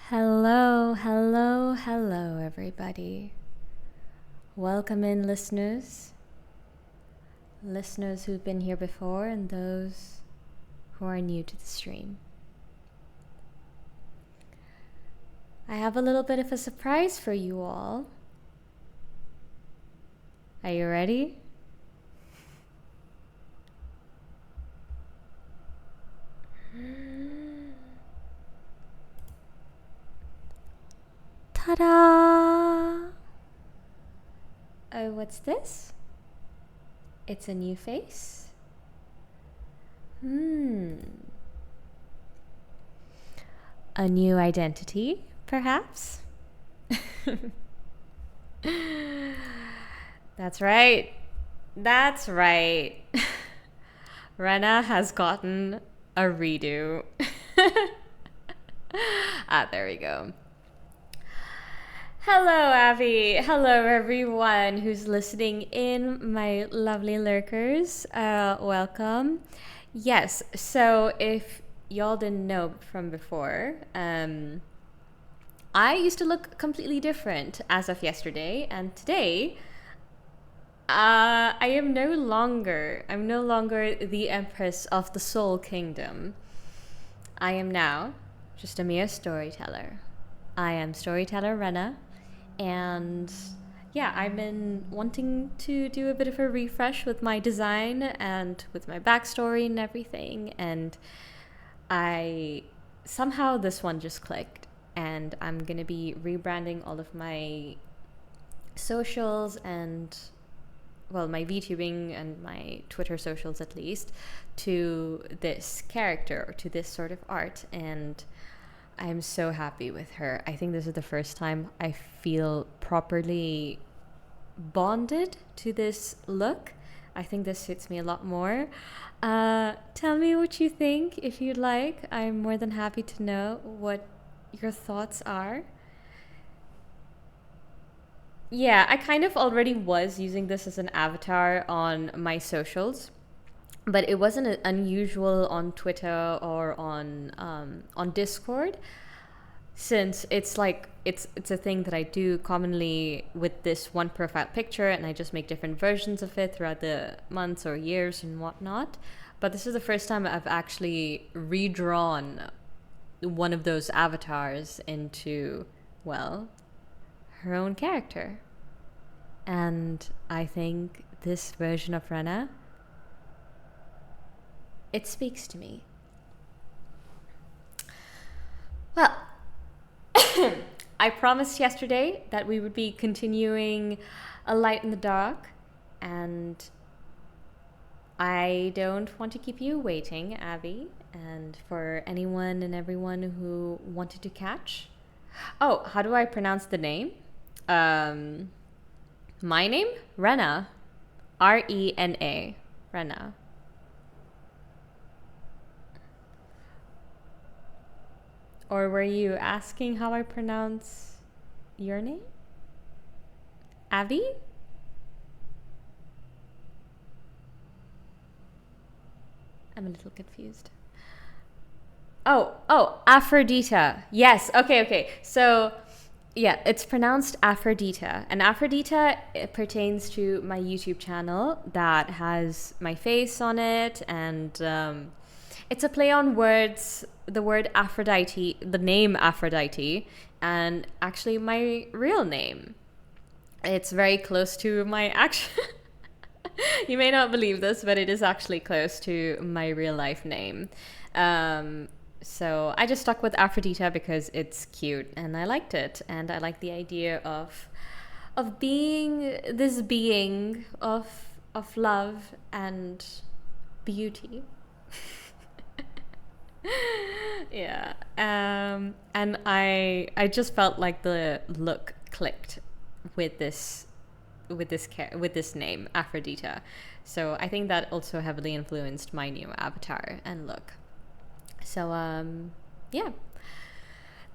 Hello, hello, hello, everybody. Welcome in, listeners. Listeners who've been here before and those who are new to the stream. I have a little bit of a surprise for you all. Are you ready? Ta-da! Oh, what's this? It's a new face? A new identity, perhaps? That's right. That's right. Rena has gotten a redo. There we go. Hello, Abby. Hello, everyone who's listening in, my lovely lurkers. Welcome. Yes, so if y'all didn't know from before, I used to look completely different as of yesterday, and today, I'm no longer the Empress of the Soul Kingdom. I am now just a mere storyteller. I am storyteller Rena, and yeah, I've been wanting to do a bit of a refresh with my design and with my backstory and everything, and I somehow this one just clicked, and I'm gonna be rebranding all of my socials and, well, my VTubing and my Twitter socials at least, to this character or to this sort of art, and I'm so happy with her. I think this is the first time I feel properly bonded to this look. I think this suits me a lot more. Tell me what you think if you'd like. I'm more than happy to know what your thoughts are. Yeah, I kind of already was using this as an avatar on my socials, but it wasn't unusual on Twitter or on Discord, since it's like it's a thing that I do commonly with this one profile picture, and I just make different versions of it throughout the months or years and whatnot. But this is the first time I've actually redrawn one of those avatars into, well, her own character. And I think this version of Rena, it speaks to me. Well, I promised yesterday that we would be continuing A Light in the Dark, and I don't want to keep you waiting, Abby, and for anyone and everyone who wanted to catch. Oh, how do I pronounce the name? My name? Rena. Rena. Rena. Or were you asking how I pronounce your name? Abby? I'm a little confused. Oh, Aphrodita. Yes, okay. So, yeah, it's pronounced Aphrodita. And Aphrodita, it pertains to my YouTube channel that has my face on it, and it's a play on words, the word Aphrodite, the name Aphrodite, and actually my real name. It's very close to my actual... You may not believe this, but it is actually close to my real life name. So I just stuck with Aphrodita because it's cute and I liked it. And I like the idea of of being this being of love and beauty. Yeah. And I just felt like the look clicked with this name, Aphrodita. So I think that also heavily influenced my new avatar and look. So yeah.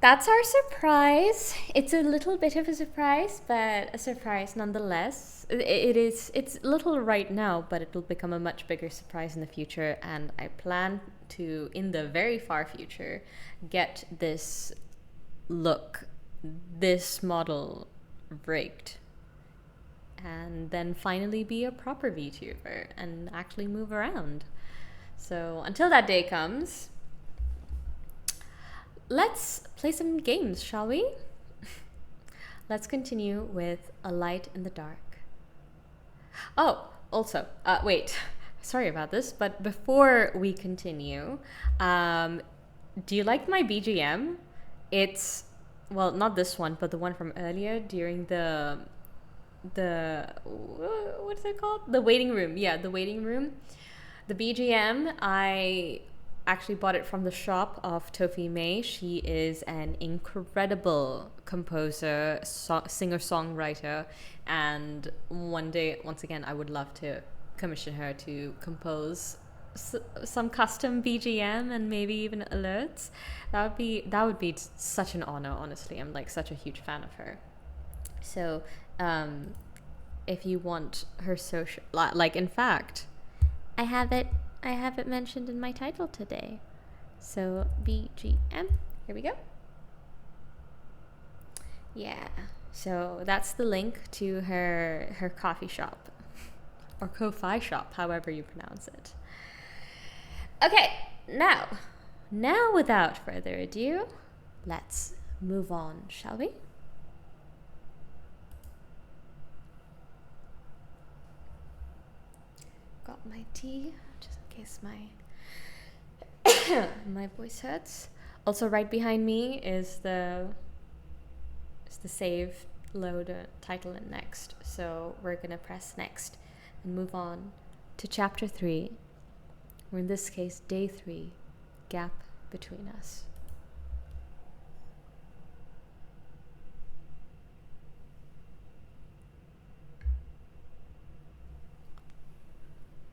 That's our surprise. It's a little bit of a surprise, but a surprise nonetheless. It's little right now, but it'll become a much bigger surprise in the future, and I plan to, in the very far future, get this look, this model rigged, and then finally be a proper VTuber and actually move around. So until that day comes, let's play some games, shall we? Let's continue with A Light in the Dark. Oh, also, wait. Sorry about this, but before we continue, do you like my BGM? It's, well, not this one, but the one from earlier during the what's it called? The waiting room. Yeah, the waiting room. The BGM, I actually bought it from the shop of Tofi May. She is an incredible composer, singer-songwriter, and one day, once again, I would love to commission her to compose some custom BGM and maybe even alerts. That would be such an honor, honestly. I'm like such a huge fan of her. So, if you want her social, like in fact, I have it mentioned in my title today. So BGM, here we go. Yeah. So that's the link to her coffee shop or Ko-Fi shop, however you pronounce it. Okay, now without further ado, let's move on, shall we? Got my tea, just in case my voice hurts. Also, right behind me is the save, load, title, and next. So we're gonna press next and move on to chapter 3, or in this case, day 3, gap between us.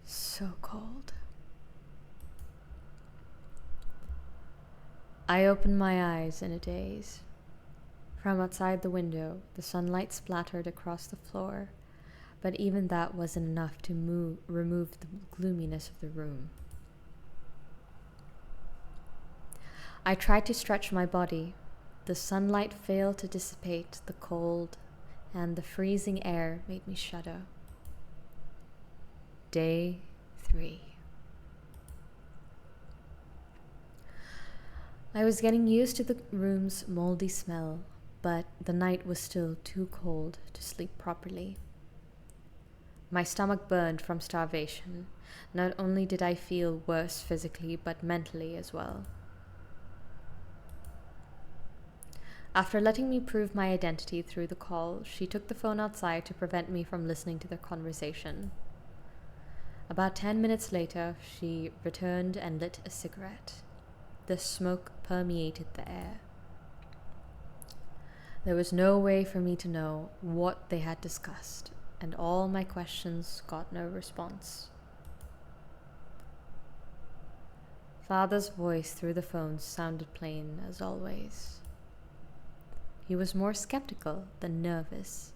So cold. I opened my eyes in a daze. From outside the window, the sunlight splattered across the floor, but even that wasn't enough to remove the gloominess of the room. I tried to stretch my body. The sunlight failed to dissipate the cold, and the freezing air made me shudder. Day 3. I was getting used to the room's moldy smell, but the night was still too cold to sleep properly. My stomach burned from starvation. Not only did I feel worse physically, but mentally as well. After letting me prove my identity through the call, she took the phone outside to prevent me from listening to their conversation. About 10 minutes later, she returned and lit a cigarette. The smoke permeated the air. There was no way for me to know what they had discussed, and all my questions got no response. Father's voice through the phone sounded plain as always. He was more skeptical than nervous.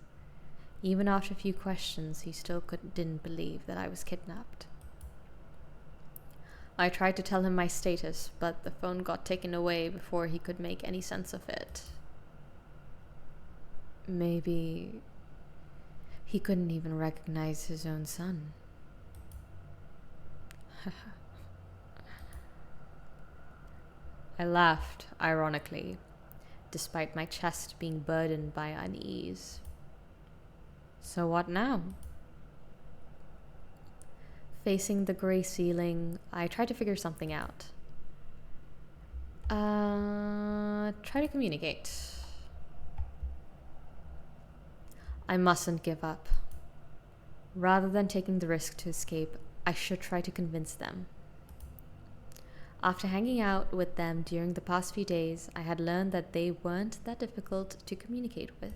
Even after a few questions, he still didn't believe that I was kidnapped. I tried to tell him my status, but the phone got taken away before he could make any sense of it. Maybe he couldn't even recognize his own son. I laughed, ironically, despite my chest being burdened by unease. So what now? Facing the gray ceiling, I tried to figure something out. Try to communicate. I mustn't give up. Rather than taking the risk to escape, I should try to convince them. After hanging out with them during the past few days, I had learned that they weren't that difficult to communicate with.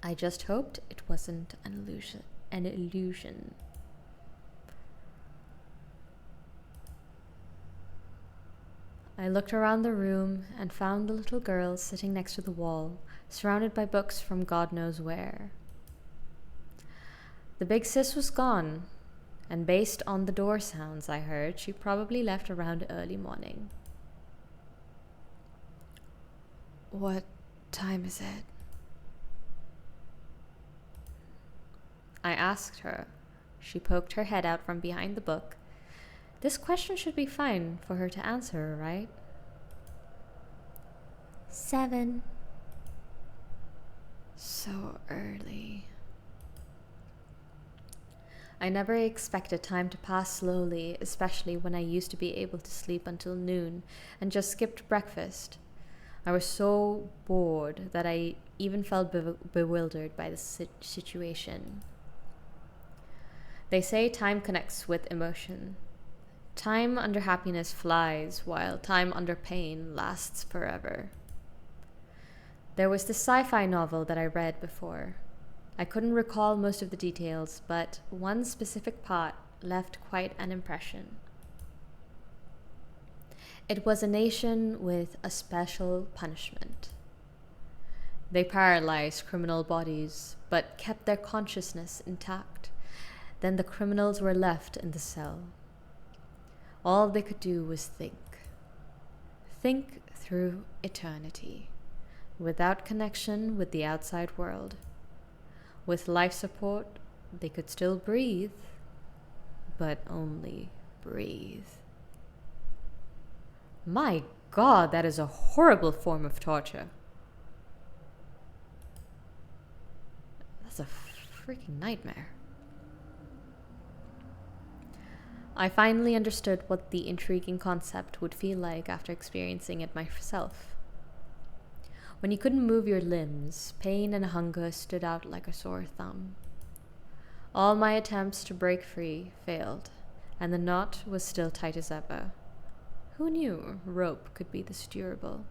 I just hoped it wasn't an illusion. I looked around the room and found the little girl sitting next to the wall, surrounded by books from God knows where. The big sis was gone, and based on the door sounds I heard, she probably left around early morning. What time is it? I asked her. She poked her head out from behind the book. This question should be fine for her to answer, right? 7. So early. I never expected time to pass slowly, especially when I used to be able to sleep until noon and just skipped breakfast. I was so bored that I even felt bewildered by the situation. They say time connects with emotion. Time under happiness flies, while time under pain lasts forever. There was this sci-fi novel that I read before. I couldn't recall most of the details, but one specific part left quite an impression. It was a nation with a special punishment. They paralyzed criminal bodies, but kept their consciousness intact. Then the criminals were left in the cell. All they could do was think. Think through eternity, without connection with the outside world. With life support, they could still breathe, but only breathe. My God, that is a horrible form of torture. That's a freaking nightmare. I finally understood what the intriguing concept would feel like after experiencing it myself. When you couldn't move your limbs, pain and hunger stood out like a sore thumb. All my attempts to break free failed, and the knot was still tight as ever. Who knew rope could be this durable?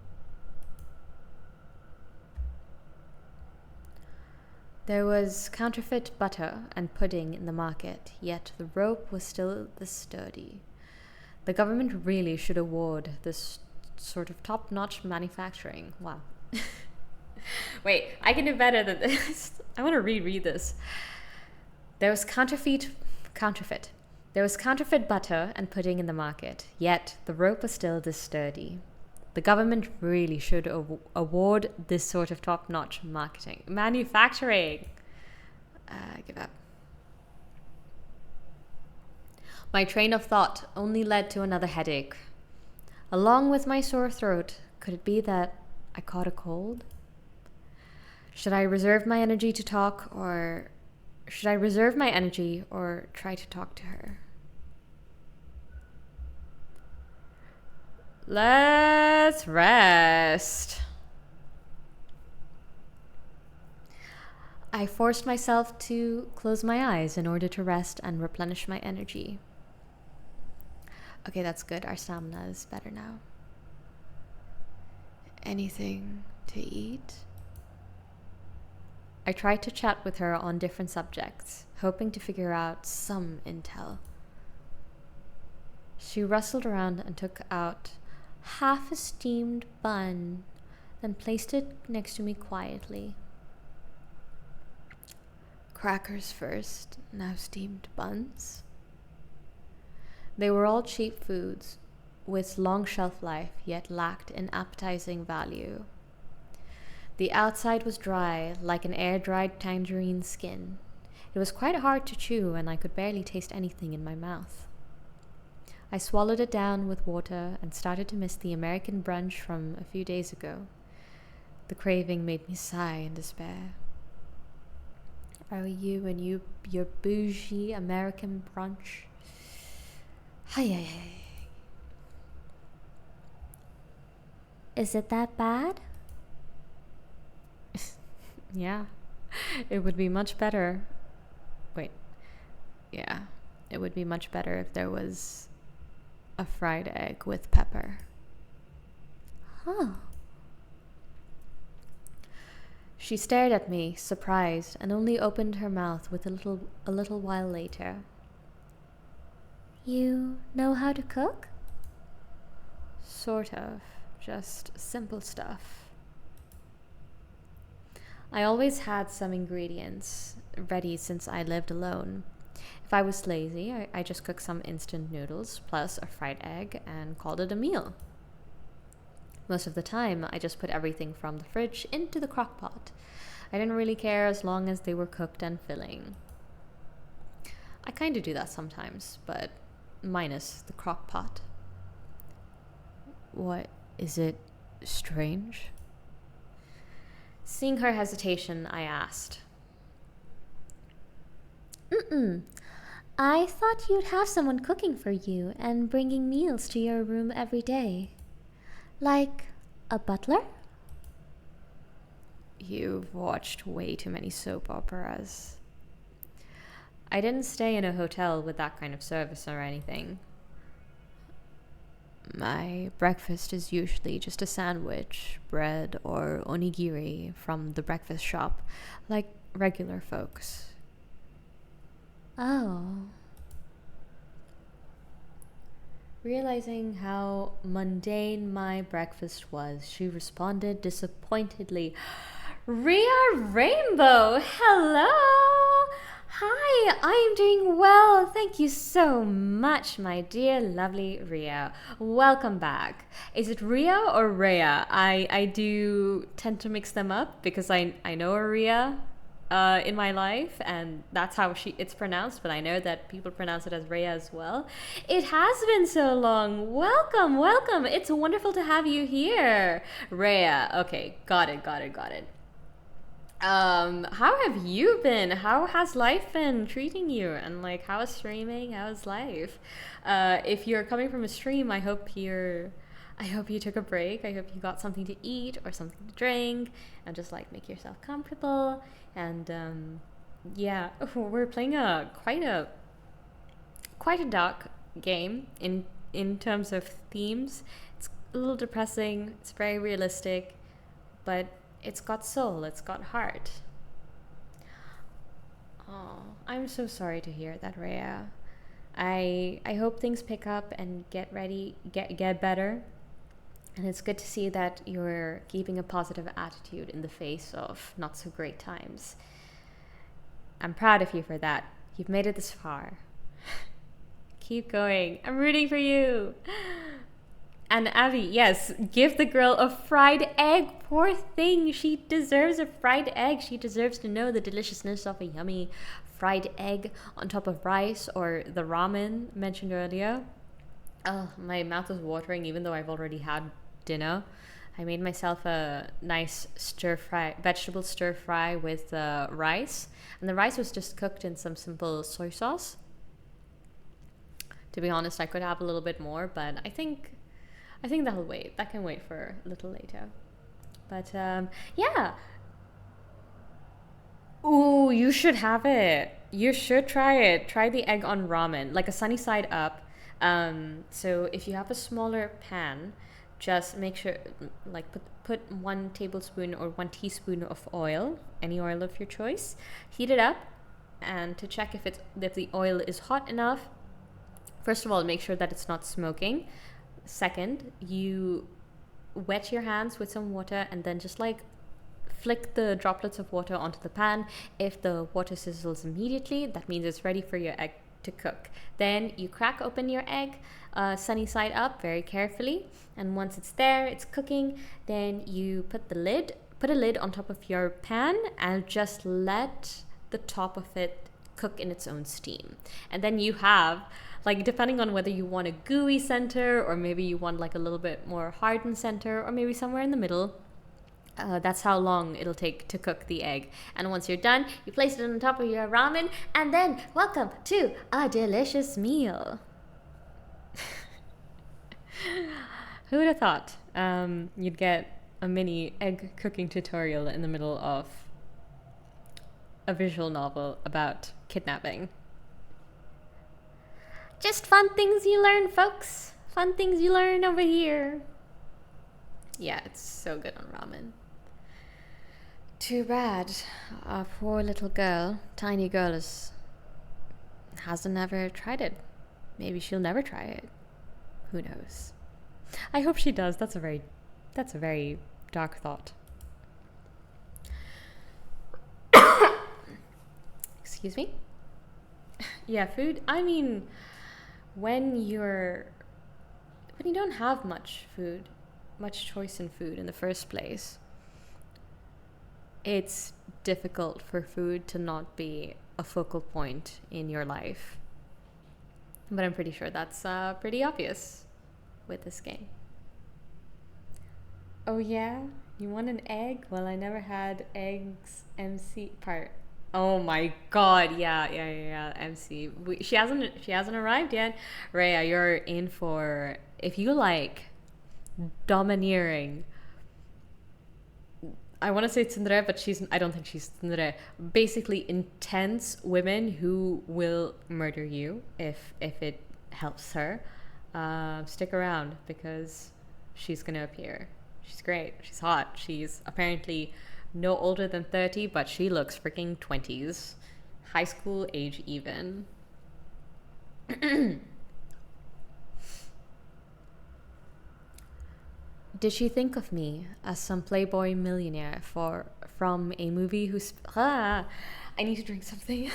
There was counterfeit butter and pudding in the market, yet the rope was still this sturdy. The government really should award this sort of top-notch manufacturing. Wow. Wait, I can do better than this. I want to reread this. There was counterfeit. There was counterfeit butter and pudding in the market, yet the rope was still this sturdy. The government really should award this sort of top-notch manufacturing. I give up. My train of thought only led to another headache. Along with my sore throat, could it be that I caught a cold? Should I reserve my energy to talk, or try to talk to her? Let's rest. I forced myself to close my eyes in order to rest and replenish my energy. Okay, that's good. Our stamina is better now. Anything to eat? I tried to chat with her on different subjects, hoping to figure out some intel. She rustled around and took out half a steamed bun, then placed it next to me quietly. Crackers first, now steamed buns. They were all cheap foods, with long shelf life, yet lacked in appetizing value. The outside was dry, like an air-dried tangerine skin. It was quite hard to chew, and I could barely taste anything in my mouth. I swallowed it down with water and started to miss the American brunch from a few days ago. The craving made me sigh in despair. Oh, you and your bougie American brunch. Hi. Is it that bad? Yeah, It would be much better. Wait, yeah. It would be much better if there was a fried egg with pepper. Huh. She stared at me, surprised, and only opened her mouth with a little while later. You know how to cook? Sort of. Just simple stuff. I always had some ingredients ready since I lived alone. If I was lazy, I just cooked some instant noodles plus a fried egg and called it a meal. Most of the time, I just put everything from the fridge into the crock pot. I didn't really care as long as they were cooked and filling. I kind of do that sometimes, but minus the crock pot. What, is it strange? Seeing her hesitation, I asked. Mm-mm. I thought you'd have someone cooking for you and bringing meals to your room every day. Like a butler? You've watched way too many soap operas. I didn't stay in a hotel with that kind of service or anything. My breakfast is usually just a sandwich, bread, or onigiri from the breakfast shop, like regular folks. Oh. Realizing how mundane my breakfast was, she responded disappointedly. Rhea Rainbow, hello! Hi, I am doing well. Thank you so much, my dear, lovely Rhea. Welcome back. Is it Rhea or Rhea? I do tend to mix them up because I know a Rhea in my life, and that's how it's pronounced, but I know that people pronounce it as Rhea as well. It has been so long. Welcome, welcome. It's wonderful to have you here. Rhea. Okay, got it. How have you been? How has life been treating you? And like, how is streaming? How is life? If you're coming from a stream, I hope you took a break. I hope you got something to eat or something to drink, and just like make yourself comfortable. And yeah, we're playing quite a dark game in terms of themes. It's a little depressing. It's very realistic, but it's got soul, it's got heart. Oh, I'm so sorry to hear that, Rhea. I hope things pick up and get better. And it's good to see that you're keeping a positive attitude in the face of not so great times. I'm proud of you for that. You've made it this far. Keep going. I'm rooting for you. And Abby, yes, give the girl a fried egg. Poor thing. She deserves a fried egg. She deserves to know the deliciousness of a yummy fried egg on top of rice or the ramen mentioned earlier. Oh, my mouth is watering even though I've already had dinner. I made myself a nice vegetable stir fry with rice. And the rice was just cooked in some simple soy sauce. To be honest, I could have a little bit more, but I think that'll wait. That can wait for a little later. But yeah. Ooh, you should have it. You should try it. Try the egg on ramen, like a sunny side up. So if you have a smaller pan, just make sure, like put 1 tablespoon or 1 teaspoon of oil, any oil of your choice. Heat it up, and to check if the oil is hot enough. First of all, make sure that it's not smoking. Second, you wet your hands with some water and then just like flick the droplets of water onto the pan. If the water sizzles immediately, that means it's ready for your egg to cook. Then you crack open your egg, sunny side up, very carefully. And once it's there, it's cooking, then you put a lid on top of your pan and just let the top of it cook in its own steam. And then you have, like, depending on whether you want a gooey center or maybe you want like a little bit more hardened center or maybe somewhere in the middle, that's how long it'll take to cook the egg. And once you're done, you place it on top of your ramen, and then welcome to a delicious meal. Who would have thought you'd get a mini egg cooking tutorial in the middle of a visual novel about kidnapping. Just fun things you learn, folks. Fun things you learn over here. Yeah, it's so good on ramen. Too bad. Our poor little girl, tiny girl, hasn't ever tried it. Maybe she'll never try it. Who knows? I hope she does. That's a very dark thought. Excuse me? Yeah, food. I mean, when you don't have much choice in food in the first place, it's difficult for food to not be a focal point in your life. But I'm pretty sure that's pretty obvious with this game. Oh yeah? You want an egg? Well, I never had eggs MC part. Oh my god, yeah, MC. She hasn't arrived yet. Rhea, you're in for, if you like domineering, I want to say tsundere, but I don't think she's tsundere. Basically intense women who will murder you if it helps her. Stick around because she's gonna appear. She's great. She's hot. She's apparently no older than 30, but she looks freaking 20s. High school age even. Did she think of me as some playboy millionaire from a movie I need to drink something.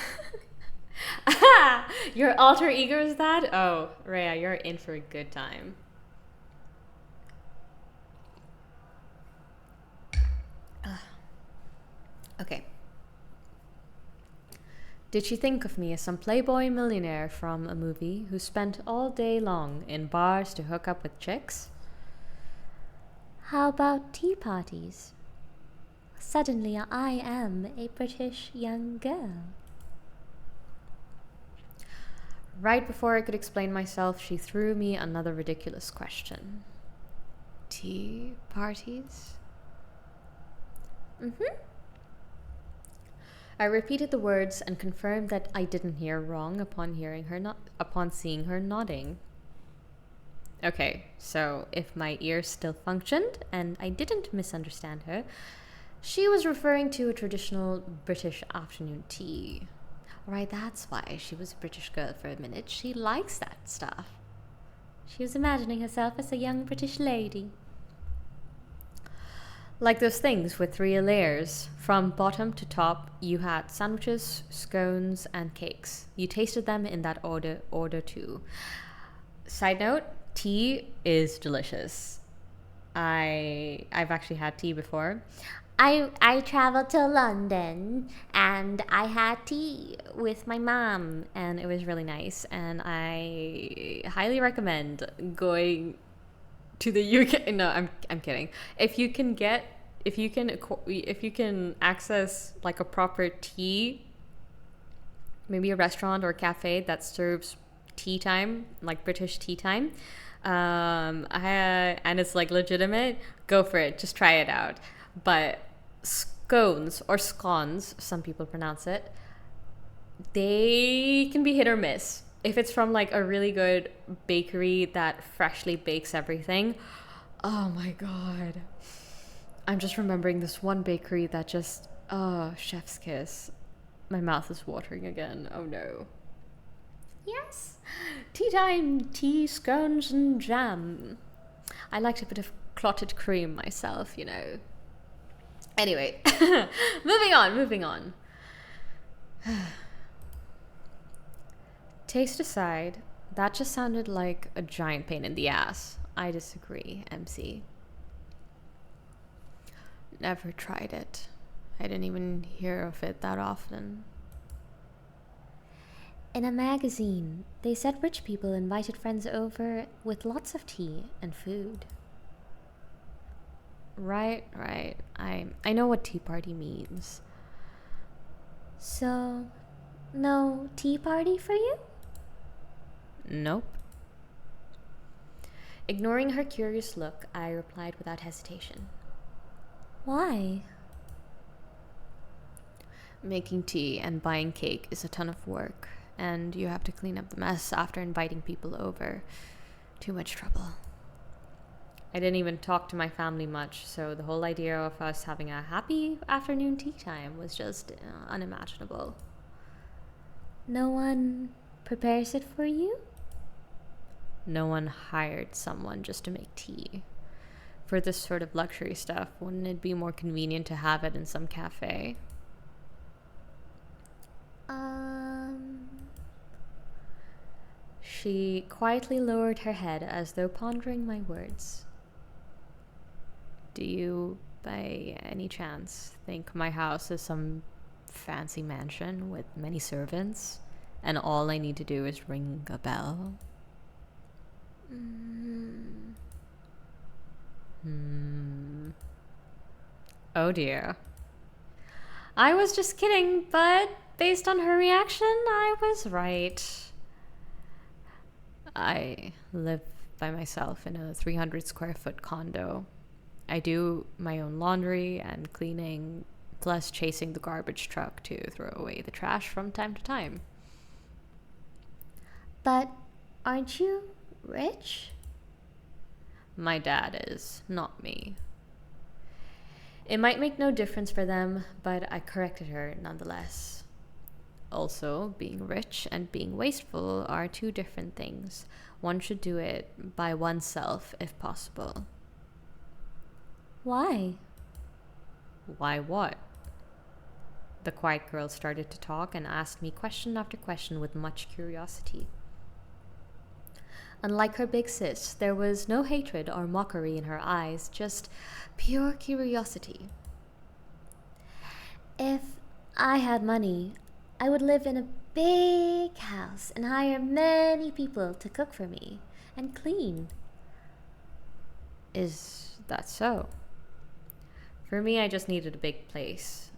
Your alter ego is that? Oh, Rhea, you're in for a good time. Okay. Did she think of me as some playboy millionaire from a movie who spent all day long in bars to hook up with chicks? How about tea parties? Suddenly I am a British young girl. Right before I could explain myself, she threw me another ridiculous question. Tea parties? Mm-hmm. I repeated the words and confirmed that I didn't hear wrong upon seeing her nodding. Okay, so if my ears still functioned and I didn't misunderstand her, she was referring to a traditional British afternoon tea. Right, that's why she was a British girl for a minute. She likes that stuff. She was imagining herself as a young British lady. Like those things with 3 layers. From bottom to top, you had sandwiches, scones, and cakes. You tasted them in that order too. Side note, tea is delicious. I've actually had tea before. I traveled to London and I had tea with my mom and it was really nice, and I highly recommend going to the UK. No, I'm kidding. If you can access like a proper tea, maybe a restaurant or a cafe that serves tea time, like British tea time, and it's like legitimate, go for it. Just try it out. But scones or scones, some people pronounce it, they can be hit or miss. If it's from like a really good bakery that freshly bakes everything, oh my god. I'm just remembering this one bakery that just, chef's kiss. My mouth is watering again. Oh no. Yes, tea time, tea, scones and jam. I liked a bit of clotted cream myself, you know. Anyway, moving on. Taste aside, that just sounded like a giant pain in the ass. I disagree, MC. Never tried it. I didn't even hear of it that often. In a magazine, they said rich people invited friends over with lots of tea and food. Right. I know what tea party means. So, no tea party for you? Nope. Ignoring her curious look, I replied without hesitation. Why? Making tea and buying cake is a ton of work, and you have to clean up the mess after inviting people over. Too much trouble. I didn't even talk to my family much, so the whole idea of us having a happy afternoon tea time was just unimaginable. No one prepares it for you? No one hired someone just to make tea. For this sort of luxury stuff, wouldn't it be more convenient to have it in some cafe? She quietly lowered her head as though pondering my words. Do you, by any chance, think my house is some fancy mansion with many servants, and all I need to do is ring a bell? Oh dear. I was just kidding, but based on her reaction, I was right. I live by myself in a 300 square foot condo. I do my own laundry and cleaning, plus chasing the garbage truck to throw away the trash from time to time. But aren't you rich? My dad is, not me. It might make no difference for them, but I corrected her nonetheless. Also, being rich and being wasteful are two different things. One should do it by oneself if possible. Why? Why what? The quiet girl started to talk and asked me question after question with much curiosity. Unlike her big sis, there was no hatred or mockery in her eyes, just pure curiosity. If I had money, I would live in a big house and hire many people to cook for me and clean. Is that so? For me, I just needed a big place.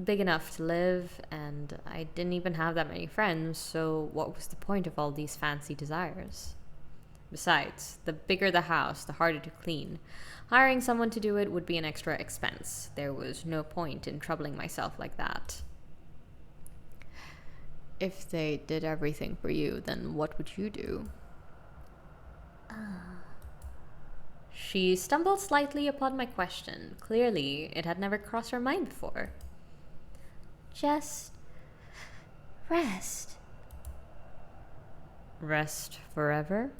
Big enough to live, and I didn't even have that many friends, so what was the point of all these fancy desires? Besides, the bigger the house, the harder to clean. Hiring someone to do it would be an extra expense. There was no point in troubling myself like that. If they did everything for you, then what would you do? She stumbled slightly upon my question. Clearly, it had never crossed her mind before. Just rest. Rest forever?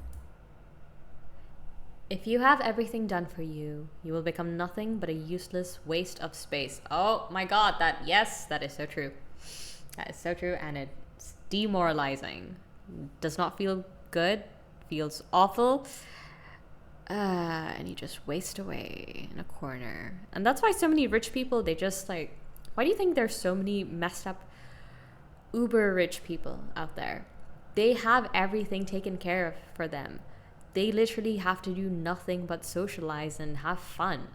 If you have everything done for you, you will become nothing but a useless waste of space. Oh my god, that is so true. That is so true, and it's demoralizing. Does not feel good, feels awful. And you just waste away in a corner. And that's why so many rich people, they just like, why do you think there's so many messed up uber rich people out there? They have everything taken care of for them. They literally have to do nothing but socialize and have fun.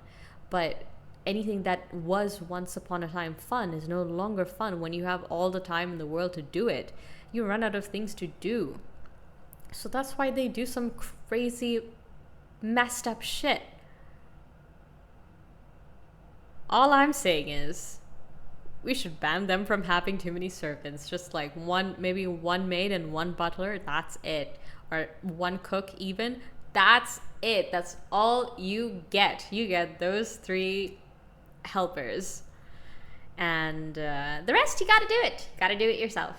But anything that was once upon a time fun is no longer fun when you have all the time in the world to do it. You run out of things to do. So that's why they do some crazy messed up shit. All I'm saying is we should ban them from having too many servants. Just like maybe one maid and one butler, that's it. Or one cook even, that's it. That's all you get. You get those 3 helpers. And the rest, you gotta do it. Gotta do it yourself.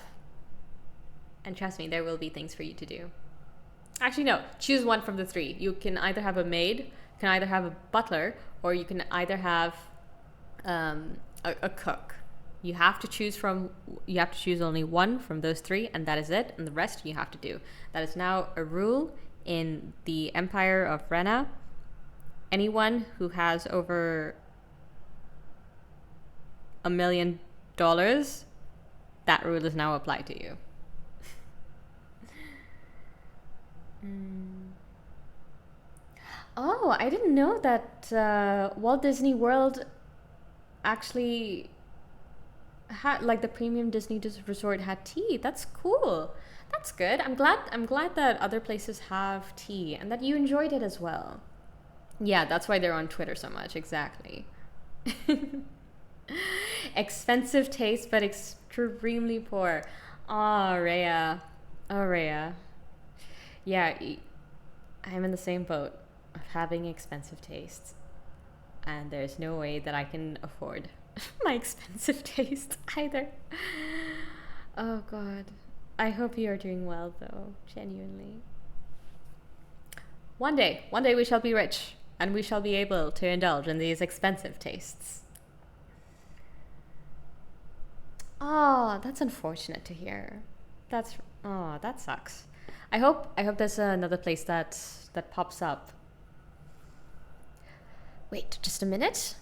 And trust me, there will be things for you to do. Actually, no. Choose one from the 3. You can either have a maid, you can either have a butler, or you can either have a cook. You have to choose only one from those 3, and that is it. And the rest you have to do. That is now a rule in the Empire of Rena. Anyone who has over $1 million, that rule is now applied to you. Oh, I didn't know that Walt Disney World actually had, like, the premium Disney resort had tea. That's cool. That's good. I'm glad that other places have tea and that you enjoyed it as well. Yeah, that's why they're on Twitter so much. Exactly. Expensive taste, but extremely poor. Oh, Rhea. Oh, Rhea. Yeah, I'm in the same boat of having expensive tastes. And there's no way that I can afford my expensive taste either. Oh, God. I hope you are doing well, though, genuinely. One day we shall be rich, and we shall be able to indulge in these expensive tastes. Oh, that's unfortunate to hear. That's oh, that sucks. I hope there's another place that pops up. Wait, just a minute.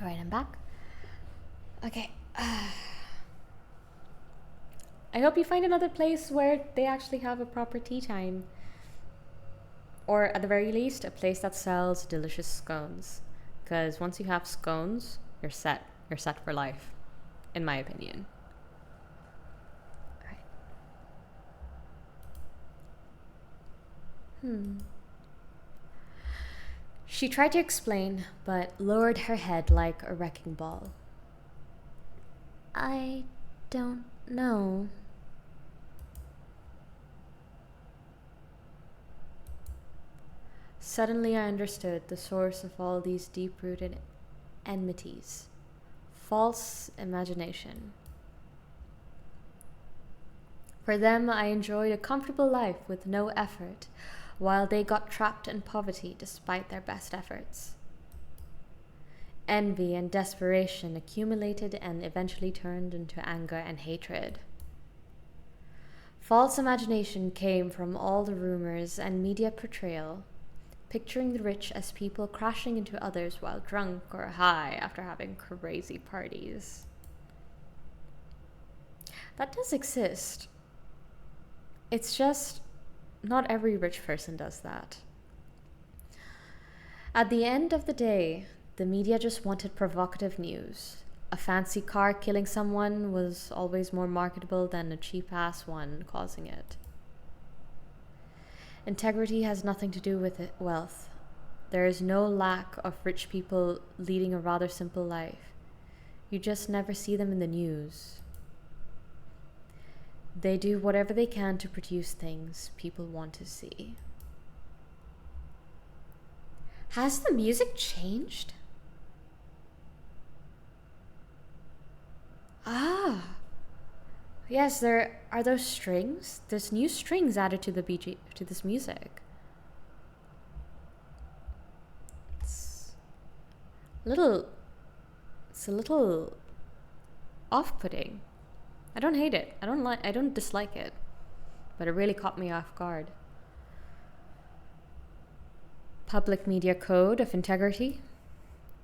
All right, I'm back. Okay. I hope you find another place where they actually have a proper tea time. Or at the very least, a place that sells delicious scones. Because once you have scones, you're set. You're set for life, in my opinion. All right. She tried to explain, but lowered her head like a wrecking ball. I don't know. Suddenly, I understood the source of all these deep rooted enmities false imagination. For them, I enjoyed a comfortable life with no effort, while they got trapped in poverty despite their best efforts. Envy and desperation accumulated and eventually turned into anger and hatred. False imagination came from all the rumors and media portrayal, picturing the rich as people crashing into others while drunk or high after having crazy parties. That does exist. It's just not every rich person does that. At the end of the day, the media just wanted provocative news. A fancy car killing someone was always more marketable than a cheap ass one causing it. Integrity has nothing to do with wealth. There is no lack of rich people leading a rather simple life. You just never see them in the news. They do whatever they can to produce things people want to see. Has the music changed? Ah, yes, there are those strings. There's new strings added to the to this music. It's a little it's a little off-putting. I don't hate it. I don't dislike it. But it really caught me off guard. Public media code of integrity?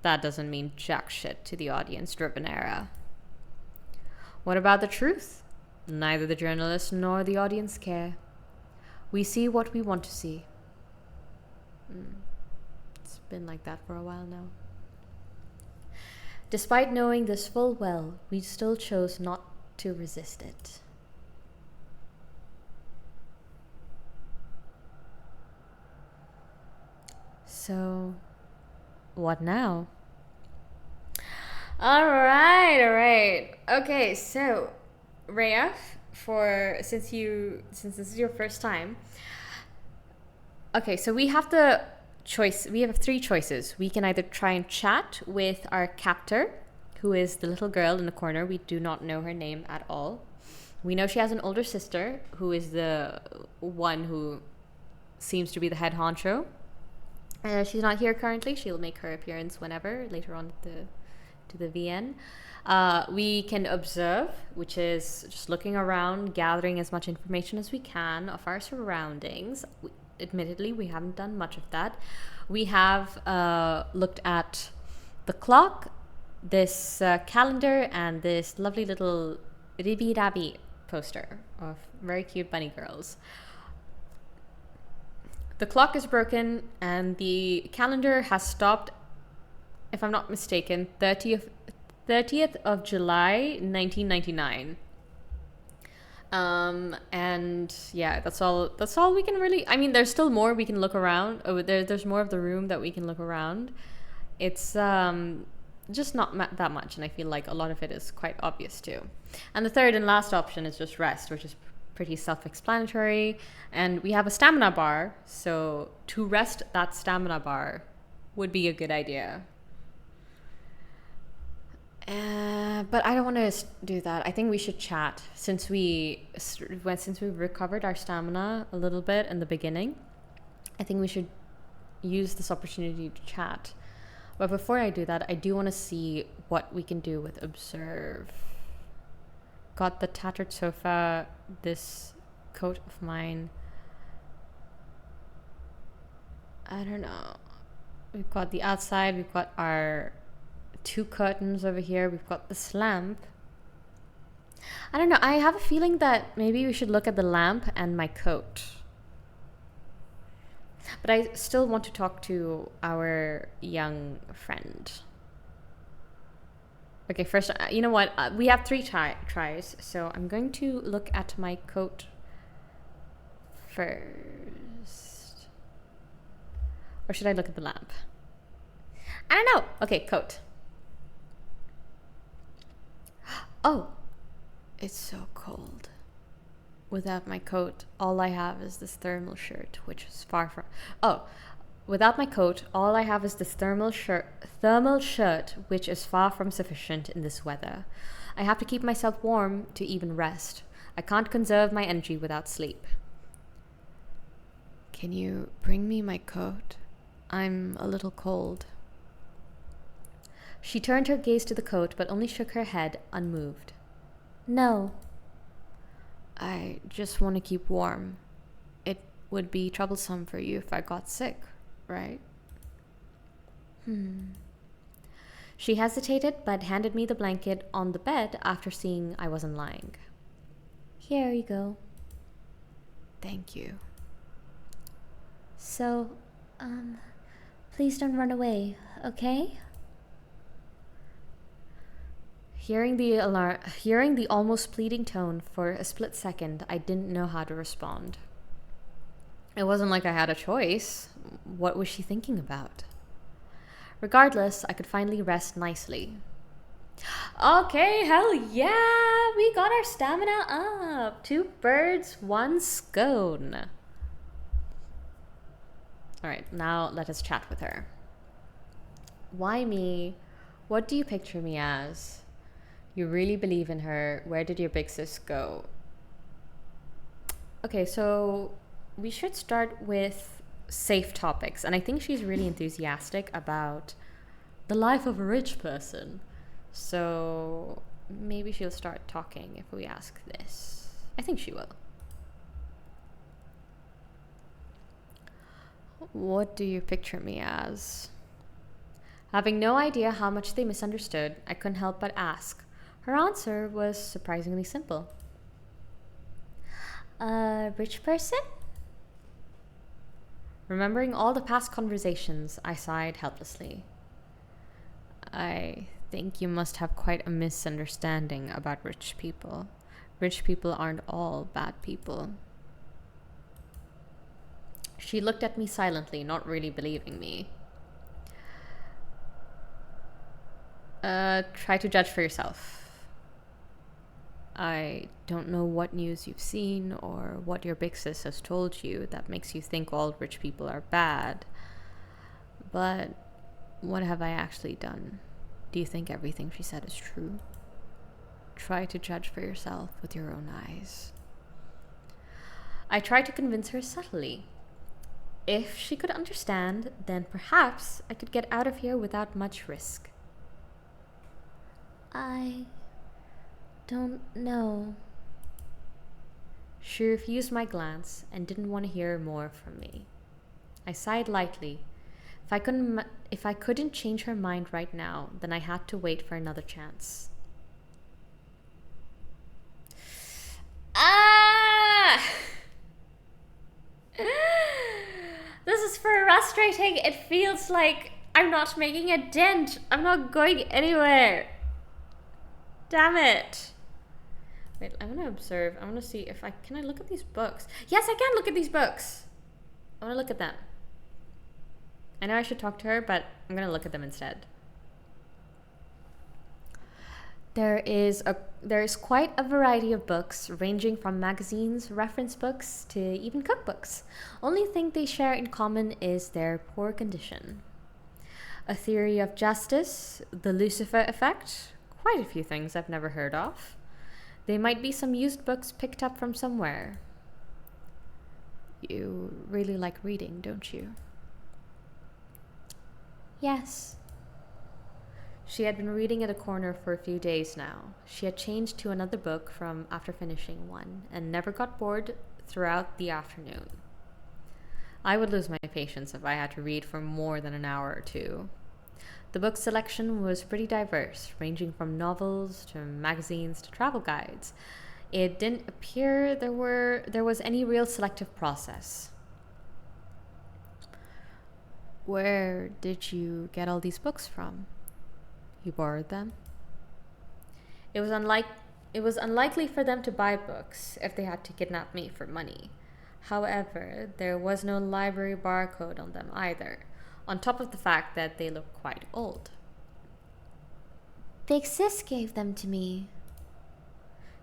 That doesn't mean jack shit to the audience-driven era. What about the truth? Neither the journalists nor the audience care. We see what we want to see. It's been like that for a while now. Despite knowing this full well, we still chose not to resist it. So, what now? All right. Okay, so Rhea, for since this is your first time. Okay, so we have the choice. We have three choices. We can either try and chat with our captor, who is the little girl in the corner. We do not know her name at all. We know she has an older sister who is the one who seems to be the head honcho. She's not here currently. She'll make her appearance whenever later on to the VN. We can observe, which is just looking around, gathering as much information as we can of our surroundings. Admittedly, we haven't done much of that. We have looked at the clock, this calendar, and this lovely little Ribby Rabby poster of very cute bunny girls. The clock is broken and the calendar has stopped, if I'm not mistaken, 30th of July 1999. And yeah, that's all we can really. I mean, there's still more we can look around. There's more of the room that we can look around. It's just not that much, and I feel like a lot of it is quite obvious too. And the third and last option is just rest, which is pretty self-explanatory. And we have a stamina bar, so to rest that stamina bar would be a good idea. But I don't want to do that. I think we should chat since we recovered our stamina a little bit in the beginning. I think we should use this opportunity to chat. But before I do that, I do want to see what we can do with observe. Got the tattered sofa, this coat of mine. I don't know. We've got the outside, we've got our 2 curtains over here, we've got this lamp. I don't know, I have a feeling that maybe we should look at the lamp and my coat. But I still want to talk to our young friend. Okay, first, you know what? We have 3 tries, so I'm going to look at my coat first. Or should I look at the lamp? I don't know. Okay, coat. Oh, it's so cold. Without my coat, all I have is this thermal shirt, which is far from... Oh, without my coat, all I have is this thermal shirt, which is far from sufficient in this weather. I have to keep myself warm to even rest. I can't conserve my energy without sleep. Can you bring me my coat? I'm a little cold. She turned her gaze to the coat, but only shook her head, unmoved. No. I just want to keep warm. It would be troublesome for you if I got sick, right? She hesitated, but handed me the blanket on the bed after seeing I wasn't lying. Here you go. Thank you. So, please don't run away, okay? Hearing the almost pleading tone for a split second, I didn't know how to respond. It wasn't like I had a choice. What was she thinking about? Regardless, I could finally rest nicely. Okay, hell yeah! We got our stamina up! 2 birds, 1 scone. Alright, now let us chat with her. Why me? What do you picture me as? You really believe in her. Where did your big sis go? Okay, so we should start with safe topics. And I think she's really enthusiastic about the life of a rich person. So maybe she'll start talking if we ask this. I think she will. What do you picture me as? Having no idea how much they misunderstood, I couldn't help but ask. Her answer was surprisingly simple. A rich person? Remembering all the past conversations, I sighed helplessly. I think you must have quite a misunderstanding about rich people. Rich people aren't all bad people. She looked at me silently, not really believing me. Try to judge for yourself. I don't know what news you've seen or what your big sis has told you that makes you think all rich people are bad. But what have I actually done? Do you think everything she said is true? Try to judge for yourself with your own eyes. I tried to convince her subtly. If she could understand, then perhaps I could get out of here without much risk. I don't know. She refused my glance and didn't want to hear more from me. I sighed lightly. If I couldn't change her mind right now, then I had to wait for another chance. Ah! This is frustrating. It feels like I'm not making a dent. I'm not going anywhere. Damn it. Wait, I want to observe. I want to see if I can I look at these books. Yes, I can look at these books. I want to look at them. I know I should talk to her, but I'm going to look at them instead. There is quite a variety of books, ranging from magazines, reference books, to even cookbooks. Only thing they share in common is their poor condition. A Theory of Justice, The Lucifer Effect, quite a few things I've never heard of. They might be some used books picked up from somewhere. You really like reading, don't you? Yes. She had been reading at a corner for a few days now. She had changed to another book from after finishing one and never got bored throughout the afternoon. I would lose my patience if I had to read for more than an hour or two. The book selection was pretty diverse, ranging from novels to magazines to travel guides. It didn't appear there was any real selective process. Where did you get all these books from? You borrowed them? It was unlikely for them to buy books if they had to kidnap me for money. However, there was no library barcode on them either, on top of the fact that they looked quite old. Big Sis gave them to me.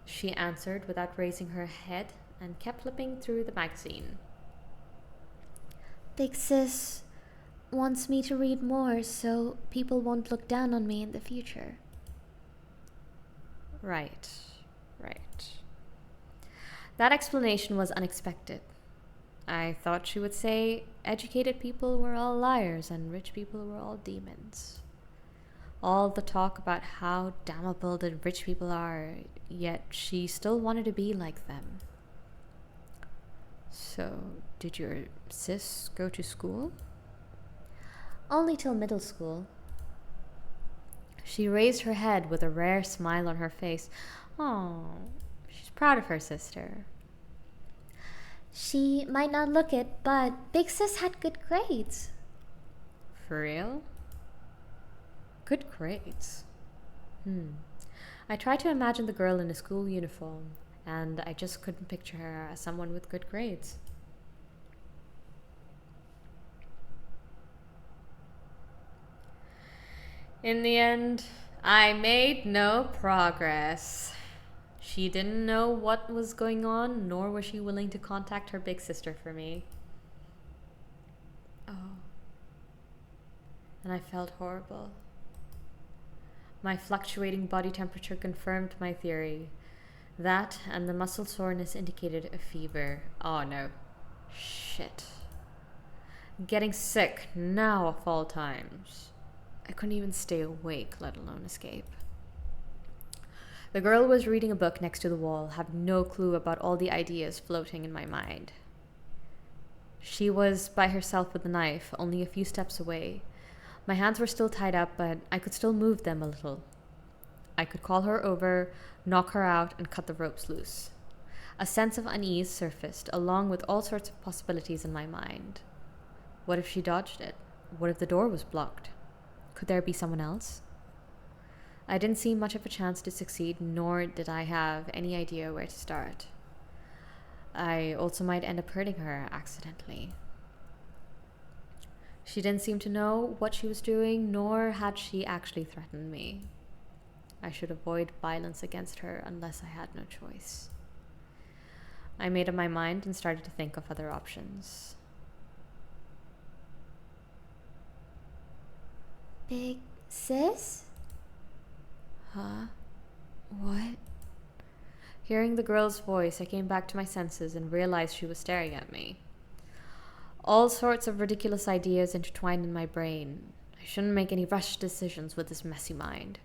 She answered without raising her head and kept flipping through the magazine. Big Sis wants me to read more so people won't look down on me in the future. Right. That explanation was unexpected. I thought she would say educated people were all liars and rich people were all demons. All the talk about how damnable the rich people are, yet she still wanted to be like them. So, did your sis go to school? Only till middle school. She raised her head with a rare smile on her face. Oh, she's proud of her sister. She might not look it, but Big Sis had good grades. For real? Good grades. I tried to imagine the girl in a school uniform, and I just couldn't picture her as someone with good grades. In the end, I made no progress. She didn't know what was going on, nor was she willing to contact her big sister for me. Oh. And I felt horrible. My fluctuating body temperature confirmed my theory. That and the muscle soreness indicated a fever. Oh no. Shit. Getting sick now of all times. I couldn't even stay awake, let alone escape. The girl was reading a book next to the wall, having no clue about all the ideas floating in my mind. She was by herself with the knife, only a few steps away. My hands were still tied up, but I could still move them a little. I could call her over, knock her out, and cut the ropes loose. A sense of unease surfaced, along with all sorts of possibilities in my mind. What if she dodged it? What if the door was blocked? Could there be someone else? I didn't see much of a chance to succeed, nor did I have any idea where to start. I also might end up hurting her accidentally. She didn't seem to know what she was doing, nor had she actually threatened me. I should avoid violence against her unless I had no choice. I made up my mind and started to think of other options. Big Sis? Huh? What? Hearing the girl's voice, I came back to my senses and realized she was staring at me. All sorts of ridiculous ideas intertwined in my brain. I shouldn't make any rushed decisions with this messy mind.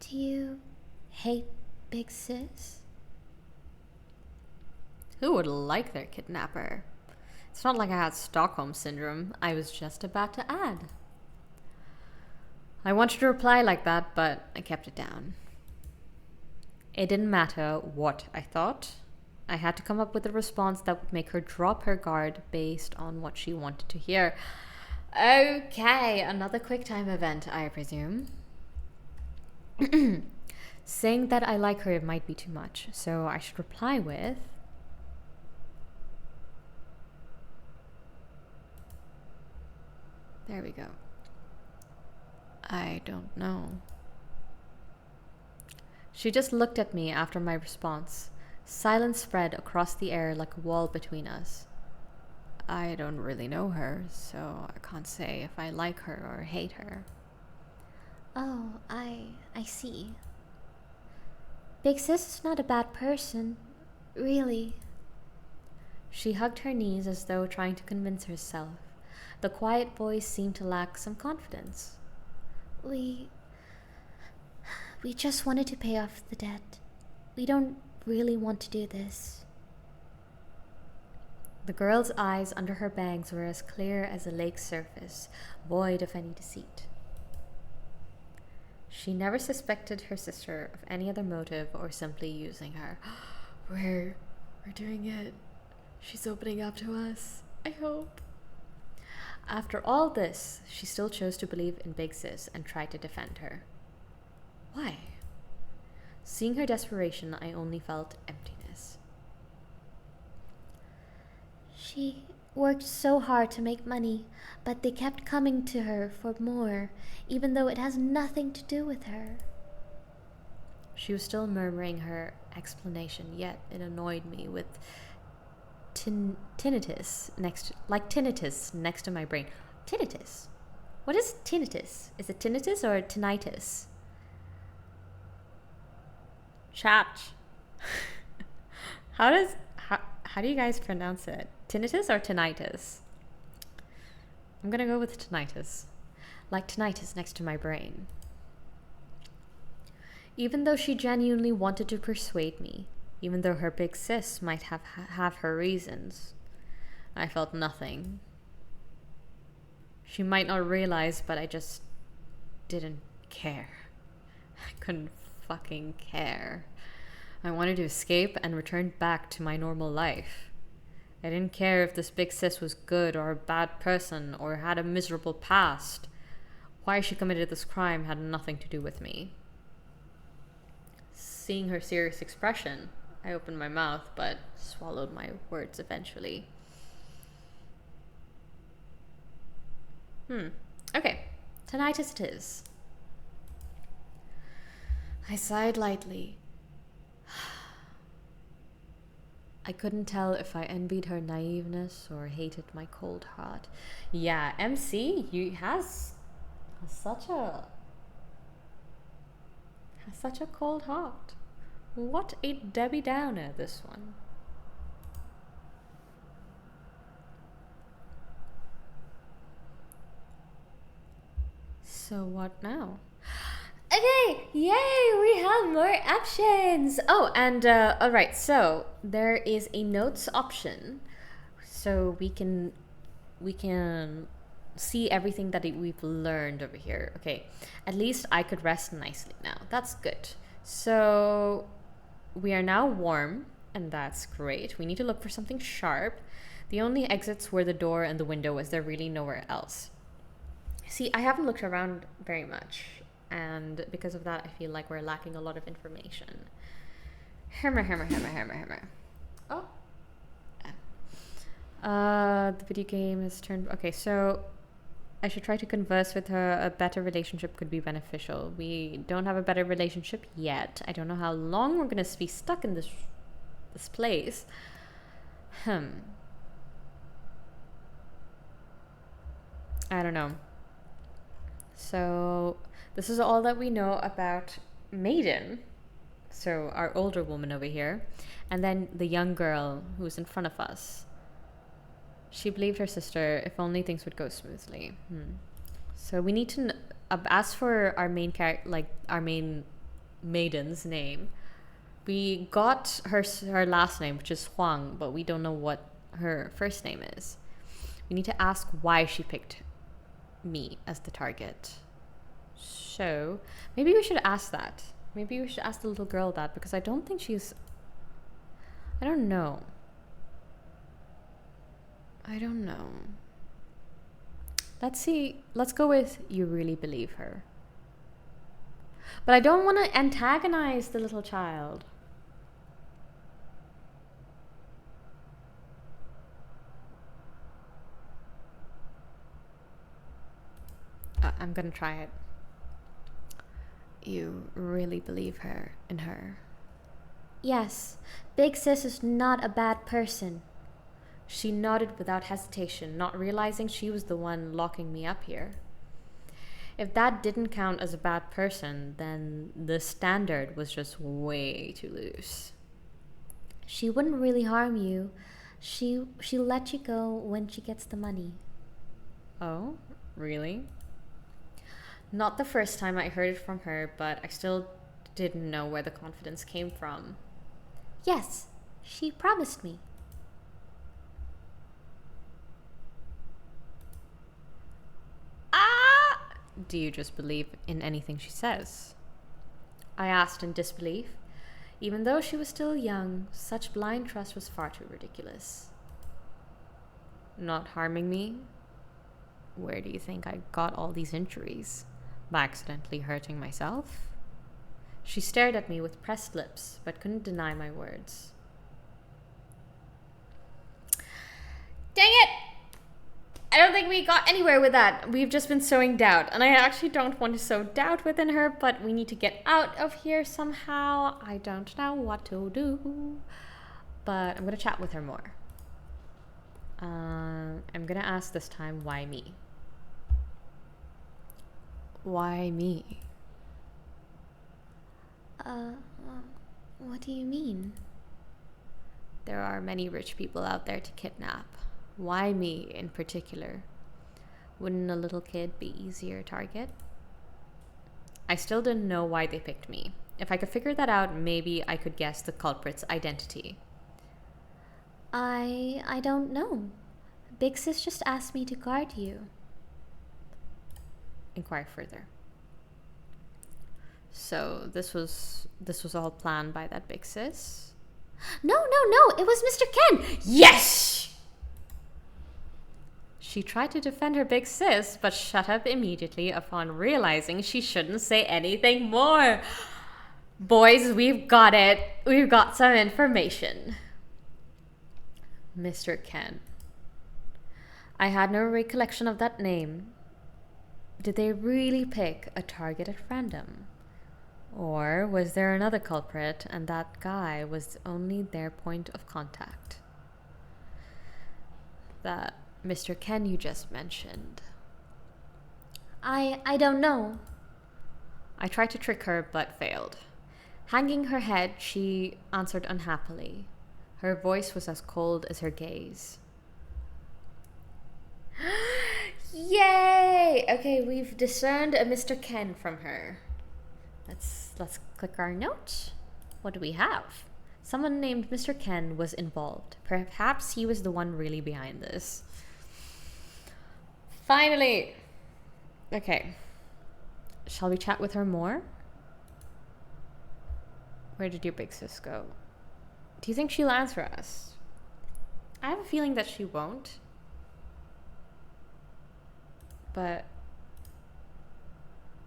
Do you hate Big Sis? Who would like their kidnapper? It's not like I had Stockholm Syndrome, I was just about to add. I wanted to reply like that, but I kept it down. It didn't matter what I thought. I had to come up with a response that would make her drop her guard based on what she wanted to hear. Okay, another quick time event, I presume. Saying that I like her might be too much, so I should reply with, there we go. I don't know. She just looked at me after my response. Silence spread across the air like a wall between us. I don't really know her, so I can't say if I like her or hate her. Oh, I see. Big Sis is not a bad person. Really. She hugged her knees as though trying to convince herself. The quiet voice seemed to lack some confidence. We just wanted to pay off the debt. We don't really want to do this. The girl's eyes under her bangs were as clear as a lake's surface, void of any deceit. She never suspected her sister of any other motive or simply using her. We're doing it. She's opening up to us. I hope. After all this, she still chose to believe in Big Sis and tried to defend her. Why? Seeing her desperation, I only felt emptiness. She worked so hard to make money, but they kept coming to her for more, even though it has nothing to do with her. She was still murmuring her explanation, yet it annoyed me with tinnitus next to my brain. Tinnitus? What is tinnitus? Is it tinnitus or tinnitus? Chat. How do you guys pronounce it? Tinnitus or tinnitus? I'm gonna go with tinnitus. Like tinnitus next to my brain. Even though she genuinely wanted to persuade me, even though her big sis might have her reasons, I felt nothing. She might not realize, but I just didn't care. I couldn't fucking care. I wanted to escape and return back to my normal life. I didn't care if this big sis was good or a bad person or had a miserable past. Why she committed this crime had nothing to do with me. Seeing her serious expression, I opened my mouth but swallowed my words eventually. Okay, tinnitus it is. I sighed lightly. I couldn't tell if I envied her naiveness or hated my cold heart. Yeah, MC, you has such a cold heart. What a Debbie Downer, this one. So what now? Okay, yay, we have more options. Oh, and all right, so there is a notes option, so we can see everything that we've learned over here. Okay, at least I could rest nicely now. That's good. So we are now warm, and that's great. We need to look for something sharp. The only exits were the door and the window, as there really nowhere else. See, I haven't looked around very much, and because of that, I feel like we're lacking a lot of information. Hammer. Oh. The video game has turned... Okay, so I should try to converse with her. A better relationship could be beneficial. We don't have a better relationship yet. I don't know how long we're going to be stuck in this place. I don't know. So this is all that we know about Maiden. So our older woman over here. And then the young girl who's in front of us. She believed her sister, if only things would go smoothly. So we need to ask for our main character, like our main maiden's name. We got her last name, which is Huang, but we don't know what her first name is. We need to ask why she picked me as the target. So maybe we should ask that. Maybe we should ask the little girl that, because I don't think she's... I don't know. Let's see. Let's go with you really believe her. But I don't want to antagonize the little child. I'm gonna try it. You really believe in her? Yes, Big Sis is not a bad person. She nodded without hesitation, not realizing she was the one locking me up here. If that didn't count as a bad person, then the standard was just way too loose. She wouldn't really harm you. She'll let you go when she gets the money. Oh, really? Not the first time I heard it from her, but I still didn't know where the confidence came from. Yes, she promised me. Ah! Do you just believe in anything she says? I asked in disbelief. Even though she was still young, such blind trust was far too ridiculous. Not harming me? Where do you think I got all these injuries? By accidentally hurting myself? She stared at me with pressed lips, but couldn't deny my words. Dang it! I don't think we got anywhere with that. We've just been sowing doubt, and I actually don't want to sow doubt within her, but we need to get out of here somehow. I don't know what to do, but I'm gonna chat with her more. I'm gonna ask this time, why me? Why me? Uh, what do you mean? There are many rich people out there to kidnap. Why me in particular? Wouldn't a little kid be easier target? I still didn't know why they picked me. If I could figure that out, maybe I could guess the culprit's identity. I don't know. Big Sis just asked me to guard you. Inquire further. So this was all planned by that big sis? No, it was Mr. Ken! Yes! She tried to defend her big sis, but shut up immediately upon realizing she shouldn't say anything more. Boys, we've got it. We've got some information. Mr. Ken. I had no recollection of that name. Did they really pick a target at random? Or was there another culprit and that guy was only their point of contact? That Mr. Ken you just mentioned. I don't know. I tried to trick her but failed. Hanging her head, she answered unhappily. Her voice was as cold as her gaze. Yay! Okay, we've discerned a Mr. Ken from her. Let's click our note. What do we have? Someone named Mr. Ken was involved. Perhaps he was the one really behind this. Finally! Okay. Shall we chat with her more? Where did your big sis go? Do you think she'll answer us? I have a feeling that she won't. But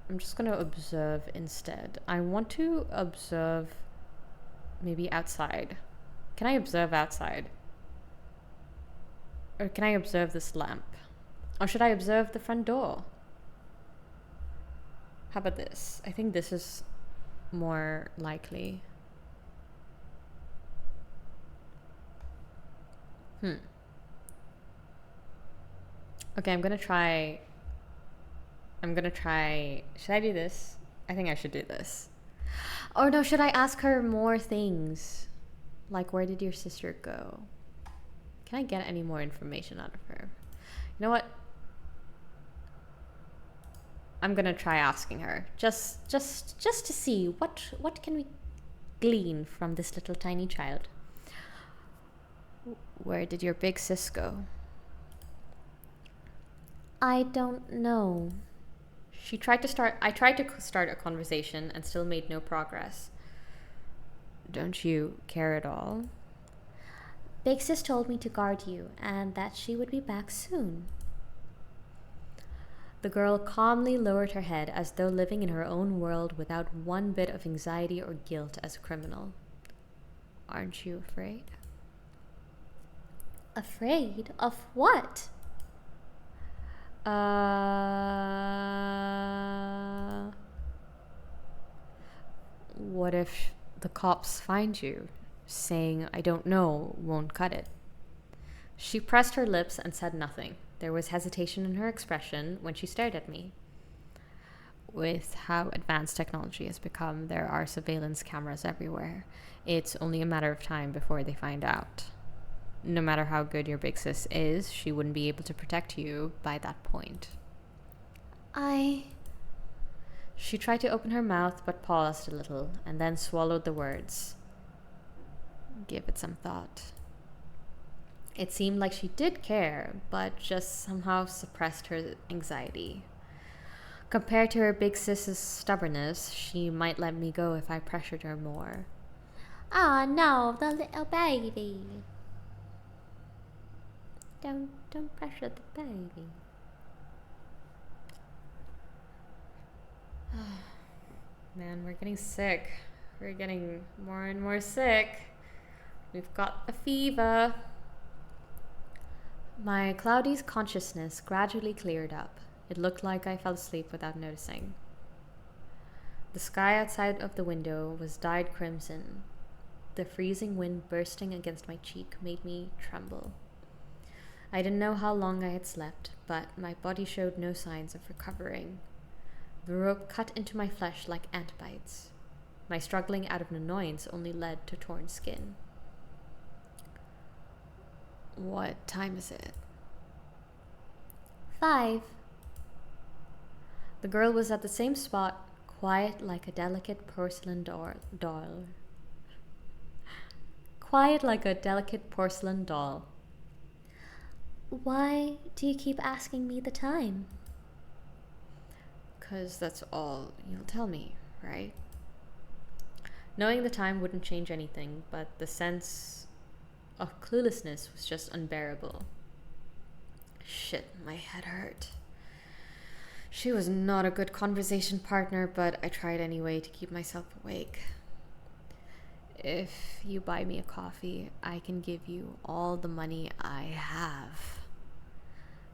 I'm just going to observe instead. I want to observe maybe outside. Can I observe outside? Or can I observe this lamp? Or should I observe the front door? How about this? I think this is more likely. Okay, I'm gonna try. Should I do this? I think I should do this. Or no, should I ask her more things? Like, where did your sister go? Can I get any more information out of her? You know what? I'm gonna try asking her. Just to see what can we glean from this little tiny child. Where did your big sis go? I don't know. I tried to start a conversation and still made no progress. Don't you care at all? Big Sis told me to guard you and that she would be back soon. The girl calmly lowered her head as though living in her own world without one bit of anxiety or guilt as a criminal. Aren't you afraid? Afraid of what? What if the cops find you? Saying, I don't know, won't cut it. She pressed her lips and said nothing. There was hesitation in her expression when she stared at me. With how advanced technology has become, there are surveillance cameras everywhere. It's only a matter of time before they find out. No matter how good your big sis is, she wouldn't be able to protect you by that point. She tried to open her mouth but paused a little and then swallowed the words. Give it some thought. It seemed like she did care, but just somehow suppressed her anxiety. Compared to her big sis's stubbornness, she might let me go if I pressured her more. Ah, no, the little baby. Don't pressure the baby. Man, we're getting sick. We're getting more and more sick. We've got a fever. My cloudy consciousness gradually cleared up. It looked like I fell asleep without noticing. The sky outside of the window was dyed crimson. The freezing wind bursting against my cheek made me tremble. I didn't know how long I had slept, but my body showed no signs of recovering. The rope cut into my flesh like ant bites. My struggling out of annoyance only led to torn skin. What time is it? 5. The girl was at the same spot, quiet like a delicate porcelain doll. Quiet like a delicate porcelain doll. Why do you keep asking me the time? 'Cause that's all you'll tell me, right? Knowing the time wouldn't change anything, but the sense of cluelessness was just unbearable. Shit, my head hurt. She was not a good conversation partner, but I tried anyway to keep myself awake. If you buy me a coffee, I can give you all the money I have.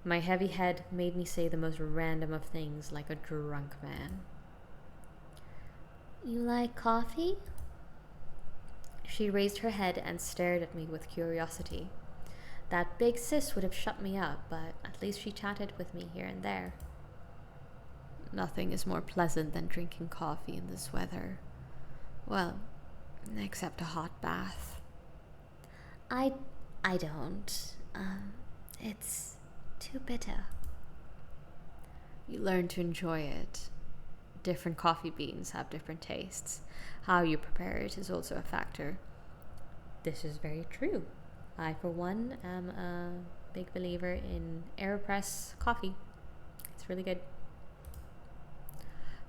My heavy head made me say the most random of things like a drunk man. You like coffee? She raised her head and stared at me with curiosity. That big sis would have shut me up, but at least she chatted with me here and there. Nothing is more pleasant than drinking coffee in this weather. Well, except a hot bath. I don't. It's too bitter. You learn to enjoy it. Different coffee beans have different tastes. How you prepare it is also a factor. This is very true. I, for one, am a big believer in AeroPress coffee. It's really good.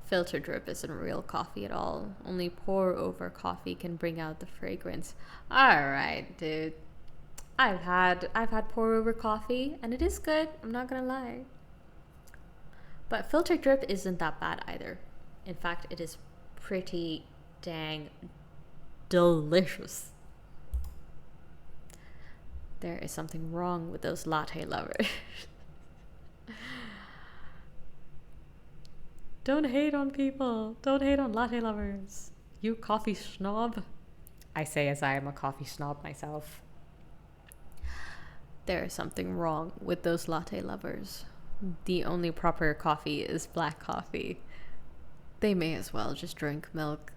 Filter drip isn't real coffee at all. Only pour over coffee can bring out the fragrance. Alright, dude. I've had pour over coffee and it is good, I'm not gonna lie. But filter drip isn't that bad either. In fact, it is pretty dang delicious. There is something wrong with those latte lovers. Don't hate on people. Don't hate on latte lovers. You coffee snob. I say as I am a coffee snob myself. There is something wrong with those latte lovers. The only proper coffee is black coffee. They may as well just drink milk.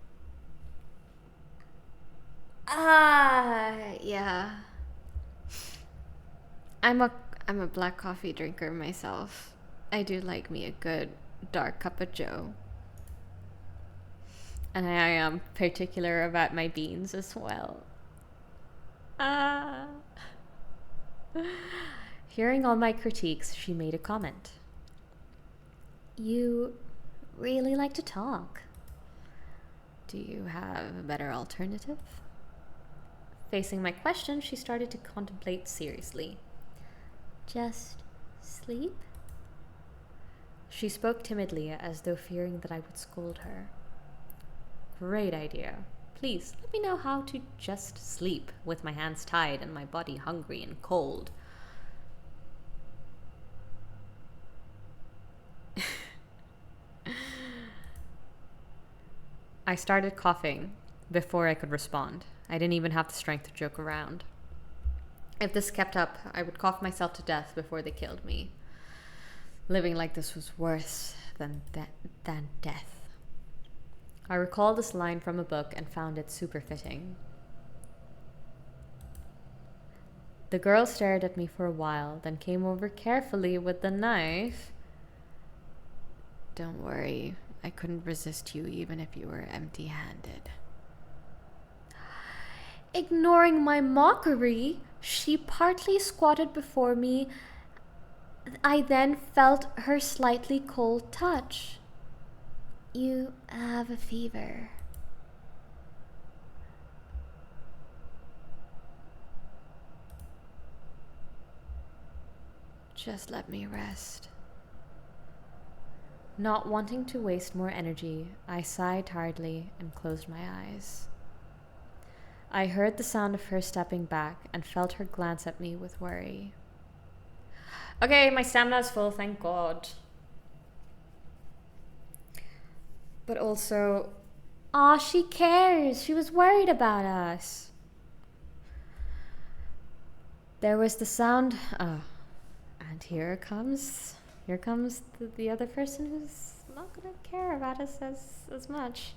Yeah. I'm a black coffee drinker myself. I do like me a good dark cup of joe. And I am particular about my beans as well. Hearing all my critiques, she made a comment. You really like to talk. Do you have a better alternative? Facing my question, she started to contemplate seriously. Just sleep? She spoke timidly, as though fearing that I would scold her. Great idea. Please, let me know how to just sleep with my hands tied and my body hungry and cold. I started coughing before I could respond. I didn't even have the strength to joke around. If this kept up, I would cough myself to death before they killed me. Living like this was worse than death. I recalled this line from a book and found it super fitting. The girl stared at me for a while, then came over carefully with the knife. Don't worry, I couldn't resist you even if you were empty-handed. Ignoring my mockery, she partly squatted before me. I then felt her slightly cold touch. You have a fever. Just let me rest. Not wanting to waste more energy, I sighed tiredly and closed my eyes. I heard the sound of her stepping back and felt her glance at me with worry. Okay, my stamina's full, thank God. But also, Aw, she cares. She was worried about us. there was the sound. And here comes the other person who's not gonna care about us as much.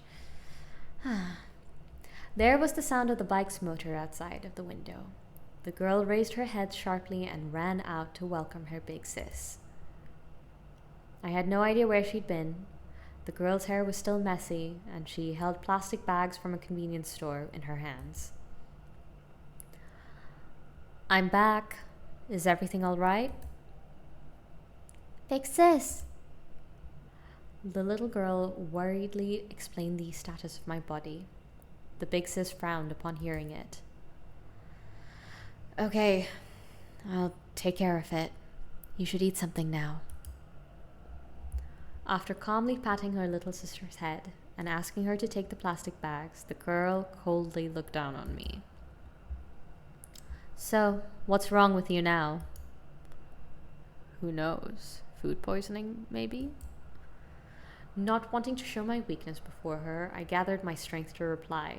There was the sound of the bike's motor outside of the window. The girl raised her head sharply and ran out to welcome her big sis. I had no idea where she'd been. The girl's hair was still messy, and she held plastic bags from a convenience store in her hands. I'm back. Is everything all right? Big sis. The little girl worriedly explained the status of my body. The big sis frowned upon hearing it. Okay, I'll take care of it. You should eat something now. After calmly patting her little sister's head and asking her to take the plastic bags, the girl coldly looked down on me. So, what's wrong with you now? Who knows? Food poisoning, maybe? Not wanting to show my weakness before her, I gathered my strength to reply.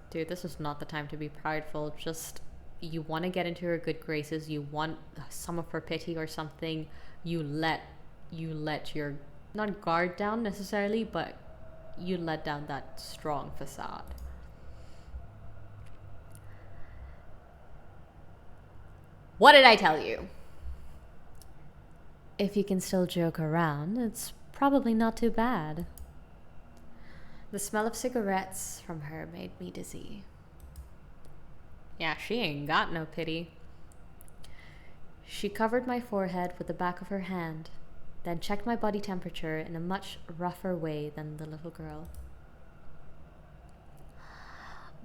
Dude, this is not the time to be prideful. Just, you want to get into her good graces, you want some of her pity or something, you let your, not guard down necessarily, but you let down that strong facade. What did I tell you? If you can still joke around, it's probably not too bad. The smell of cigarettes from her made me dizzy. Yeah, she ain't got no pity. She covered my forehead with the back of her hand, then checked my body temperature in a much rougher way than the little girl.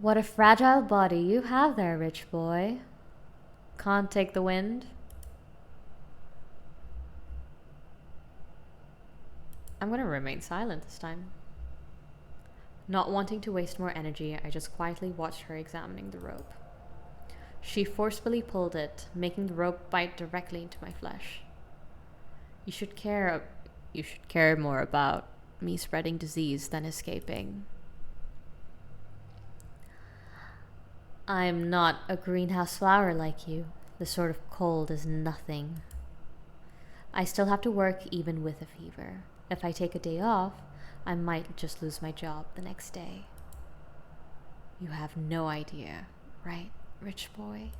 What a fragile body you have there, rich boy. Can't take the wind? I'm gonna remain silent this time. Not wanting to waste more energy, I just quietly watched her examining the rope. She forcefully pulled it, making the rope bite directly into my flesh. You should care more about me spreading disease than escaping. I'm not a greenhouse flower like you. This sort of cold is nothing. I still have to work even with a fever. If I take a day off, I might just lose my job the next day. You have no idea, right, rich boy?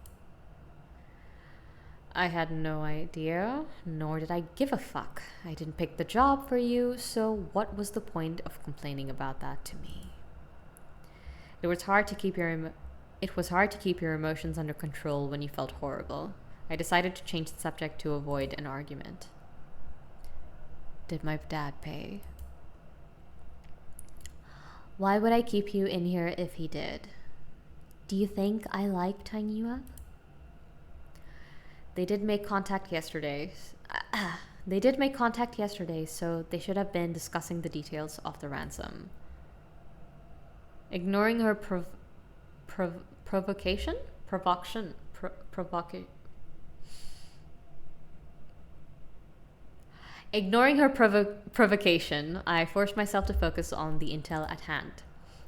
I had no idea, nor did I give a fuck. I didn't pick the job for you, so what was the point of complaining about that to me? It was hard to keep your emotions under control when you felt horrible. I decided to change the subject to avoid an argument. Did my dad pay? Why would I keep you in here if he did? Do you think I like tying you up? They did make contact yesterday. They did make contact yesterday, so they should have been discussing the details of the ransom. Ignoring her provocation? Ignoring her provocation, I forced myself to focus on the intel at hand.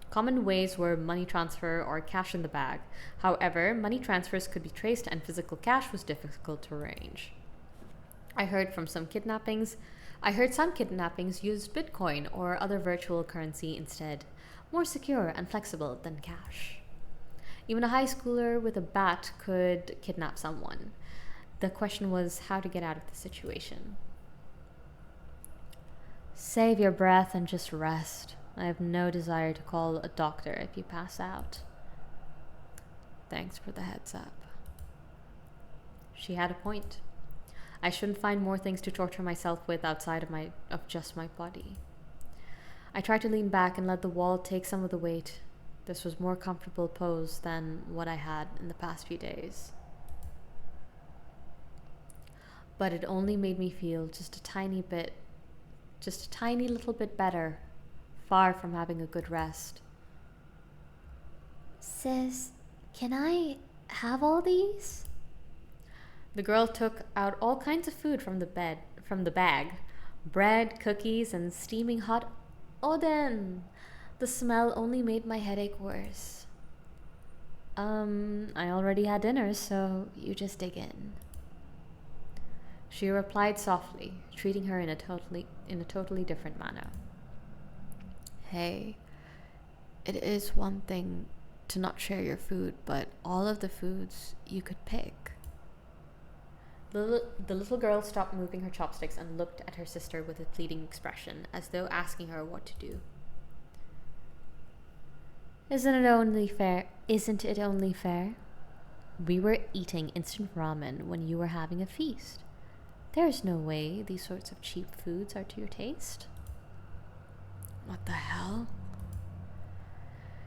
Common ways were money transfer or cash in the bag. However, money transfers could be traced and physical cash was difficult to arrange. I heard some kidnappings use Bitcoin or other virtual currency instead, more secure and flexible than cash. Even a high schooler with a bat could kidnap someone. The question was how to get out of the situation. Save your breath and just rest. I have no desire to call a doctor if you pass out. Thanks for the heads up. She had a point. I shouldn't find more things to torture myself with outside of just my body. I tried to lean back and let the wall take some of the weight. This was more comfortable pose than what I had in the past few days. But it only made me feel just a tiny little bit better, far from having a good rest. Sis, can I have all these? The girl took out all kinds of food from the bag. Bread, cookies, and steaming hot oden. The smell only made my headache worse. I already had dinner, so you just dig in. She replied softly, treating her in a totally different manner. Hey, it is one thing to not share your food, but all of the foods you could pick. The little girl stopped moving her chopsticks and looked at her sister with a pleading expression, as though asking her what to do. Isn't it only fair? We were eating instant ramen when you were having a feast. There is no way these sorts of cheap foods are to your taste. What the hell?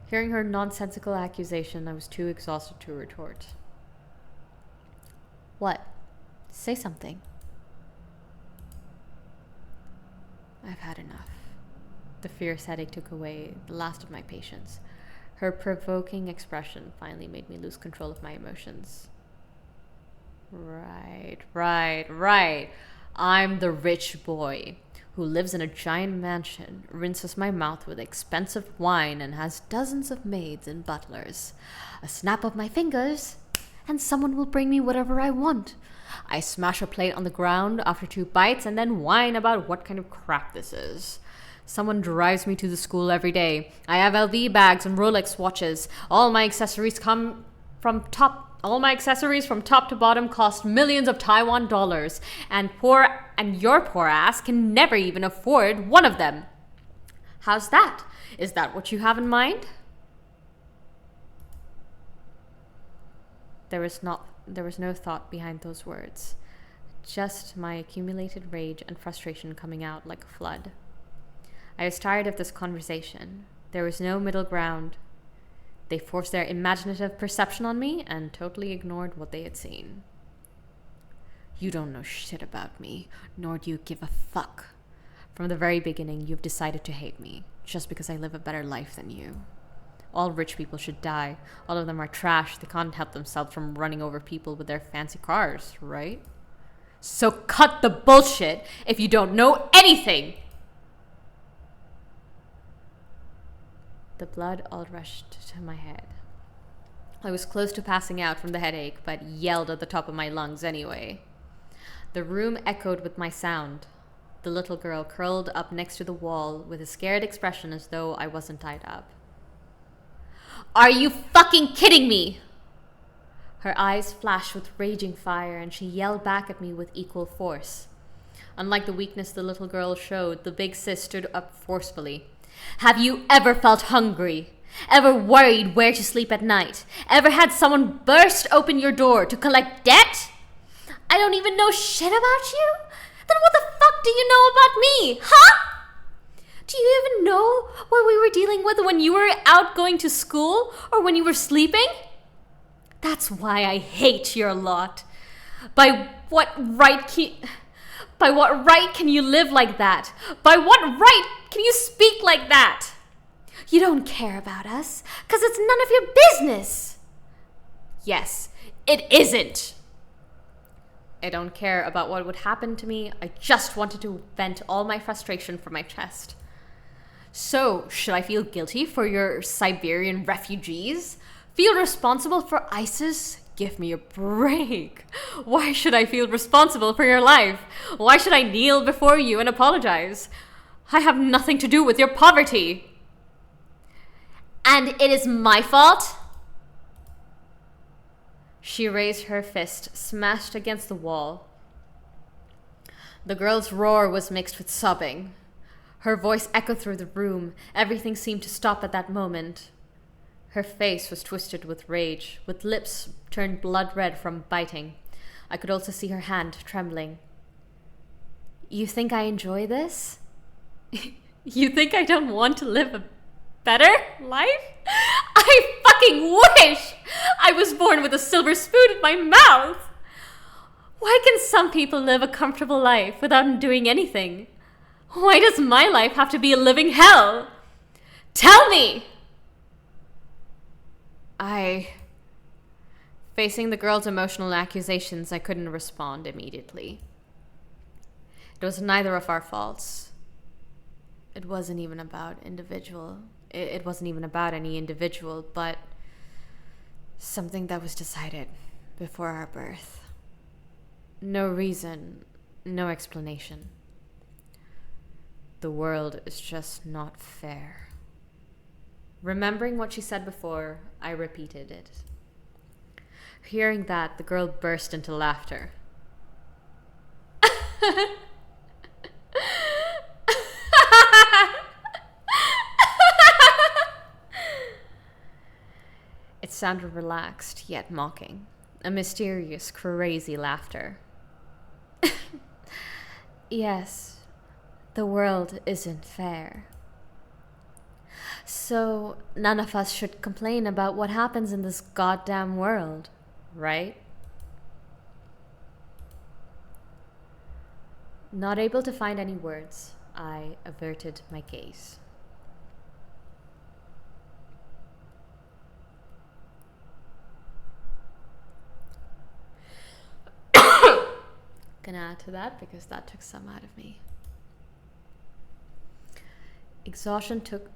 Hearing her nonsensical accusation, I was too exhausted to retort. What? Say something. I've had enough. The fierce headache took away the last of my patience. Her provoking expression finally made me lose control of my emotions. Right. I'm the rich boy who lives in a giant mansion, rinses my mouth with expensive wine, and has dozens of maids and butlers. A snap of my fingers, and someone will bring me whatever I want. I smash a plate on the ground after 2 bites and then whine about what kind of crap this is. Someone drives me to the school every day. I have LV bags and Rolex watches. All my accessories from top to bottom cost millions of Taiwan dollars, and your poor ass can never even afford one of them. How's that? Is that what you have in mind? There was no thought behind those words, just my accumulated rage and frustration coming out like a flood. I was tired of this conversation. There was no middle ground. They forced their imaginative perception on me and totally ignored what they had seen. You don't know shit about me, nor do you give a fuck. From the very beginning, you've decided to hate me, just because I live a better life than you. All rich people should die. All of them are trash. They can't help themselves from running over people with their fancy cars, right? So cut the bullshit if you don't know anything! The blood all rushed to my head. I was close to passing out from the headache, but yelled at the top of my lungs anyway. The room echoed with my sound. The little girl curled up next to the wall with a scared expression as though I wasn't tied up. Are you fucking kidding me? Her eyes flashed with raging fire, and she yelled back at me with equal force. Unlike the weakness the little girl showed, the big sis stood up forcefully. Have you ever felt hungry? Ever worried where to sleep at night? Ever had someone burst open your door to collect debt? I don't even know shit about you? Then what the fuck do you know about me, huh? Do you even know what we were dealing with when you were out going to school or when you were sleeping? That's why I hate your lot. By what right By what right can you live like that? By what right can you speak like that? You don't care about us, 'cause it's none of your business. Yes, it isn't. I don't care about what would happen to me. I just wanted to vent all my frustration from my chest. So, should I feel guilty for your Siberian refugees? Feel responsible for ISIS? Give me a break. Why should I feel responsible for your life? Why should I kneel before you and apologize? I have nothing to do with your poverty. And it is my fault? She raised her fist, smashed against the wall. The girl's roar was mixed with sobbing. Her voice echoed through the room. Everything seemed to stop at that moment. Her face was twisted with rage, with lips turned blood red from biting. I could also see her hand trembling. You think I enjoy this? You think I don't want to live a better life? I fucking wish I was born with a silver spoon in my mouth. Why can some people live a comfortable life without doing anything? Why does my life have to be a living hell? Tell me! Facing the girl's emotional accusations, I couldn't respond immediately. It was neither of our faults. It wasn't even about It wasn't even about any individual, but something that was decided before our birth. No reason, no explanation. The world is just not fair. Remembering what she said before, I repeated it. Hearing that, the girl burst into laughter. It sounded relaxed, yet mocking. A mysterious, crazy laughter. Yes, the world isn't fair. So none of us should complain about what happens in this goddamn world, right? Not able to find any words, I averted my gaze. Gonna add to that because that took some out of me. Exhaustion took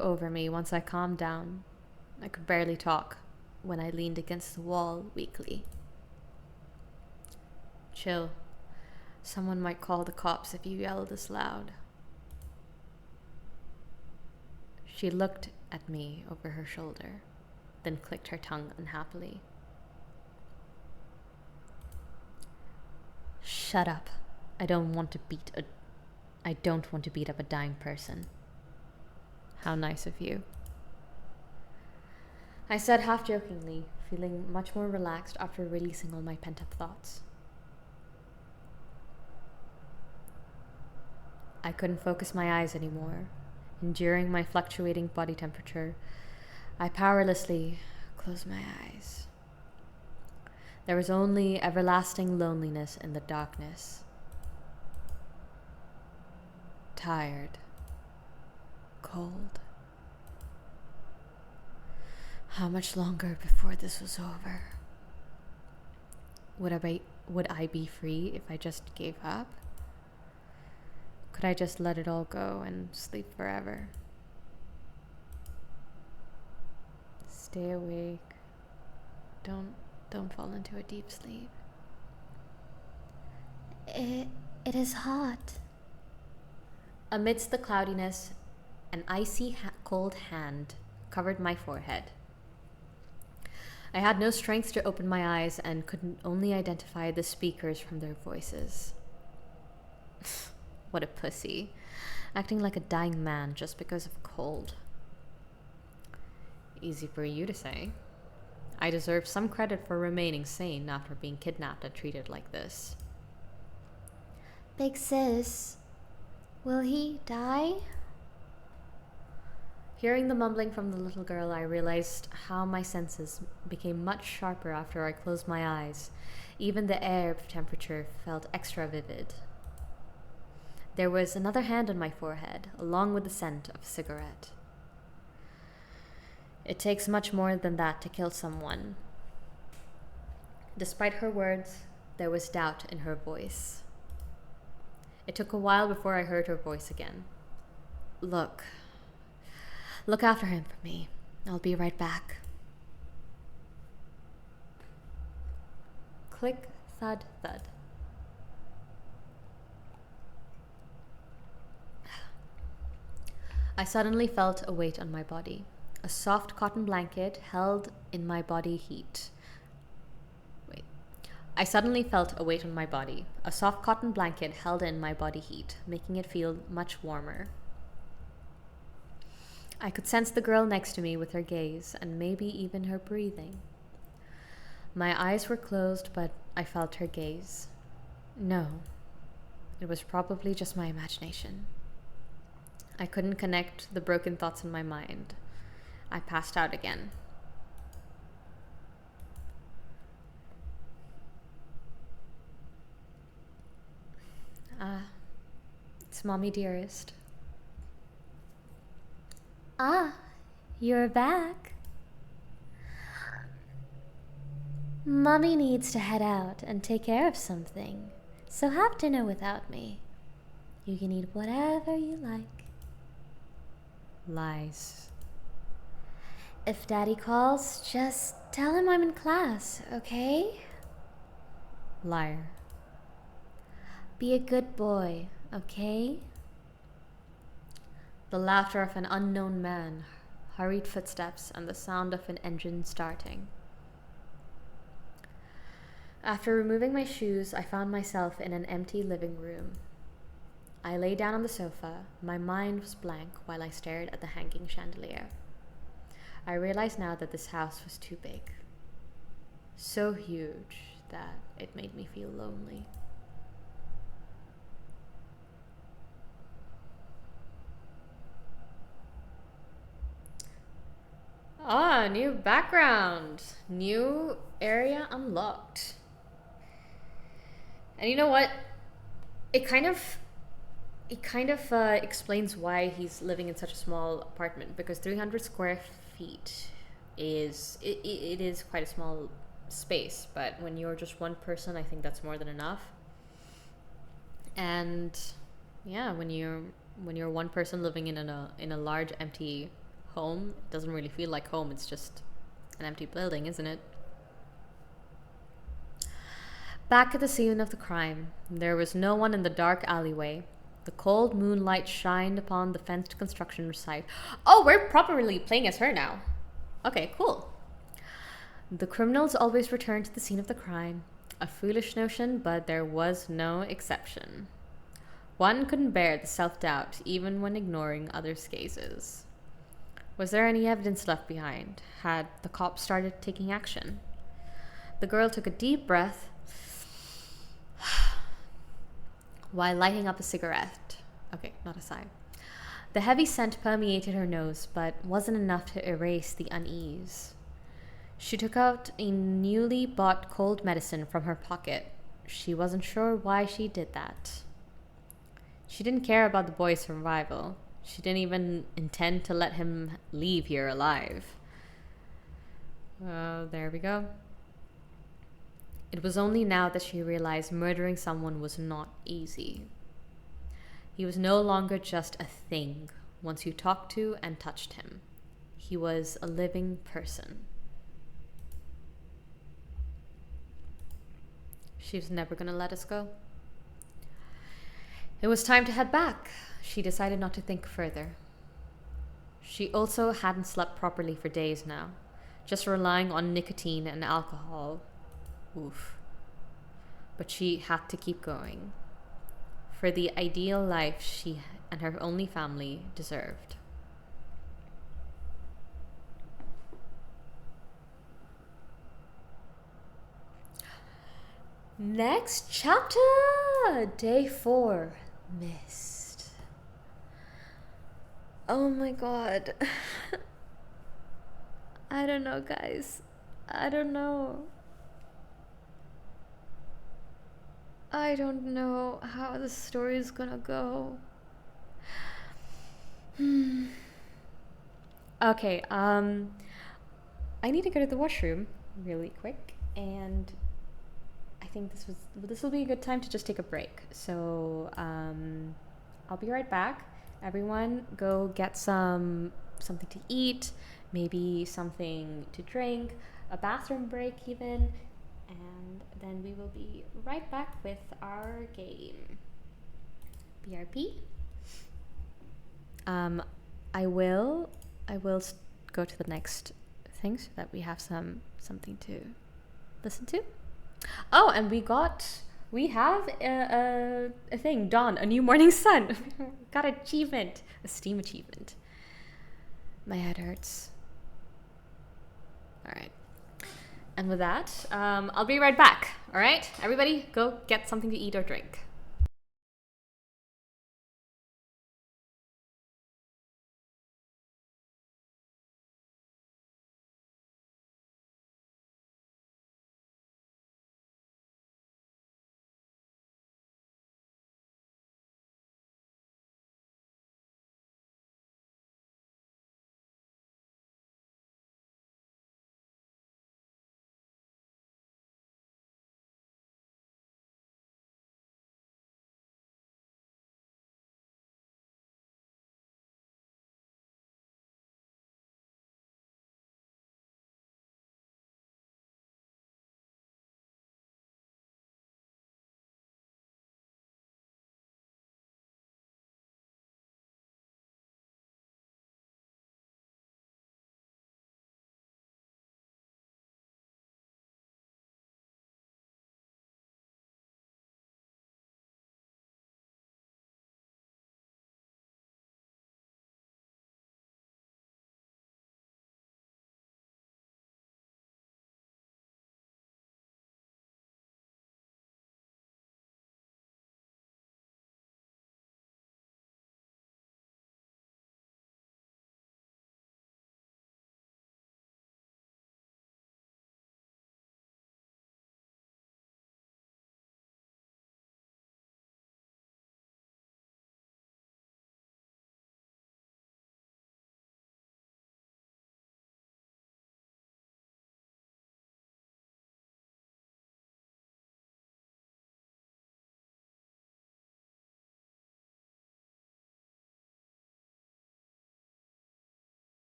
over me once I calmed down. I could barely talk when I leaned against the wall weakly. Chill. Someone might call the cops if you yell this loud. She looked at me over her shoulder, then clicked her tongue unhappily. Shut up. I don't want to beat up a dying person. How nice of you. I said half jokingly, feeling much more relaxed after releasing all my pent-up thoughts. I couldn't focus my eyes anymore. Enduring my fluctuating body temperature, I powerlessly closed my eyes. There was only everlasting loneliness in the darkness. Tired. Cold. How much longer before this was over? Would I be free if I just gave up? Could I just let it all go and sleep forever? Stay awake. Don't fall into a deep sleep. It is hot. Amidst the cloudiness, an icy cold hand covered my forehead. I had no strength to open my eyes and could only identify the speakers from their voices. What a pussy. Acting like a dying man just because of cold. Easy for you to say. I deserve some credit for remaining sane after being kidnapped and treated like this. Big sis, will he die? Hearing the mumbling from the little girl, I realized how my senses became much sharper after I closed my eyes. Even the air temperature felt extra vivid. There was another hand on my forehead, along with the scent of a cigarette. It takes much more than that to kill someone. Despite her words, there was doubt in her voice. It took a while before I heard her voice again. Look after him for me. I'll be right back. Click, thud, thud. I suddenly felt a weight on my body. A soft cotton blanket held in my body heat. I suddenly felt a weight on my body. A soft cotton blanket held in my body heat, making it feel much warmer. I could sense the girl next to me with her gaze and maybe even her breathing. My eyes were closed, but I felt her gaze. No, it was probably just my imagination. I couldn't connect the broken thoughts in my mind. I passed out again. It's Mommy Dearest. Ah, you're back. Mommy needs to head out and take care of something, so have dinner without me. You can eat whatever you like. Lies. If Daddy calls, just tell him I'm in class, okay? Liar. Be a good boy, okay? The laughter of an unknown man, hurried footsteps, and the sound of an engine starting. After removing my shoes, I found myself in an empty living room. I lay down on the sofa. My mind was blank while I stared at the hanging chandelier. I realized now that this house was too big. So huge that it made me feel lonely. Ah, new background. New area unlocked. And you know what? It kind of explains why he's living in such a small apartment, because 300 square feet is it is quite a small space, but when you're just one person, I think that's more than enough. And yeah, when you're one person living in a large empty home, it doesn't really feel like home. It's just an empty building, isn't it? Back at the scene of the crime, there was no one in the dark alleyway. The cold moonlight shined upon the fenced construction site. Oh, we're properly playing as her now. Okay, cool. The criminals always returned to the scene of the crime. A foolish notion, but there was no exception. One couldn't bear the self-doubt, even when ignoring others' gazes. Was there any evidence left behind? Had the cops started taking action? The girl took a deep breath while lighting up a cigarette. Okay, not a sigh. The heavy scent permeated her nose, but wasn't enough to erase the unease. She took out a newly bought cold medicine from her pocket. She wasn't sure why she did that. She didn't care about the boy's survival. She didn't even intend to let him leave here alive. There we go. It was only now that she realized murdering someone was not easy. He was no longer just a thing once you talked to and touched him. He was a living person. She was never going to let us go. It was time to head back. She decided not to think further. She also hadn't slept properly for days now, just relying on nicotine and alcohol. Oof. But she had to keep going for the ideal life she and her only family deserved. Next chapter, day 4, Mist. Oh my god. I don't know, guys. I don't know. I don't know how the story is gonna go. Okay, I need to go to the washroom really quick, and I think this will be a good time to just take a break. So I'll be right back. Everyone, go get something to eat, maybe something to drink, a bathroom break even, and then we will be right back with our game. BRP. Um, I will go to the next thing so that we have something to listen to. Oh, and we have a thing, dawn, a new morning sun. Got achievement, a steam achievement. My head hurts. All right. And with that, I'll be right back. All right, everybody, go get something to eat or drink.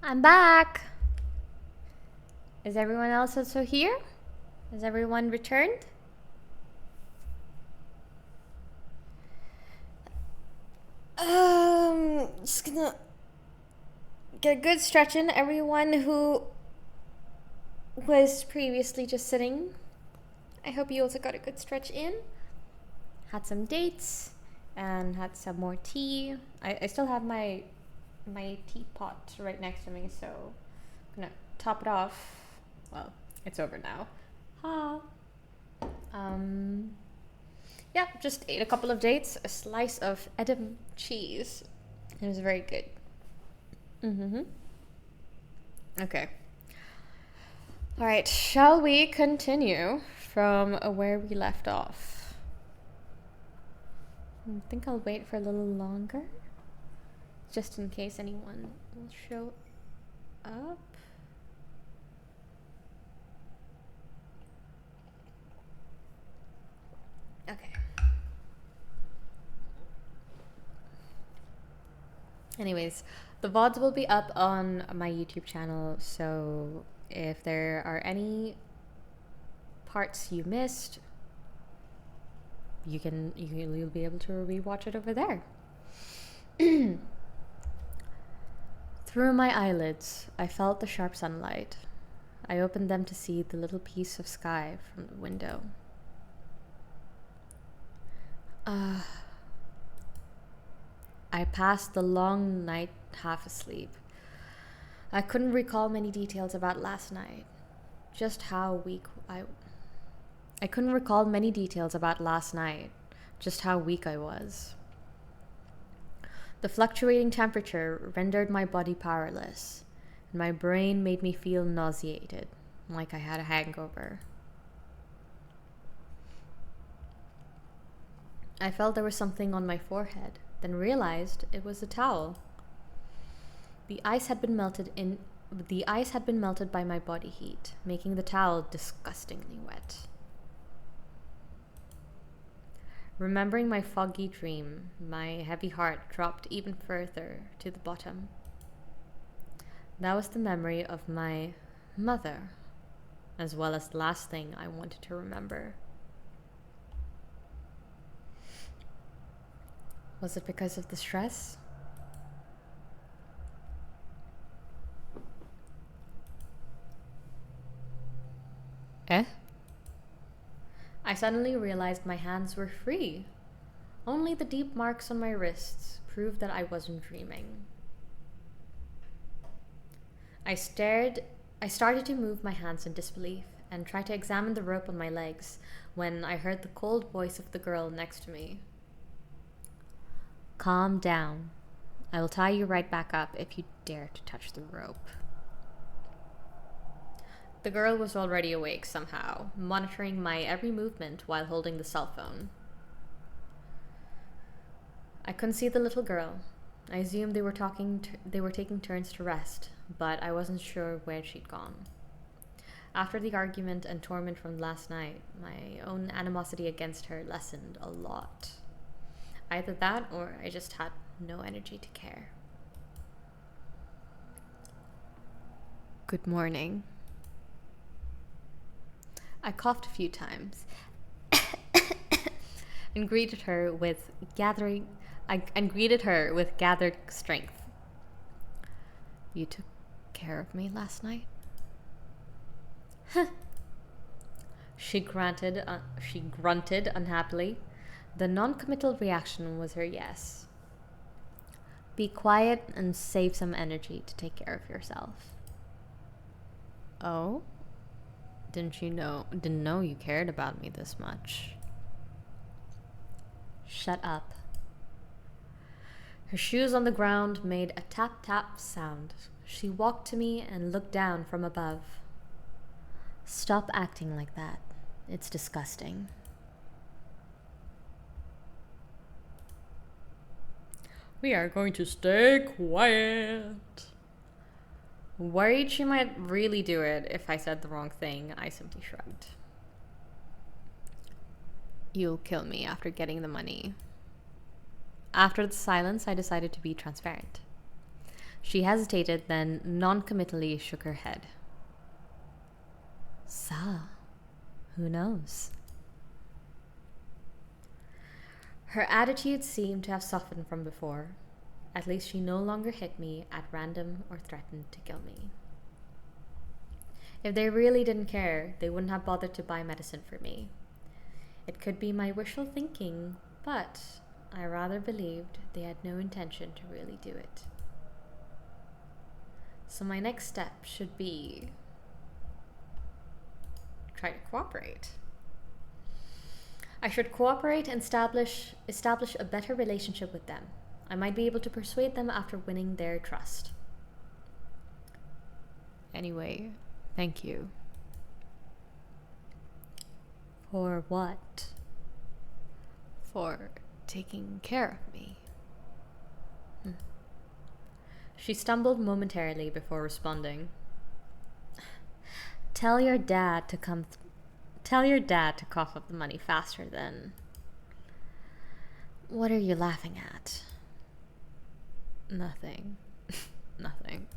I'm back. Is everyone else also here? Has everyone returned? Just gonna get a good stretch in. Everyone who was previously just sitting, I hope you also got a good stretch in. Had some dates and had some more tea. I still have my teapot right next to me, so I'm gonna top it off. Well, it's over now. Ha. Yeah, just ate a couple of dates, a slice of Edam cheese. It was very good. Okay. All right, shall we continue from where we left off? I think I'll wait for a little longer, just in case anyone will show up. Okay. Anyways, the VODs will be up on my YouTube channel, so if there are any parts you missed, you'll be able to rewatch it over there. Through my eyelids, I felt the sharp sunlight. I opened them to see the little piece of sky from the window. I passed the long night half asleep. I couldn't recall many details about last night. Just how weak I couldn't recall many details about last night. Just how weak I was. The fluctuating temperature rendered my body powerless, and my brain made me feel nauseated, like I had a hangover. I felt there was something on my forehead, then realized it was a towel. The ice had been melted by my body heat, making the towel disgustingly wet. Remembering my foggy dream, my heavy heart dropped even further to the bottom. That was the memory of my mother, as well as the last thing I wanted to remember. Was it because of the stress? I suddenly realized my hands were free. Only the deep marks on my wrists proved that I wasn't dreaming. I started to move my hands in disbelief and tried to examine the rope on my legs when I heard the cold voice of the girl next to me. Calm down. I will tie you right back up if you dare to touch the rope. The girl was already awake somehow, monitoring my every movement while holding the cell phone. I couldn't see the little girl. I assumed they were taking turns to rest, but I wasn't sure where she'd gone. After the argument and torment from last night, my own animosity against her lessened a lot. Either that or I just had no energy to care. Good morning. I coughed a few times and greeted her with gathered strength. You took care of me last night? She grunted unhappily. The non-committal reaction was her yes. Be quiet and save some energy to take care of yourself. Oh? Didn't know you cared about me this much. Shut up. Her shoes on the ground made a tap-tap sound. She walked to me and looked down from above. Stop acting like that. It's disgusting. We are going to stay quiet. Worried she might really do it if I said the wrong thing, I simply shrugged. You'll kill me after getting the money. After the silence, I decided to be transparent. She hesitated, then non-committally shook her head. Sa, who knows? Her attitude seemed to have softened from before. At least she no longer hit me at random or threatened to kill me. If they really didn't care, they wouldn't have bothered to buy medicine for me. It could be my wishful thinking, but I rather believed they had no intention to really do it. So my next step should be try to cooperate. I should cooperate and establish a better relationship with them. I might be able to persuade them after winning their trust. Anyway, thank you. For what? For taking care of me. She stumbled momentarily before responding. Tell your dad to cough up the money faster than... What are you laughing at? Nothing. Nothing.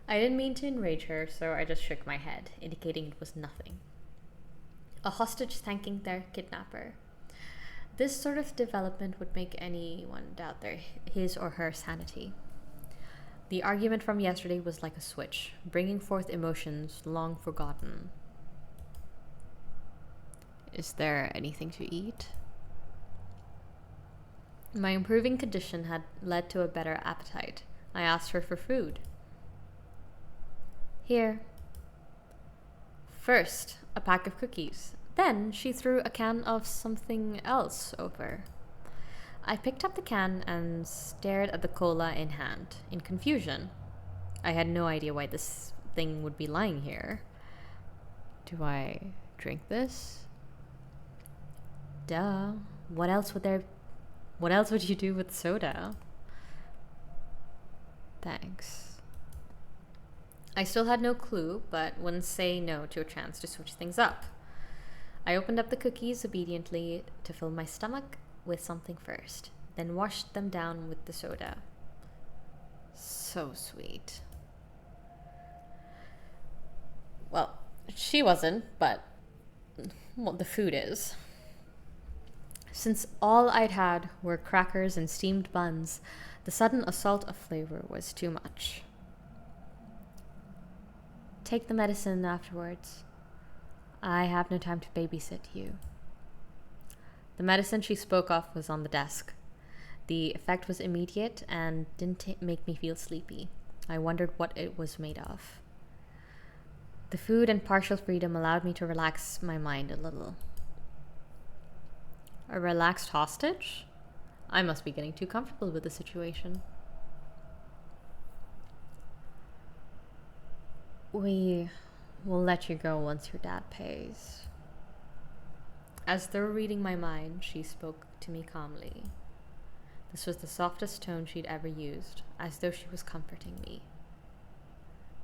I didn't mean to enrage her, so I just shook my head, indicating it was nothing. A hostage thanking their kidnapper. This sort of development would make anyone doubt his or her sanity. The argument from yesterday was like a switch, bringing forth emotions long forgotten. Is there anything to eat? My improving condition had led to a better appetite. I asked her for food. Here. First, a pack of cookies. Then she threw a can of something else over. I picked up the can and stared at the cola in hand, in confusion. I had no idea why this thing would be lying here. Do I drink this? Duh. What else would you do with soda? Thanks. I still had no clue, but wouldn't say no to a chance to switch things up. I opened up the cookies obediently to fill my stomach with something first, then washed them down with the soda. So sweet. Well, she wasn't, but the food is. Since all I'd had were crackers and steamed buns, the sudden assault of flavor was too much. Take the medicine afterwards. I have no time to babysit you. The medicine she spoke of was on the desk. The effect was immediate and didn't make me feel sleepy. I wondered what it was made of. The food and partial freedom allowed me to relax my mind a little. A relaxed hostage? I must be getting too comfortable with the situation. We will let you go once your dad pays. As though reading my mind, she spoke to me calmly. This was the softest tone she'd ever used, as though she was comforting me.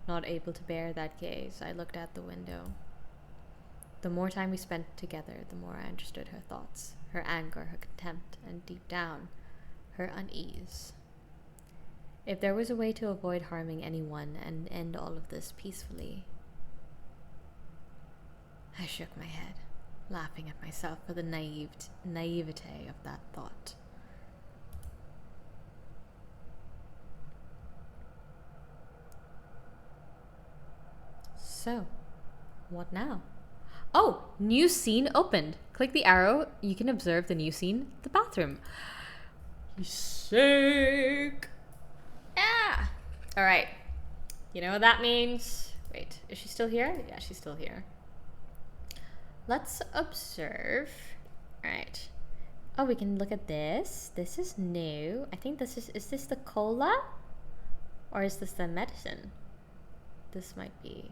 Not able to bear that gaze, I looked out the window. The more time we spent together, the more I understood her thoughts, her anger, her contempt, and deep down, her unease. If there was a way to avoid harming anyone and end all of this peacefully... I shook my head, laughing at myself for the naivete of that thought. So, what now? Oh, new scene opened. Click the arrow. You can observe the new scene, the bathroom. Sick. Ah. All right. You know what that means? Wait, is she still here? Yeah, she's still here. Let's observe. All right. Oh, we can look at this. This is new. I think this is this the cola? Or is this the medicine? This might be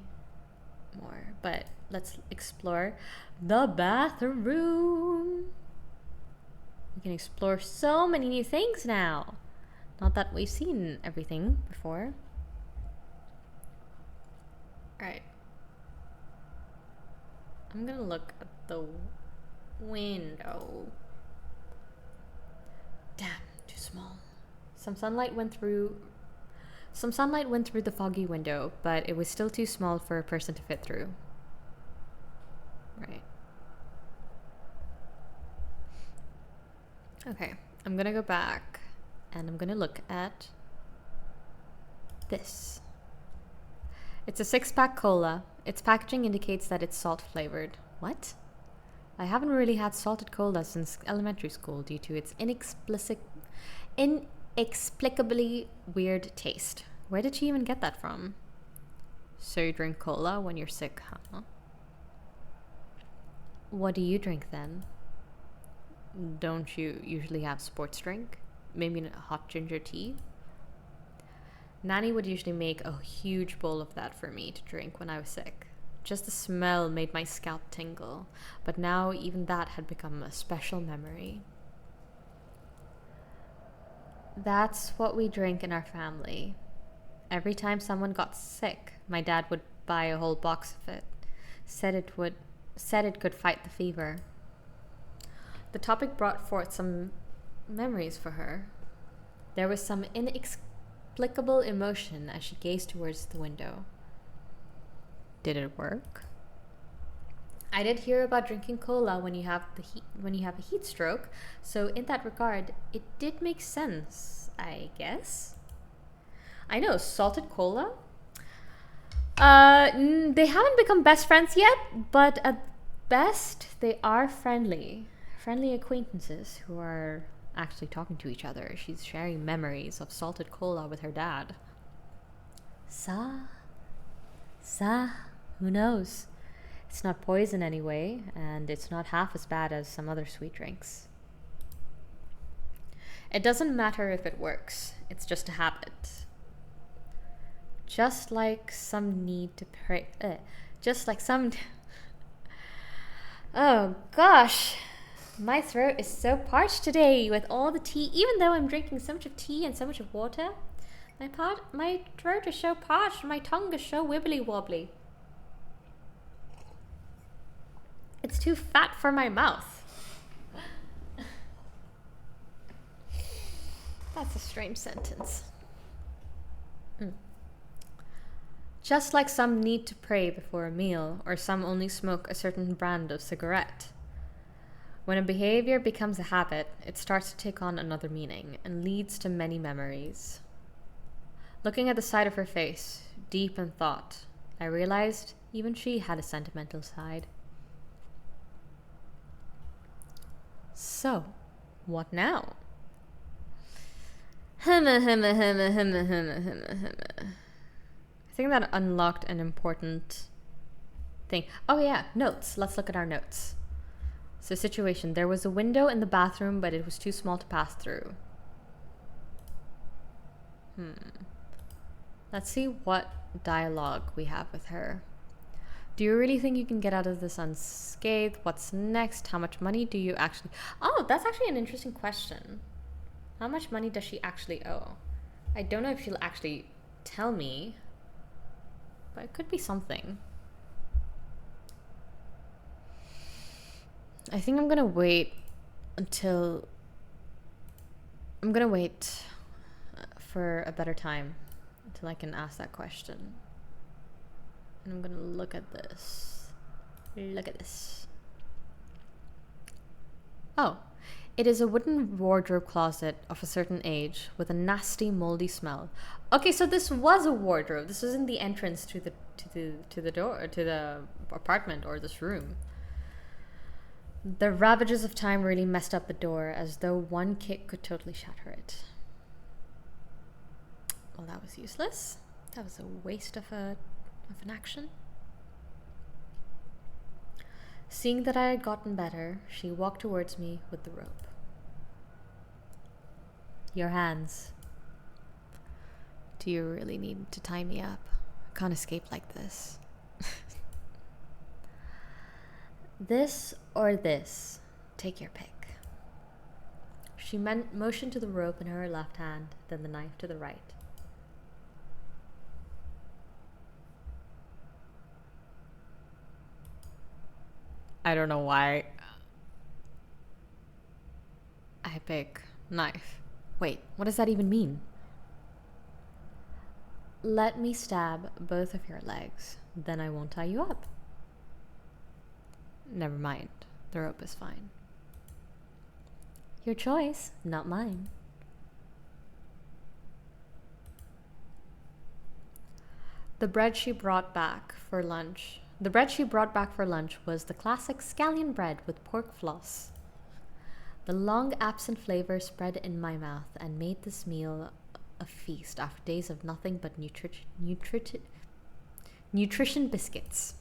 more, but let's explore the bathroom. We can explore so many new things now. Not that we've seen everything before. Alright. I'm gonna look at the window. Damn, too small. Some sunlight went through Some sunlight went through the foggy window, but it was still too small for a person to fit through. Right. Okay, I'm gonna go back and I'm gonna look at this. It's a 6-pack cola. Its packaging indicates that it's salt flavored. What? I haven't really had salted cola since elementary school due to its inexplicably weird taste. Where did she even get that from? So you drink cola when you're sick, huh? What do you drink then? Don't you usually have sports drink? Maybe a hot ginger tea? Nanny would usually make a huge bowl of that for me to drink when I was sick. Just the smell made my scalp tingle, but now even that had become a special memory. That's what we drink in our family. Every time someone got sick, my dad would buy a whole box of it. Said it could fight the fever. The topic brought forth some memories for her. There was some inexplicable emotion as she gazed towards the window. Did it work? I did hear about drinking cola when you have a heat stroke, so in that regard, it did make sense, I guess. I know, salted cola. They haven't become best friends yet, but at best, they are friendly acquaintances who are actually talking to each other. She's sharing memories of salted cola with her dad. Who knows? It's not poison anyway, and it's not half as bad as some other sweet drinks. It doesn't matter if it works, it's just a habit. Just like some need to pray. Just like some. Oh gosh, my throat is so parched today with all the tea. Even though I'm drinking so much of tea and so much of water, my throat is so parched, my tongue is so wibbly wobbly. It's too fat for my mouth. That's a strange sentence. Just like some need to pray before a meal, or some only smoke a certain brand of cigarette. When a behavior becomes a habit, it starts to take on another meaning and leads to many memories. Looking at the side of her face, deep in thought, I realized even she had a sentimental side. So, what now? I think that unlocked an important thing. Oh yeah, notes. Let's look at our notes. So situation, there was a window in the bathroom, but it was too small to pass through. Let's see what dialogue we have with her. Do you really think you can get out of this unscathed? What's next? How much money do you actually... Oh, that's actually an interesting question. How much money does she actually owe? I don't know if she'll actually tell me, but it could be something. I think I'm gonna wait for a better time until I can ask that question. And I'm gonna look at this. Look at this. Oh, it is a wooden wardrobe closet of a certain age with a nasty moldy smell. Okay, so this was a wardrobe. This was in the entrance to the door, to the apartment or this room. The ravages of time really messed up the door, as though one kick could totally shatter it. Well, that was useless. That was a waste of an action. Seeing that I had gotten better, she walked towards me with the rope. Your hands. Do you really need to tie me up? I can't escape like this. This or this. Take your pick. She motioned to the rope in her left hand, then the knife to the right. I don't know why I pick knife. Wait, what does that even mean? Let me stab both of your legs, then I won't tie you up. Never mind, the rope is fine. Your choice, not mine. The bread she brought back for lunch was the classic scallion bread with pork floss. The long absent flavor spread in my mouth and made this meal a feast after days of nothing but nutrition biscuits.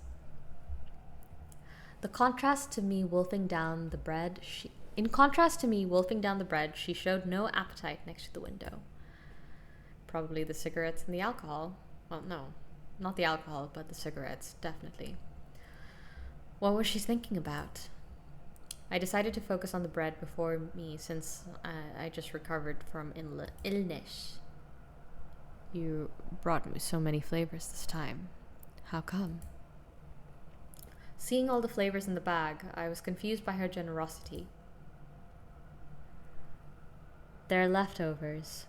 In contrast to me wolfing down the bread, she showed no appetite next to the window. Probably the cigarettes and the alcohol. Well, no, not the alcohol, but the cigarettes, definitely. What was she thinking about? I decided to focus on the bread before me since I just recovered from illness. You brought me so many flavors this time. How come? Seeing all the flavors in the bag, I was confused by her generosity. They're leftovers.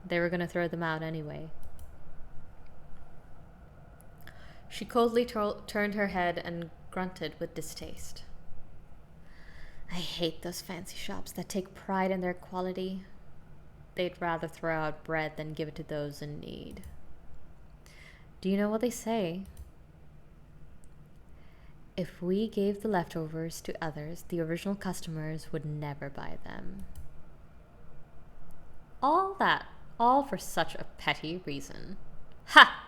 They were going to throw them out anyway. She coldly turned her head and grunted with distaste. I hate those fancy shops that take pride in their quality. They'd rather throw out bread than give it to those in need. Do you know what they say? If we gave the leftovers to others, the original customers would never buy them. All for such a petty reason. Ha!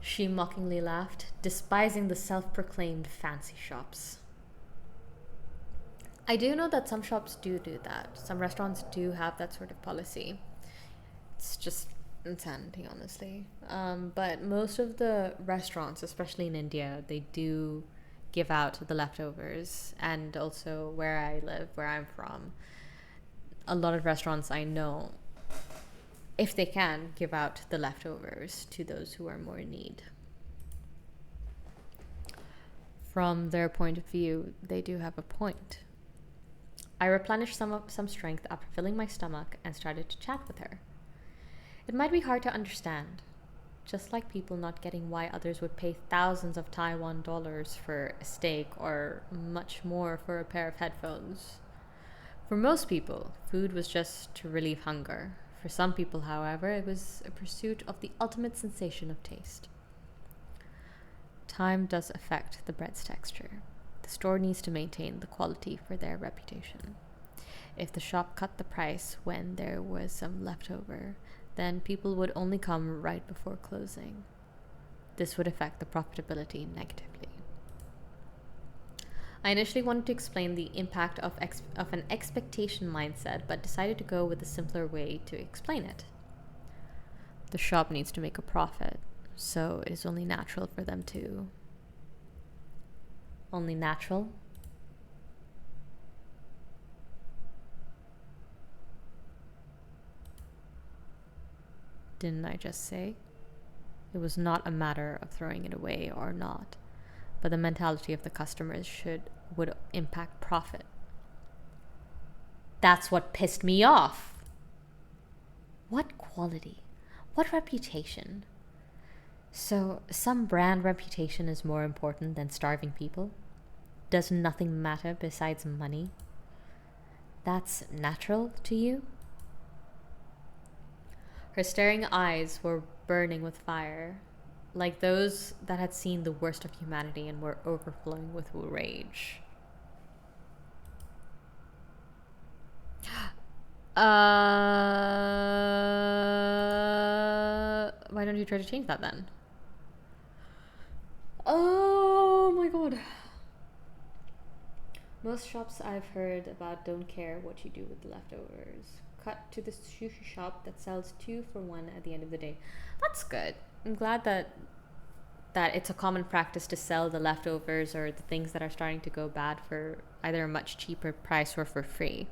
She mockingly laughed, despising the self-proclaimed fancy shops. I do know that some shops do that. Some restaurants do have that sort of policy. It's just insanity, honestly. But most of the restaurants, especially in India, they do give out the leftovers. And also where I live, where I'm from, a lot of restaurants I know, if they can, give out the leftovers to those who are more in need. From their point of view, they do have a point. I replenished some strength after filling my stomach and started to chat with her. It might be hard to understand, just like people not getting why others would pay thousands of Taiwan dollars for a steak or much more for a pair of headphones. For most people, food was just to relieve hunger. For some people, however, it was a pursuit of the ultimate sensation of taste. Time does affect the bread's texture. The store needs to maintain the quality for their reputation. If the shop cut the price when there was some left over, then people would only come right before closing. This would affect the profitability negatively. I initially wanted to explain the impact of an expectation mindset, but decided to go with a simpler way to explain it. The shop needs to make a profit, so it is only natural for them to... Only natural? Didn't I just say? It was not a matter of throwing it away or not, but the mentality of the customers would impact profit. That's what pissed me off. What quality? What reputation? So, some brand reputation is more important than starving people? Does nothing matter besides money? That's natural to you? Her staring eyes were burning with fire, like those that had seen the worst of humanity and were overflowing with rage. Why don't you try to change that then? Oh my god. Most shops I've heard about don't care what you do with the leftovers. Cut to the sushi shop that sells 2 for 1 at the end of the day. That's good. I'm glad that it's a common practice to sell the leftovers or the things that are starting to go bad for either a much cheaper price or for free.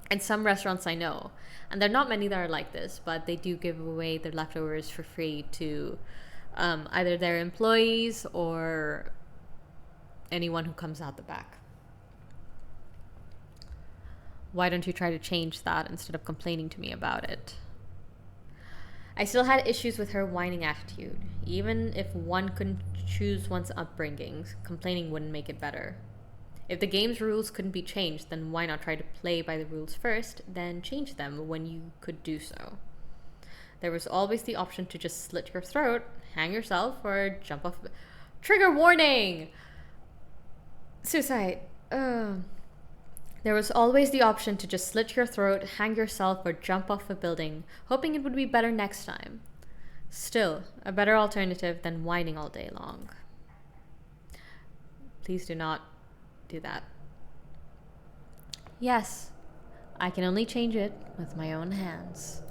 And some restaurants I know, and there are not many that are like this, but they do give away their leftovers for free to either their employees or anyone who comes out the back. Why don't you try to change that instead of complaining to me about it? I still had issues with her whining attitude. Even if one couldn't choose one's upbringing, complaining wouldn't make it better. If the game's rules couldn't be changed, then why not try to play by the rules first, then change them when you could do so? There was always the option to just slit your throat, hang yourself, or jump off. Trigger warning! Suicide. There was always the option to just slit your throat, hang yourself, or jump off a building, hoping it would be better next time. Still, a better alternative than whining all day long. Please do not do that. Yes, I can only change it with my own hands.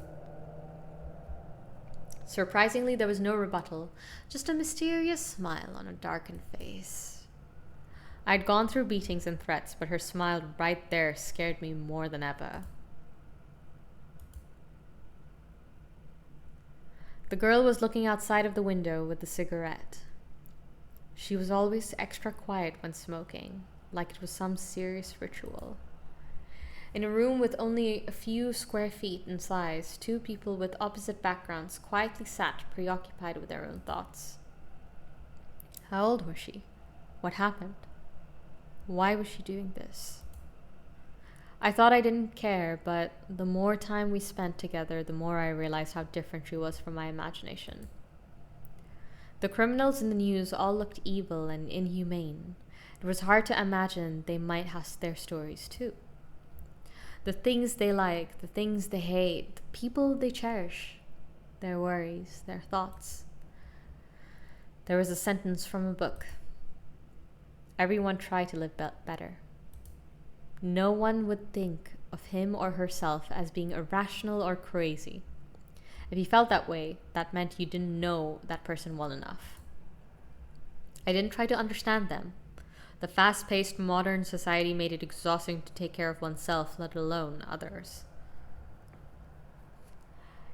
Surprisingly, there was no rebuttal, just a mysterious smile on a darkened face. I'd gone through beatings and threats, but her smile right there scared me more than ever. The girl was looking outside of the window with the cigarette. She was always extra quiet when smoking, like it was some serious ritual. In a room with only a few square feet in size, two people with opposite backgrounds quietly sat, preoccupied with their own thoughts. How old was she? What happened? Why was she doing this? I thought I didn't care, but the more time we spent together, the more I realized how different she was from my imagination. The criminals in the news all looked evil and inhumane. It was hard to imagine they might have their stories too. The things they like, the things they hate, the people they cherish, their worries, their thoughts. There was a sentence from a book. Everyone tried to live better. No one would think of him or herself as being irrational or crazy. If you felt that way, that meant you didn't know that person well enough. I didn't try to understand them. The fast-paced modern society made it exhausting to take care of oneself, let alone others.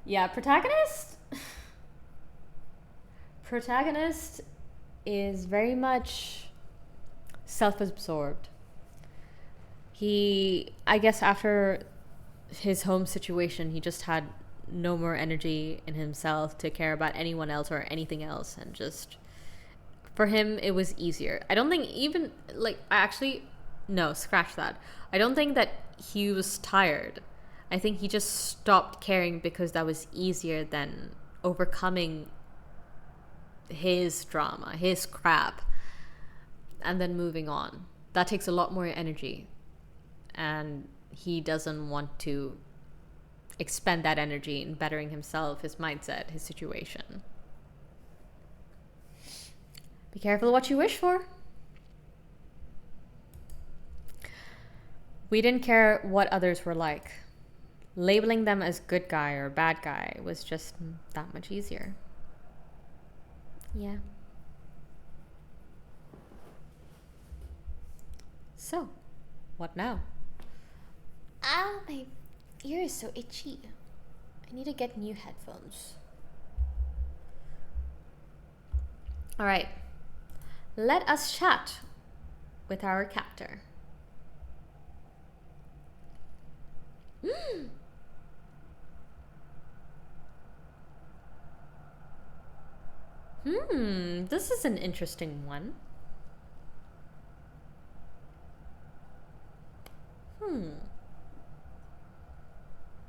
Yeah, protagonist is very much self-absorbed. I guess after his home situation, he just had no more energy in himself to care about anyone else or anything else, and just for him it was easier. I don't think even no, scratch that. I don't think that he was tired. I think he just stopped caring because that was easier than overcoming his drama, his crap, and then moving on. That takes a lot more energy, and he doesn't want to expend that energy in bettering himself, his mindset, his situation. Be careful what you wish for. We didn't care what others were like. Labeling them as good guy or bad guy was just that much easier. Yeah. So, what now? Ow, my ear is so itchy. I need to get new headphones. All right. Let us chat with our captor. This is an interesting one.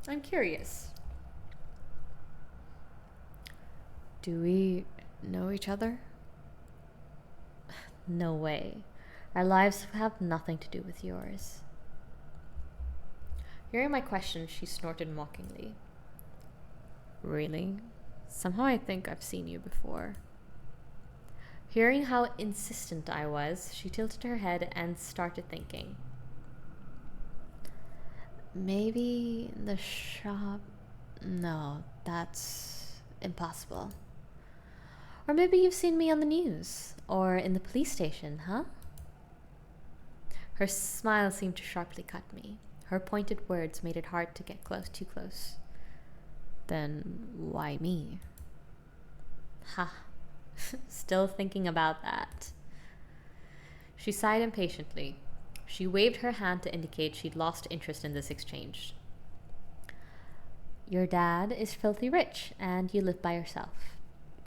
I'm curious. Do we know each other? No way. Our lives have nothing to do with yours. Hearing my question, she snorted mockingly. Really? Somehow I think I've seen you before. Hearing how insistent I was, she tilted her head and started thinking. Maybe the shop? No, that's impossible. Or maybe you've seen me on the news, or in the police station, huh? Her smile seemed to sharply cut me. Her pointed words made it hard to get too close. Then why me? Ha. Still thinking about that. She sighed impatiently. She waved her hand to indicate she'd lost interest in this exchange. Your dad is filthy rich and you live by yourself.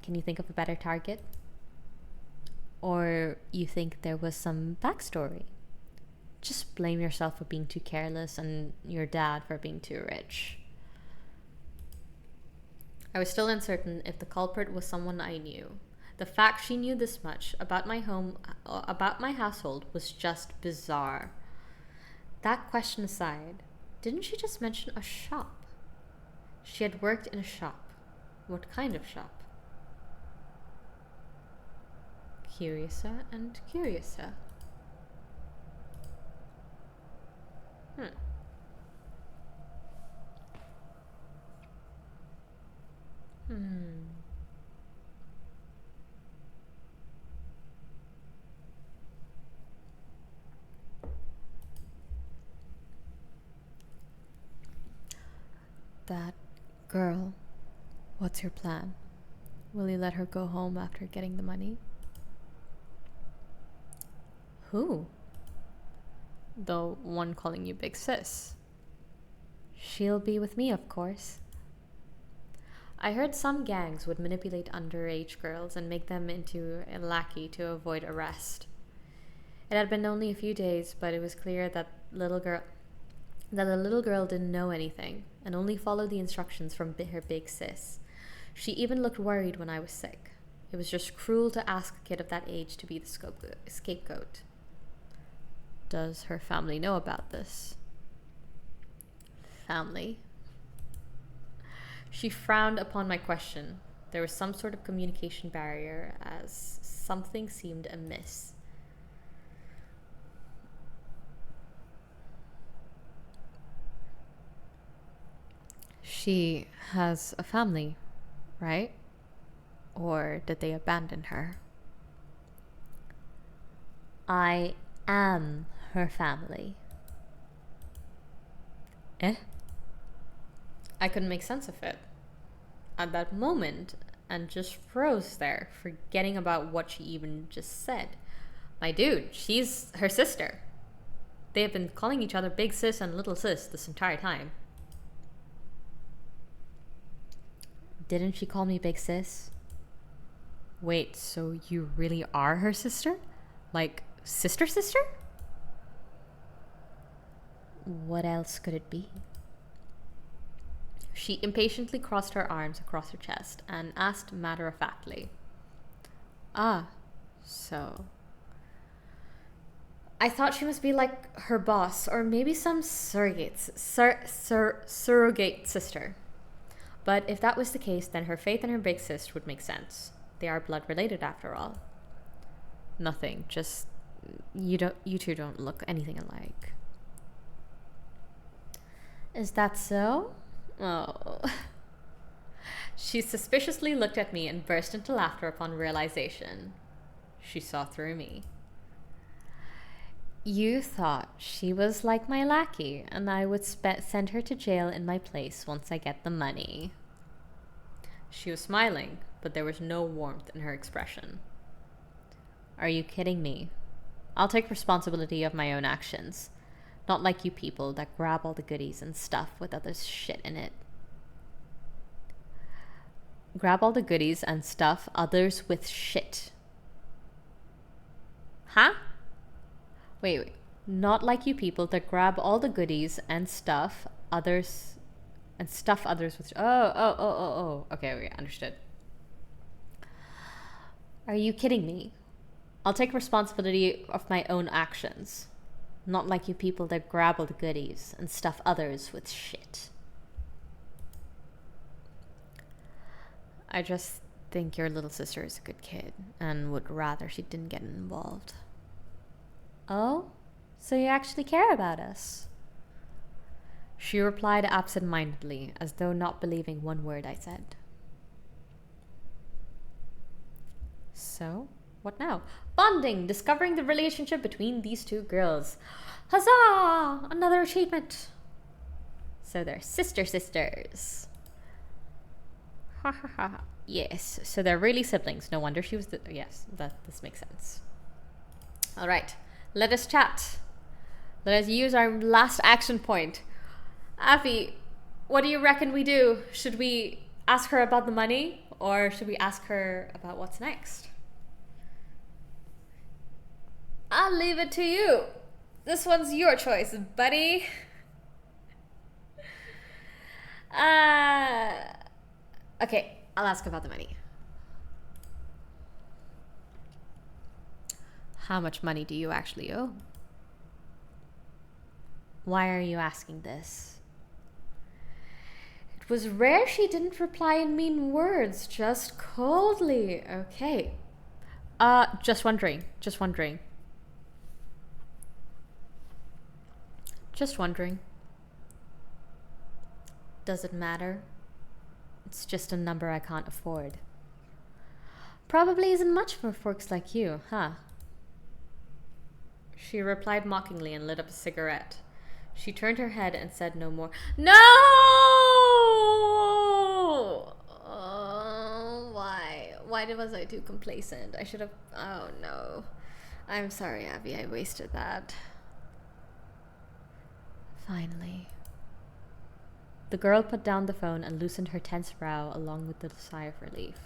Can you think of a better target? Or you think there was some backstory? Just blame yourself for being too careless and your dad for being too rich. I was still uncertain if the culprit was someone I knew. The fact she knew this much about my household, was just bizarre. That question aside, didn't she just mention a shop? She had worked in a shop. What kind of shop? Curiouser and curiouser. That girl, what's your plan? Will you let her go home after getting the money? Who? The one calling you Big Sis. She'll be with me, of course. I heard some gangs would manipulate underage girls and make them into a lackey to avoid arrest. It had been only a few days, but it was clear that the little girl didn't know anything and only followed the instructions from her big sis. She even looked worried when I was sick. It was just cruel to ask a kid of that age to be the scapegoat. Does her family know about this? Family? She frowned upon my question. There was some sort of communication barrier, as something seemed amiss. She has a family, right? Or did they abandon her? I am her family. Eh? I couldn't make sense of it at that moment and just froze there, forgetting about what she even just said. My dude, she's her sister. They have been calling each other Big Sis and Little Sis this entire time. Didn't she call me Big Sis? Wait, so you really are her sister? Like, sister? What else could it be? She impatiently crossed her arms across her chest and asked matter-of-factly, Ah, so... I thought she must be like her boss, or maybe some surrogate sister. But if that was the case, then her faith in her big sis would make sense. They are blood related after all. Nothing, just you two don't look anything alike. Is that so? Oh. She suspiciously looked at me and burst into laughter upon realization. She saw through me. You thought she was like my lackey, and I would send her to jail in my place once I get the money. She was smiling, but there was no warmth in her expression. Are you kidding me? I'll take responsibility of my own actions. Not like you people that grab all the goodies and stuff with others' shit in it. Grab all the goodies and stuff others with shit. Huh? Wait. Not like you people that grab all the goodies and stuff others with... Oh. Okay, understood. Are you kidding me? I'll take responsibility of my own actions. Not like you people that grab all the goodies and stuff others with shit. I just think your little sister is a good kid and would rather she didn't get involved. Oh? So you actually care about us? She replied absent-mindedly, as though not believing one word I said. So, what now? Bonding! Discovering the relationship between these two girls. Huzzah! Another achievement! So they're sisters. Ha ha ha. Yes, so they're really siblings. No wonder she was yes, this makes sense. Alright, let us chat. Let us use our last action point. Avi, What do you reckon we do? Should we ask her about the money or should we ask her about what's next? I'll leave it to you. This one's your choice, buddy. Uh, okay, I'll ask about the money. How much money do you actually owe? Why are you asking this? It was rare she didn't reply in mean words, just coldly. Okay. Just wondering. Just wondering. Just wondering. Does it matter? It's just a number I can't afford. Probably isn't much for folks like you, huh? She replied mockingly and lit up a cigarette. She turned her head and said no more. No! Oh, why? Why was I too complacent? I should have... Oh, no. I'm sorry, Abby. I wasted that. Finally. The girl put down the phone and loosened her tense brow along with a sigh of relief.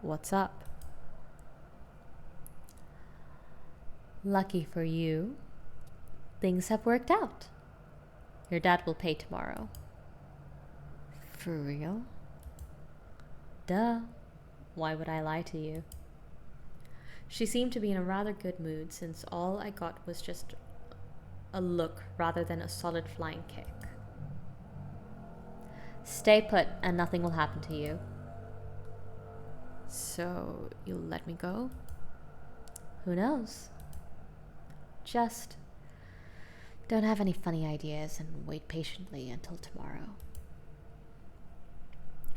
What's up? Lucky for you, things have worked out. Your dad will pay tomorrow. For real? Duh. Why would I lie to you? She seemed to be in a rather good mood since all I got was just a look rather than a solid flying kick. Stay put and nothing will happen to you. So, you'll let me go? Who knows? Just don't have any funny ideas and wait patiently until tomorrow.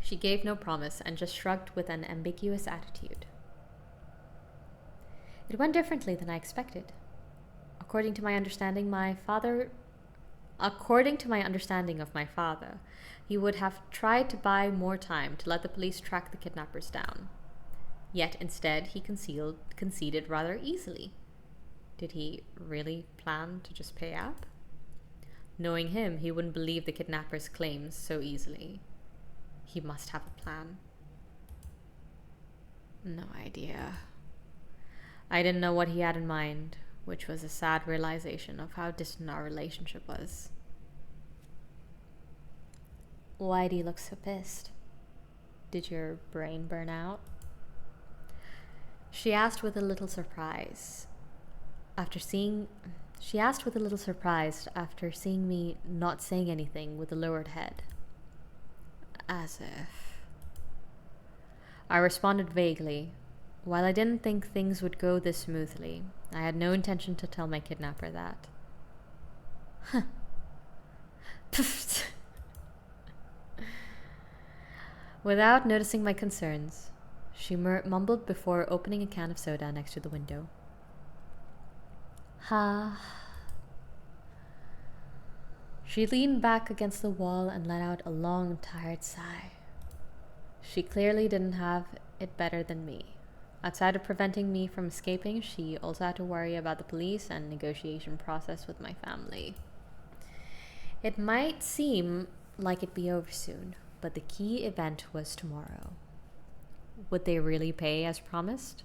She gave no promise and just shrugged with an ambiguous attitude. It went differently than I expected. According to my understanding of my father, he would have tried to buy more time to let the police track the kidnappers down. Yet instead he conceded rather easily. Did he really plan to just pay up? Knowing him, he wouldn't believe the kidnappers' claims so easily. He must have a plan. No idea. I didn't know what he had in mind, which was a sad realization of how distant our relationship was. Why do you look so pissed? Did your brain burn out? She asked with a little surprise. After seeing me not saying anything with a lowered head. As if. I responded vaguely. While I didn't think things would go this smoothly, I had no intention to tell my kidnapper that. Huh. Without noticing my concerns, she mumbled before opening a can of soda next to the window. Ha. She leaned back against the wall and let out a long, tired sigh. She clearly didn't have it better than me. Outside of preventing me from escaping, she also had to worry about the police and negotiation process with my family. It might seem like it'd be over soon, but the key event was tomorrow. Would they really pay as promised?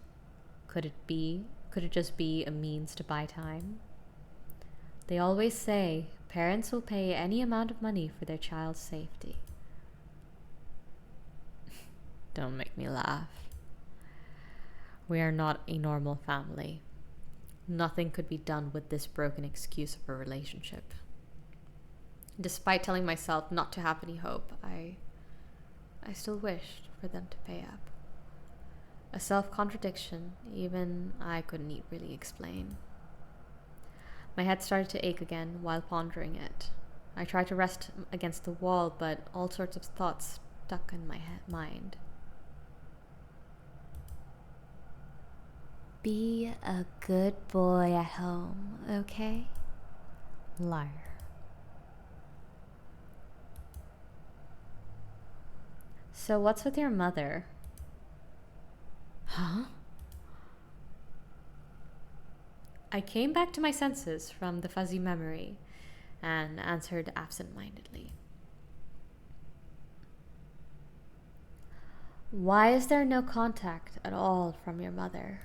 Could it just be a means to buy time? They always say parents will pay any amount of money for their child's safety. Don't make me laugh. We are not a normal family. Nothing could be done with this broken excuse of a relationship. Despite telling myself not to have any hope, I still wished for them to pay up. A self-contradiction even I couldn't really explain. My head started to ache again while pondering it. I tried to rest against the wall, but all sorts of thoughts stuck in my mind. Be a good boy at home, okay? Liar. So what's with your mother? Huh? I came back to my senses from the fuzzy memory and answered absent-mindedly. Why is there no contact at all from your mother?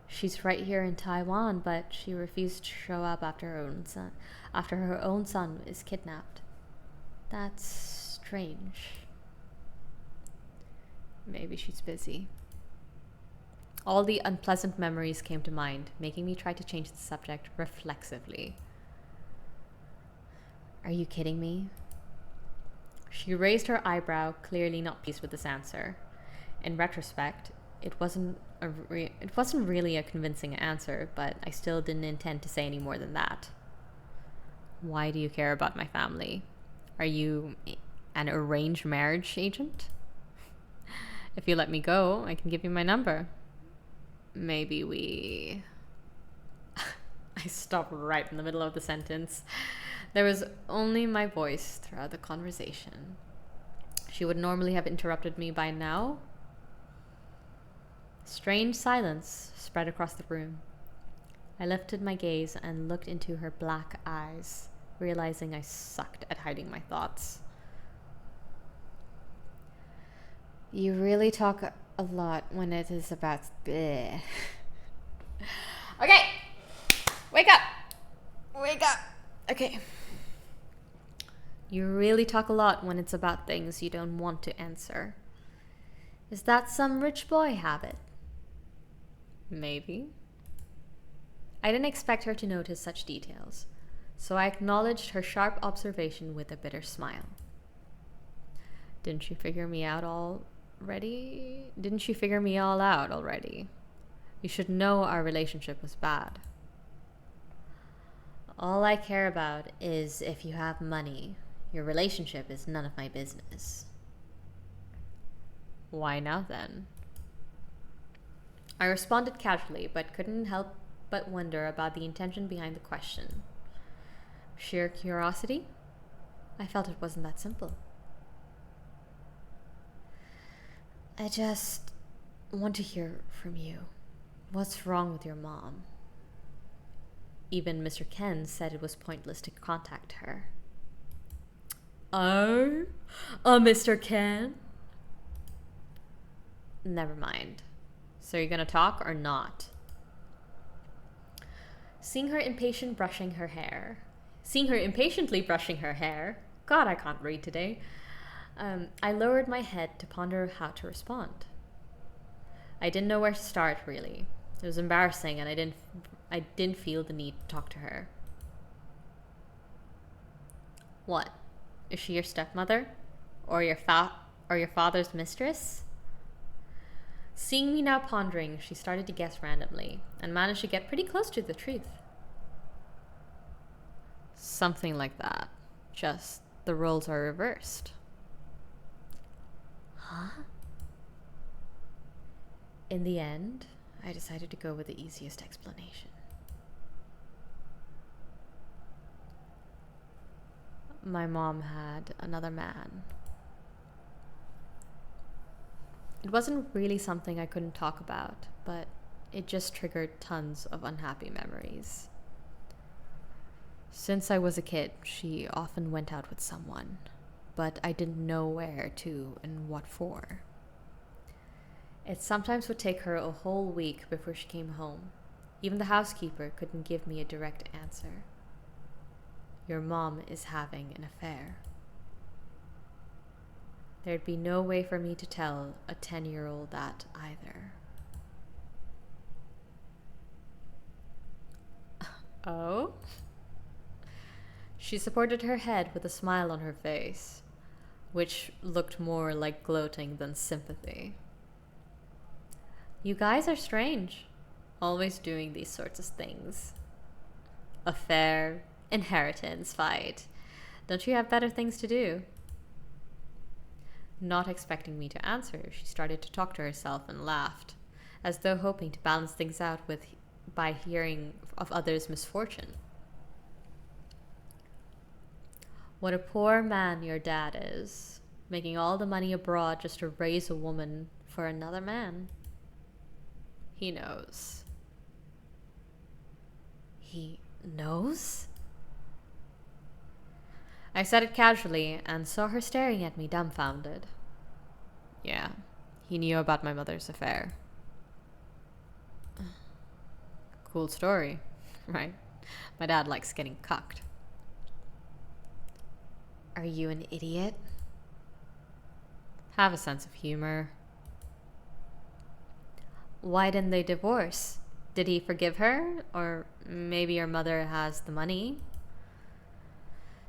She's right here in Taiwan, but she refused to show up after her own son is kidnapped. That's strange. Maybe she's busy. All the unpleasant memories came to mind, making me try to change the subject reflexively. Are you kidding me? She raised her eyebrow, clearly not pleased with this answer. In retrospect, it wasn't really a convincing answer, but I still didn't intend to say any more than that. Why do you care about my family? Are you an arranged marriage agent? If you let me go, I can give you my number. Maybe we... I stopped right in the middle of the sentence. There was only my voice throughout the conversation. She would normally have interrupted me by now. Strange silence spread across the room. I lifted my gaze and looked into her black eyes, realizing I sucked at hiding my thoughts. You really talk a lot when it is about... Bleh. Okay! Wake up! Wake up! Okay. You really talk a lot when it's about things you don't want to answer. Is that some rich boy habit? Maybe. I didn't expect her to notice such details, so I acknowledged her sharp observation with a bitter smile. Didn't you figure me out already? You should know our relationship was bad. All I care about is if you have money. Your relationship is none of my business. Why now then? I responded casually, but couldn't help but wonder about the intention behind the question. Sheer curiosity? I felt it wasn't that simple. I just want to hear from you. What's wrong with your mom? Even Mr. Ken said it was pointless to contact her. Oh? Mr. Ken? Never mind. So you're gonna talk or not? Seeing her impatiently brushing her hair. God, I can't read today. I lowered my head to ponder how to respond. I didn't know where to start, really. It was embarrassing, and I didn't feel the need to talk to her. What? Is she your stepmother? Or your father's mistress? Seeing me now pondering, she started to guess randomly, and managed to get pretty close to the truth. Something like that. Just the roles are reversed. Huh? In the end, I decided to go with the easiest explanation. My mom had another man. It wasn't really something I couldn't talk about, but it just triggered tons of unhappy memories. Since I was a kid, she often went out with someone, but I didn't know where to and what for. It sometimes would take her a whole week before she came home. Even the housekeeper couldn't give me a direct answer. Your mom is having an affair. There'd be no way for me to tell a 10-year-old that either. Oh? She supported her head with a smile on her face, which looked more like gloating than sympathy. You guys are strange, always doing these sorts of things. Affair, inheritance, fight. Don't you have better things to do? Not expecting me to answer, she started to talk to herself and laughed, as though hoping to balance things out by hearing of others' misfortune. What a poor man your dad is, making all the money abroad just to raise a woman for another man. He knows. He knows? I said it casually and saw her staring at me dumbfounded. Yeah, he knew about my mother's affair. Cool story, right? My dad likes getting cucked. Are you an idiot? Have a sense of humor. Why didn't they divorce? Did he forgive her? Or maybe your mother has the money?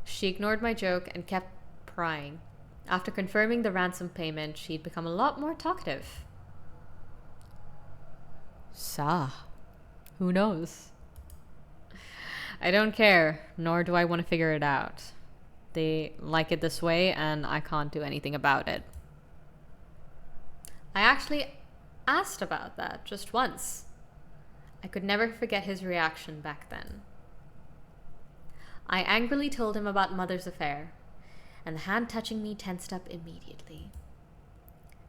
She ignored my joke and kept prying. After confirming the ransom payment, she'd become a lot more talkative. Sa. Who knows? I don't care, nor do I want to figure it out. They like it this way, and I can't do anything about it. I actually asked about that just once. I could never forget his reaction back then. I angrily told him about Mother's affair, and the hand touching me tensed up immediately.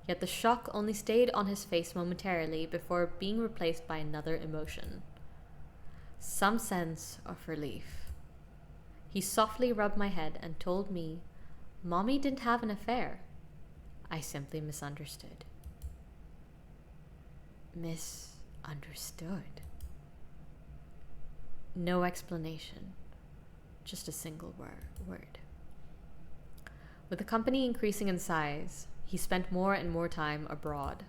Yet the shock only stayed on his face momentarily before being replaced by another emotion. Some sense of relief. He softly rubbed my head and told me Mommy didn't have an affair. I simply misunderstood. Misunderstood. No explanation, just a single word. With the company increasing in size, he spent more and more time abroad.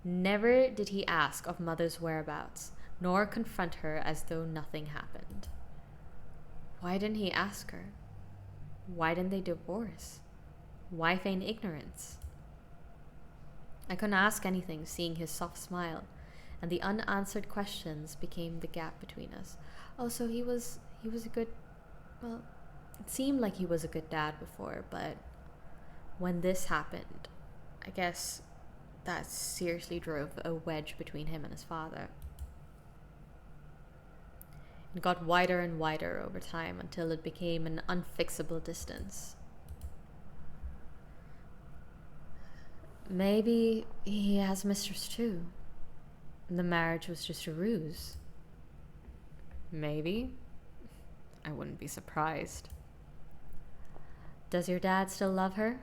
Never did he ask of Mother's whereabouts, nor confront her as though nothing happened. Why didn't he ask her? Why didn't they divorce? Why feign ignorance? I couldn't ask anything, seeing his soft smile, and the unanswered questions became the gap between us. Oh, so he was a good, well, it seemed like he was a good dad before, but when this happened, I guess that seriously drove a wedge between him and his father. It got wider and wider over time until it became an unfixable distance. Maybe he has a mistress too. The marriage was just a ruse. Maybe. I wouldn't be surprised. Does your dad still love her?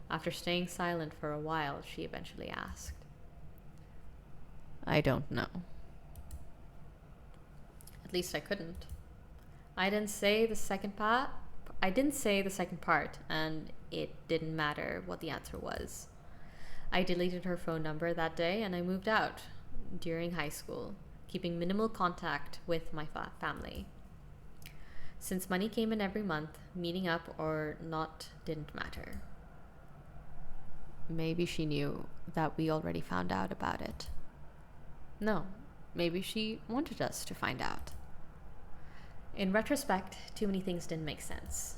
After staying silent for a while, she eventually asked. I don't know. At least I couldn't. I didn't say the second part, and it didn't matter what the answer was. I deleted her phone number that day and I moved out during high school, keeping minimal contact with my family. Since money came in every month, meeting up or not didn't matter. Maybe she knew that we already found out about it. No, maybe she wanted us to find out. In retrospect, too many things didn't make sense.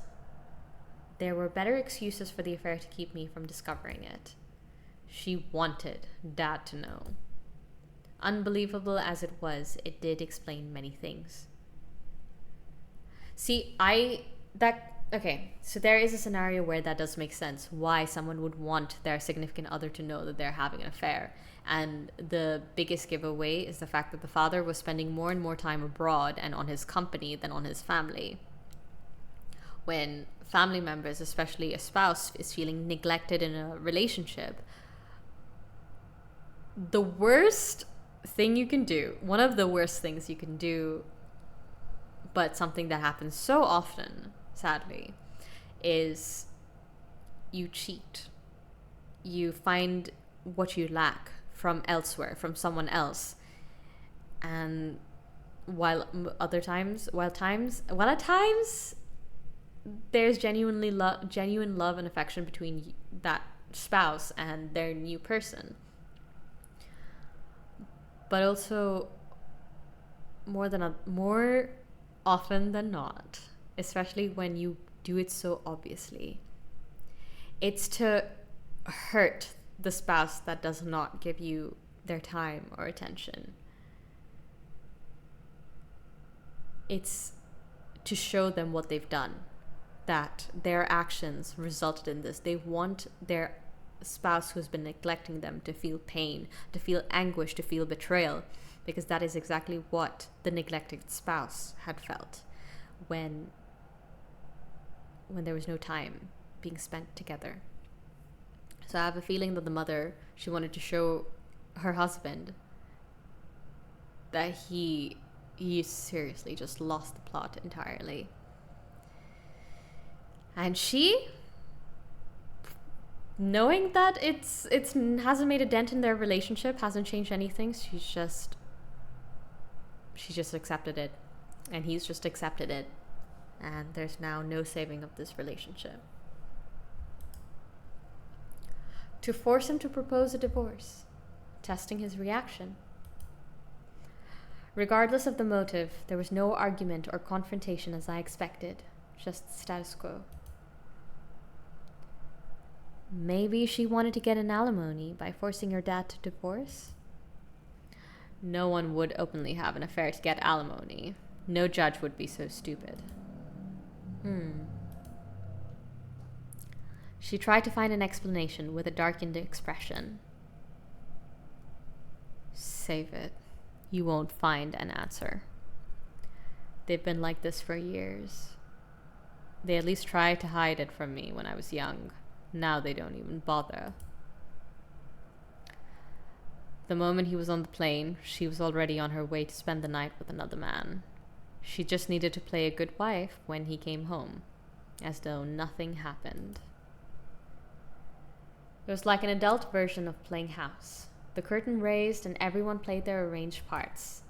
There were better excuses for the affair to keep me from discovering it. She wanted Dad to know. Unbelievable as it was, it did explain many things. So there is a scenario where that does make sense, why someone would want their significant other to know that they're having an affair. And the biggest giveaway is the fact that the father was spending more and more time abroad and on his company than on his family. When family members, especially a spouse, is feeling neglected in a relationship, the worst thing you can do, one of the worst things you can do, but something that happens so often, sadly, is you cheat. You find what you lack from elsewhere, from someone else. And at times there's genuine love and affection between that spouse and their new person. But also, more often than not, especially when you do it so obviously, it's to hurt the spouse that does not give you their time or attention. It's to show them what they've done, that their actions resulted in this. They want their spouse who's been neglecting them to feel pain, to feel anguish, to feel betrayal, because that is exactly what the neglected spouse had felt when there was no time being spent together. So I have a feeling that the mother, she wanted to show her husband that he seriously just lost the plot entirely. And she, knowing that it's hasn't made a dent in their relationship, hasn't changed anything, she just accepted it. And he's just accepted it. And there's now no saving of this relationship. To force him to propose a divorce, testing his reaction. Regardless of the motive, there was no argument or confrontation as I expected, just the status quo. Maybe she wanted to get an alimony by forcing her dad to divorce? No one would openly have an affair to get alimony. No judge would be so stupid. She tried to find an explanation with a darkened expression. Save it. You won't find an answer. They've been like this for years. They at least tried to hide it from me when I was young. Now they don't even bother. The moment he was on the plane, she was already on her way to spend the night with another man. She just needed to play a good wife when he came home, as though nothing happened. It was like an adult version of playing house. The curtain raised and everyone played their arranged parts.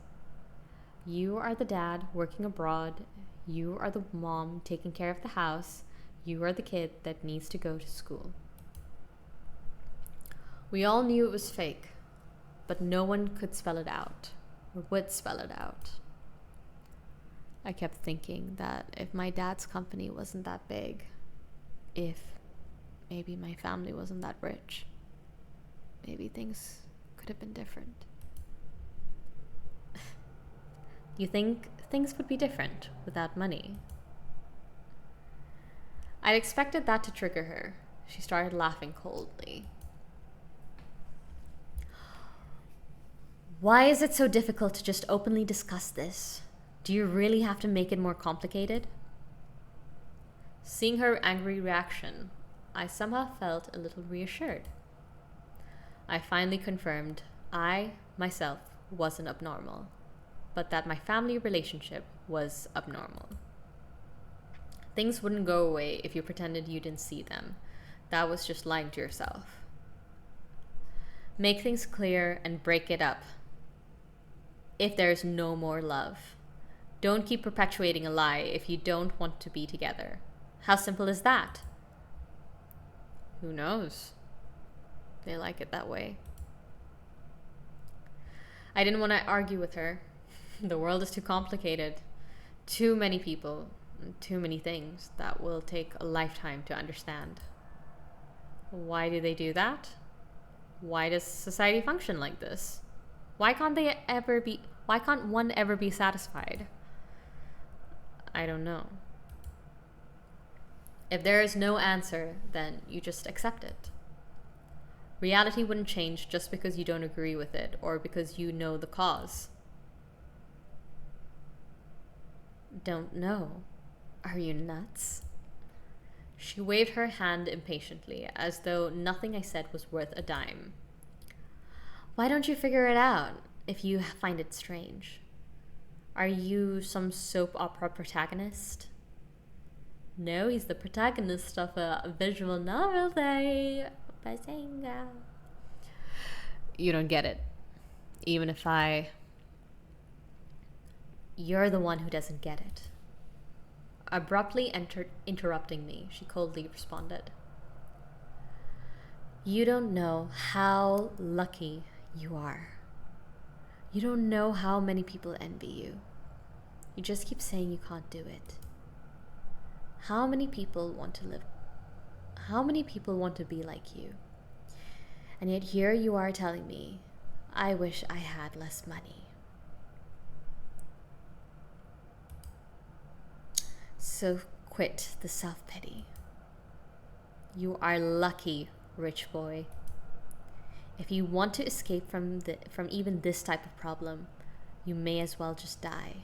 You are the dad working abroad. You are the mom taking care of the house. You are the kid that needs to go to school. We all knew it was fake, but no one could spell it out, or would spell it out. I kept thinking that if my dad's company wasn't that big, if maybe my family wasn't that rich, maybe things could have been different. You think things would be different without money? I'd expected that to trigger her. She started laughing coldly. Why is it so difficult to just openly discuss this? Do you really have to make it more complicated? Seeing her angry reaction, I somehow felt a little reassured. I finally confirmed I, myself, wasn't abnormal, but that my family relationship was abnormal. Things wouldn't go away if you pretended you didn't see them. That was just lying to yourself. Make things clear and break it up. If there's no more love. Don't keep perpetuating a lie if you don't want to be together. How simple is that? Who knows? They like it that way. I didn't want to argue with her. The world is too complicated. Too many people, too many things that will take a lifetime to understand. Why do they do that? Why does society function like this? Why can't one ever be satisfied? I don't know. If there is no answer, then you just accept it. Reality wouldn't change just because you don't agree with it or because you know the cause. Don't know. Are you nuts? She waved her hand impatiently, as though nothing I said was worth a dime. Why don't you figure it out if you find it strange? Are you some soap opera protagonist? No, he's the protagonist of a visual novel. Bazinga. You don't get it. Even if You're the one who doesn't get it. Abruptly interrupting me, she coldly responded. You don't know how lucky you are. You don't know how many people envy you. You just keep saying you can't do it. How many people want to live? How many people want to be like you? And yet here you are telling me, I wish I had less money. So quit the self-pity. You are lucky, rich boy. If you want to escape from even this type of problem, you may as well just die.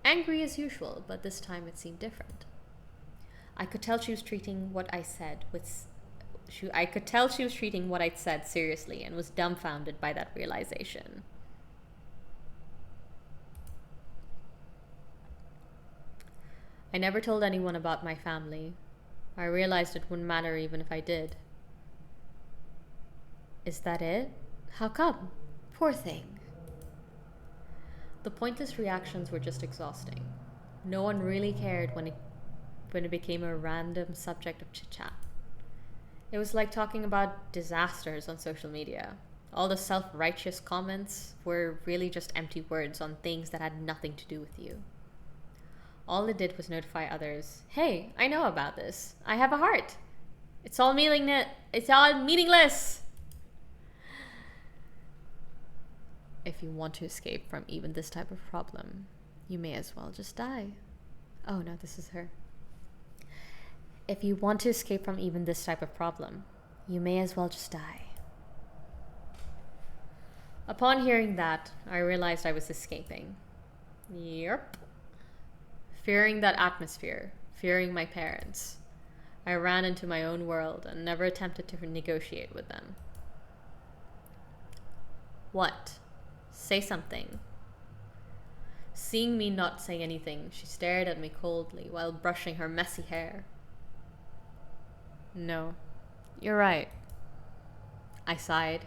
Angry as usual, but this time it seemed different. I could tell she was treating what I said I could tell she was treating what I'd said seriously and was dumbfounded by that realization. I never told anyone about my family. I realized it wouldn't matter even if I did. Is that it? How come? Poor thing. The pointless reactions were just exhausting. No one really cared when it became a random subject of chit-chat. It was like talking about disasters on social media. All the self-righteous comments were really just empty words on things that had nothing to do with you. All it did was notify others, hey, I know about this. I have a heart. It's all meaningless. If you want to escape from even this type of problem, you may as well just die. Oh no, this is her. If you want to escape from even this type of problem, you may as well just die. Upon hearing that, I realized I was escaping. Yep. Fearing that atmosphere, fearing my parents, I ran into my own world and never attempted to negotiate with them. What? Say something. Seeing me not say anything, she stared at me coldly while brushing her messy hair. No, you're right. I sighed.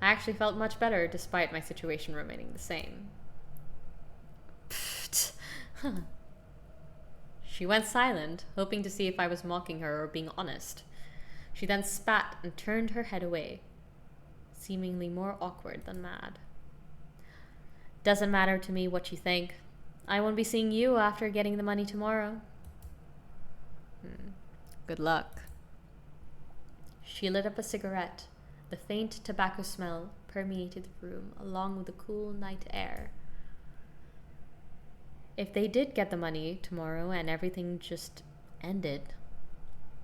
I actually felt much better despite my situation remaining the same. Pfft. She went silent, hoping to see if I was mocking her or being honest. She then spat and turned her head away, seemingly more awkward than mad. Doesn't matter to me what you think. I won't be seeing you after getting the money tomorrow. Good luck. She lit up a cigarette. The faint tobacco smell permeated the room along with the cool night air. If they did get the money tomorrow and everything just ended,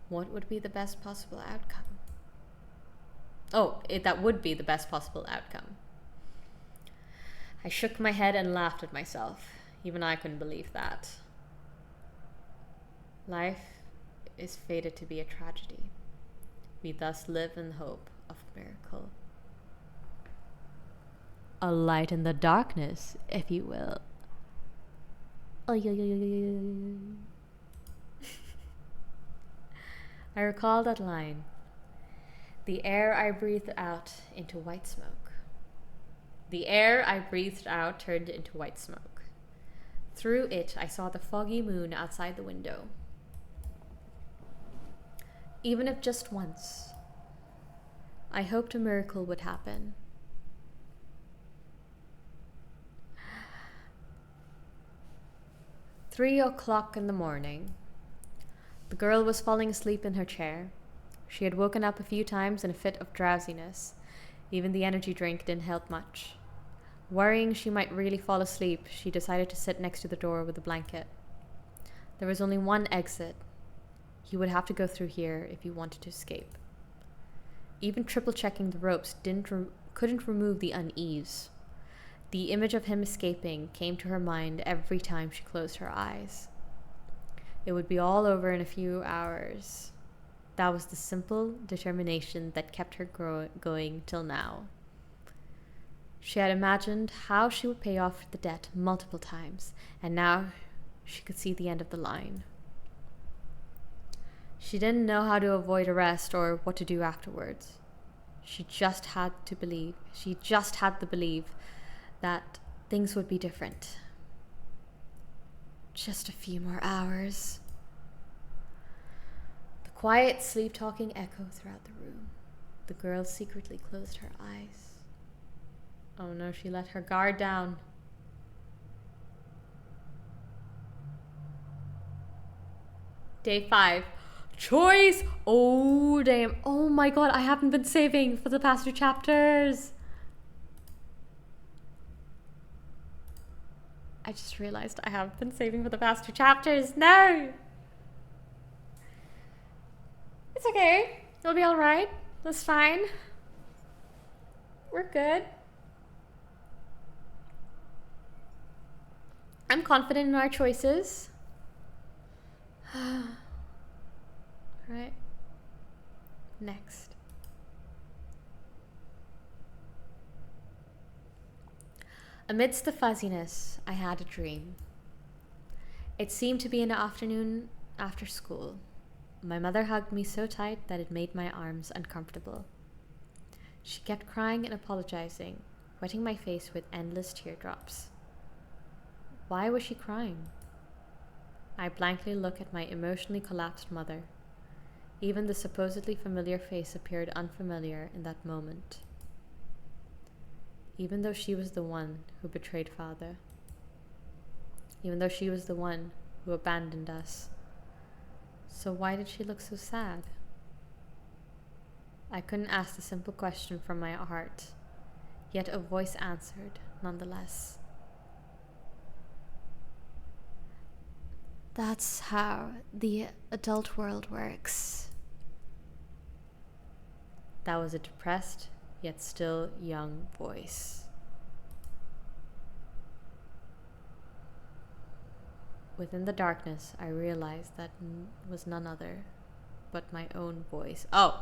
what would be the best possible outcome? That would be the best possible outcome. I shook my head and laughed at myself. Even I couldn't believe that. Life is fated to be a tragedy. We thus live in hope of miracle. A light in the darkness, if you will. I recall that line. The air I breathed out into white smoke. The air I breathed out turned into white smoke. Through it, I saw the foggy moon outside the window. Even if just once, I hoped a miracle would happen. "3 o'clock in the morning. The girl was falling asleep in her chair. She had woken up a few times in a fit of drowsiness. Even the energy drink didn't help much. Worrying she might really fall asleep, she decided to sit next to the door with a blanket. There was only one exit. He would have to go through here if he wanted to escape. Even triple-checking the ropes couldn't remove the unease. The image of him escaping came to her mind every time she closed her eyes. It would be all over in a few hours. That was the simple determination that kept her going till now. She had imagined how she would pay off the debt multiple times, and now she could see the end of the line. She didn't know how to avoid arrest or what to do afterwards. She just had to believe that things would be different. Just a few more hours. The quiet sleep-talking echoed throughout the room. The girl secretly closed her eyes. Oh no, she let her guard down. Day 5. Choice! Oh, damn. Oh my god, I haven't been saving for the past 2 chapters. I just realized I haven't been saving for the past 2 chapters. No! It's okay. It'll be alright. That's fine. We're good. I'm confident in our choices. Right? Next. Amidst the fuzziness, I had a dream. It seemed to be an afternoon after school. My mother hugged me so tight that it made my arms uncomfortable. She kept crying and apologizing, wetting my face with endless teardrops. Why was she crying? I blankly looked at my emotionally collapsed mother. Even the supposedly familiar face appeared unfamiliar in that moment. Even though she was the one who betrayed father. Even though she was the one who abandoned us. So why did she look so sad? I couldn't ask the simple question from my heart, yet a voice answered nonetheless. That's how the adult world works. That was a depressed, yet still young voice. Within the darkness, I realized that was none other but my own voice. Oh!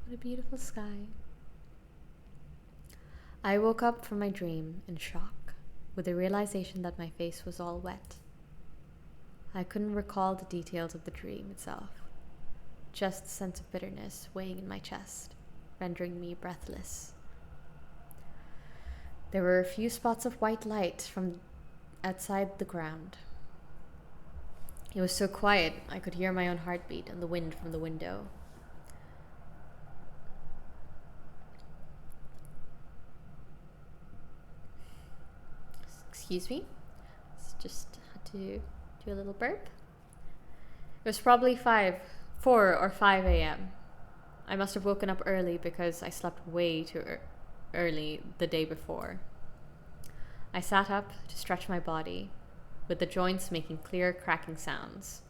What a beautiful sky. I woke up from my dream in shock, with the realization that my face was all wet. I couldn't recall the details of the dream itself, just a sense of bitterness weighing in my chest, rendering me breathless. There were a few spots of white light from outside the ground. It was so quiet I could hear my own heartbeat and the wind from the window. Excuse me. Just had to do a little burp. It was probably 4 or 5 a.m. I must have woken up early because I slept way too early the day before. I sat up to stretch my body, with the joints making clear cracking sounds.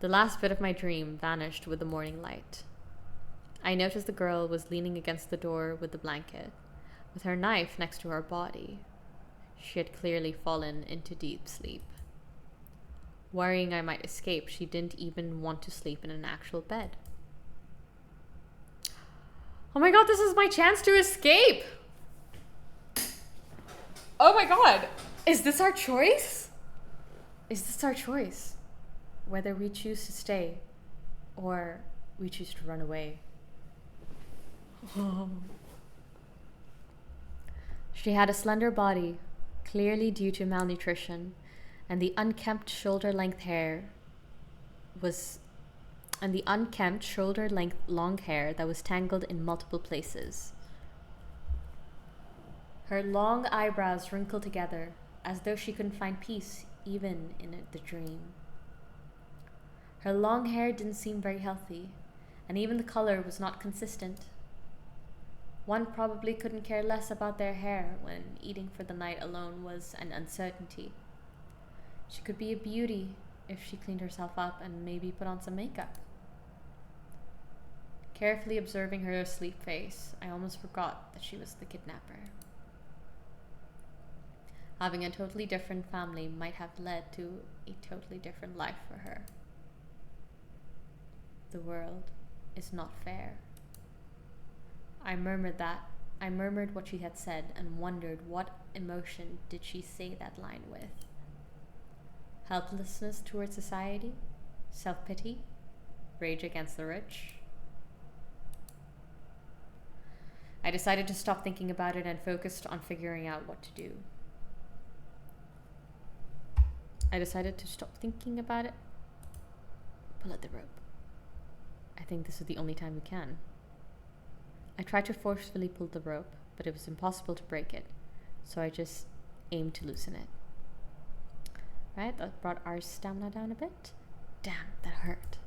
The last bit of my dream vanished with the morning light. I noticed the girl was leaning against the door with the blanket, with her knife next to her body. She had clearly fallen into deep sleep. Worrying I might escape, she didn't even want to sleep in an actual bed. Oh my god, this is my chance to escape! Oh my god! Is this our choice? Is this our choice? Whether we choose to stay or we choose to run away. She had a slender body, clearly due to malnutrition, and the unkempt shoulder-length long hair that was tangled in multiple places. Her long eyebrows wrinkled together, as though she couldn't find peace even in the dream. Her long hair didn't seem very healthy, and even the color was not consistent. One probably couldn't care less about their hair when eating for the night alone was an uncertainty. She could be a beauty if she cleaned herself up and maybe put on some makeup. Carefully observing her asleep face, I almost forgot that she was the kidnapper. Having a totally different family might have led to a totally different life for her. The world is not fair. I murmured what she had said and wondered what emotion did she say that line with. Helplessness towards society? Self-pity? Rage against the rich? I decided to stop thinking about it and focused on figuring out what to do. Pull at the rope. I think this is the only time we can. I tried to forcefully pull the rope, but it was impossible to break it, so I just aimed to loosen it. Right, that brought our stamina down a bit. Damn, that hurt.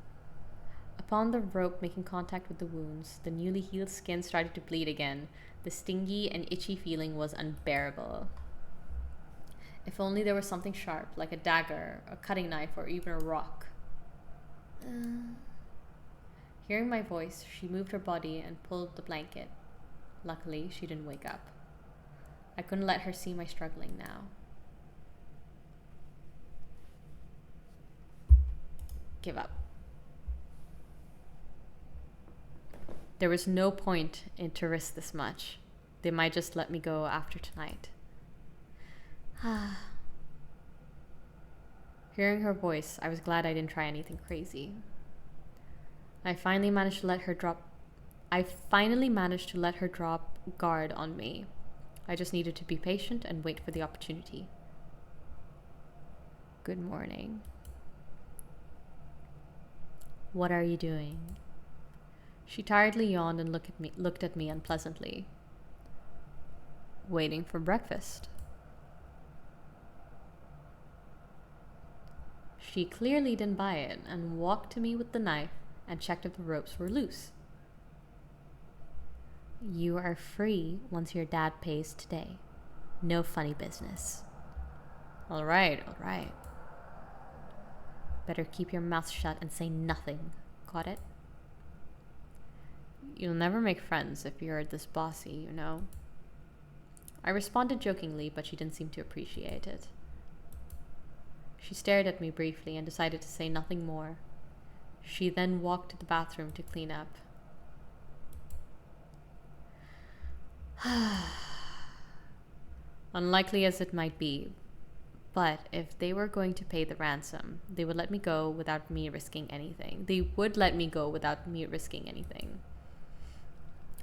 Upon the rope making contact with the wounds, the newly healed skin started to bleed again. The stingy and itchy feeling was unbearable. If only there was something sharp, like a dagger, a cutting knife, or even a rock. Hearing my voice, she moved her body and pulled the blanket. Luckily, she didn't wake up. I couldn't let her see my struggling now. Give up. There was no point in to risk this much. They might just let me go after tonight. Hearing her voice, I was glad I didn't try anything crazy. I finally managed to let her drop guard on me. I just needed to be patient and wait for the opportunity. Good morning. What are you doing? She tiredly yawned and looked at me unpleasantly. Waiting for breakfast. She clearly didn't buy it and walked to me with the knife and checked if the ropes were loose. You are free once your dad pays today. No funny business. All right. Better keep your mouth shut and say nothing. Got it? You'll never make friends if you're this bossy, you know. I responded jokingly, but she didn't seem to appreciate it. She stared at me briefly and decided to say nothing more. She then walked to the bathroom to clean up. Unlikely as it might be, but if they were going to pay the ransom, they would let me go without me risking anything.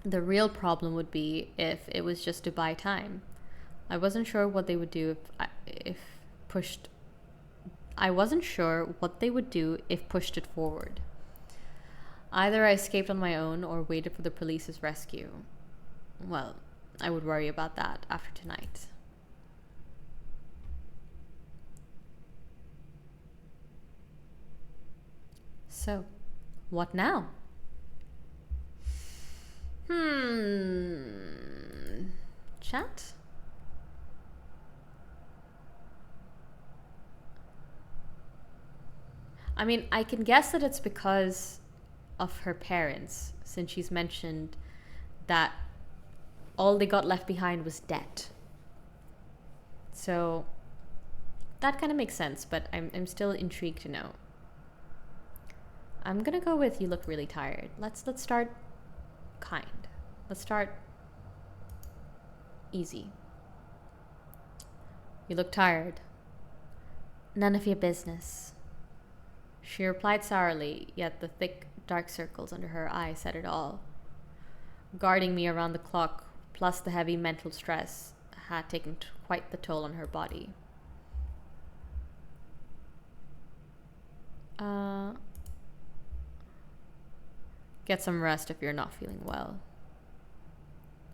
The real problem would be if it was just to buy time. I wasn't sure what they would do if pushed it forward. Either I escaped on my own or waited for the police's rescue. Well, I would worry about that after tonight. So, what now? Chat? I mean, I can guess that it's because of her parents, since she's mentioned that all they got left behind was debt. So that kind of makes sense, but I'm still intrigued to know. I'm gonna go with you look really tired. Let's start kind. Let's start easy. You look tired. None of your business. She replied sourly, yet the thick, dark circles under her eyes said it all. Guarding me around the clock, plus the heavy mental stress, had taken quite the toll on her body. Get some rest if you're not feeling well.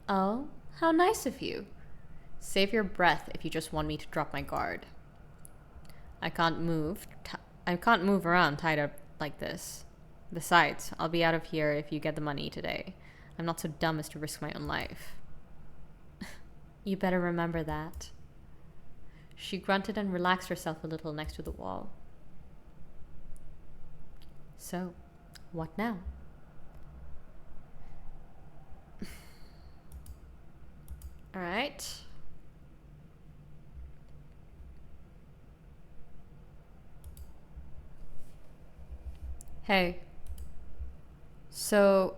Oh, how nice of you. Save your breath if you just want me to drop my guard. I can't move around tied up like this. Besides, I'll be out of here if you get the money today. I'm not so dumb as to risk my own life. You better remember that. She grunted and relaxed herself a little next to the wall. So, what now? All right. Hey. So,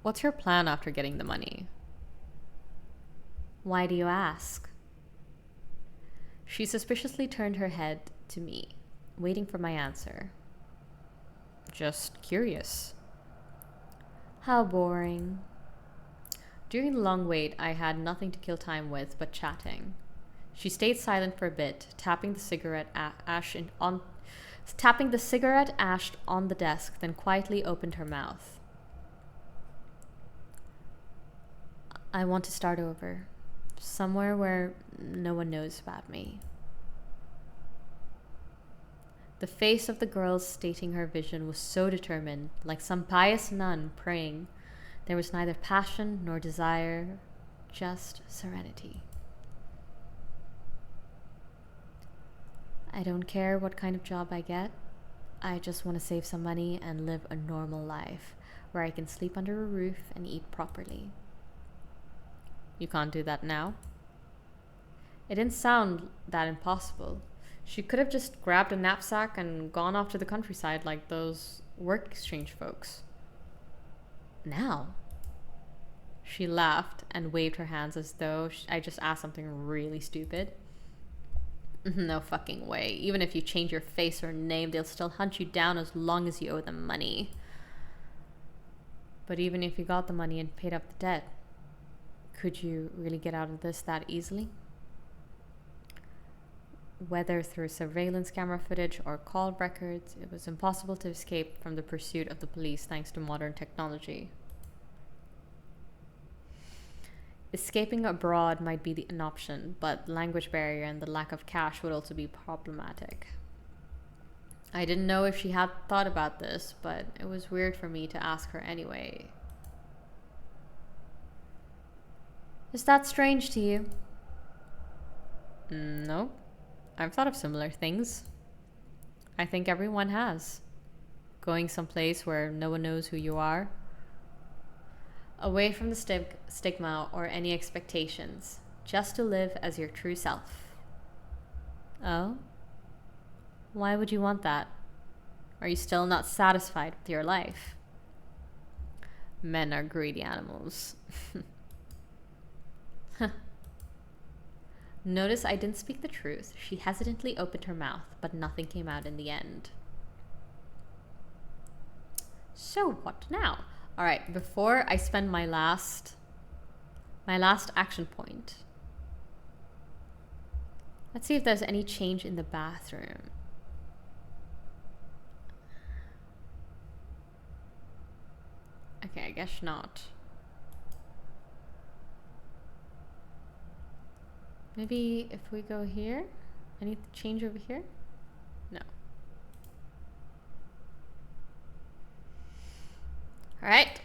what's your plan after getting the money? Why do you ask? She suspiciously turned her head to me, waiting for my answer. Just curious. How boring. During the long wait, I had nothing to kill time with but chatting. She stayed silent for a bit, tapping the cigarette ash on the desk, then quietly opened her mouth. I want to start over, somewhere where no one knows about me. The face of the girl stating her vision was so determined, like some pious nun praying. There was neither passion nor desire, just serenity. I don't care what kind of job I get. I just want to save some money and live a normal life where I can sleep under a roof and eat properly. You can't do that now? It didn't sound that impossible. She could have just grabbed a knapsack and gone off to the countryside like those work exchange folks. Now? She laughed and waved her hands as though I just asked something really stupid. No fucking way. Even if you change your face or name, they'll still hunt you down as long as you owe them money. But even if you got the money and paid off the debt, could you really get out of this that easily? Whether through surveillance camera footage or call records, it was impossible to escape from the pursuit of the police thanks to modern technology. Escaping abroad might be an option, but the language barrier and the lack of cash would also be problematic. I didn't know if she had thought about this, but it was weird for me to ask her anyway. Is that strange to you? No. I've thought of similar things. I think everyone has. Going someplace where no one knows who you are. Away from the stigma or any expectations. Just to live as your true self. Oh? Why would you want that? Are you still not satisfied with your life? Men are greedy animals. Notice I didn't speak the truth. She hesitantly opened her mouth, but nothing came out in the end. So what now? All right, before I spend my last action point, let's see if there's any change in the bathroom. Okay, I guess not. Maybe if we go here, any change over here? No. All right.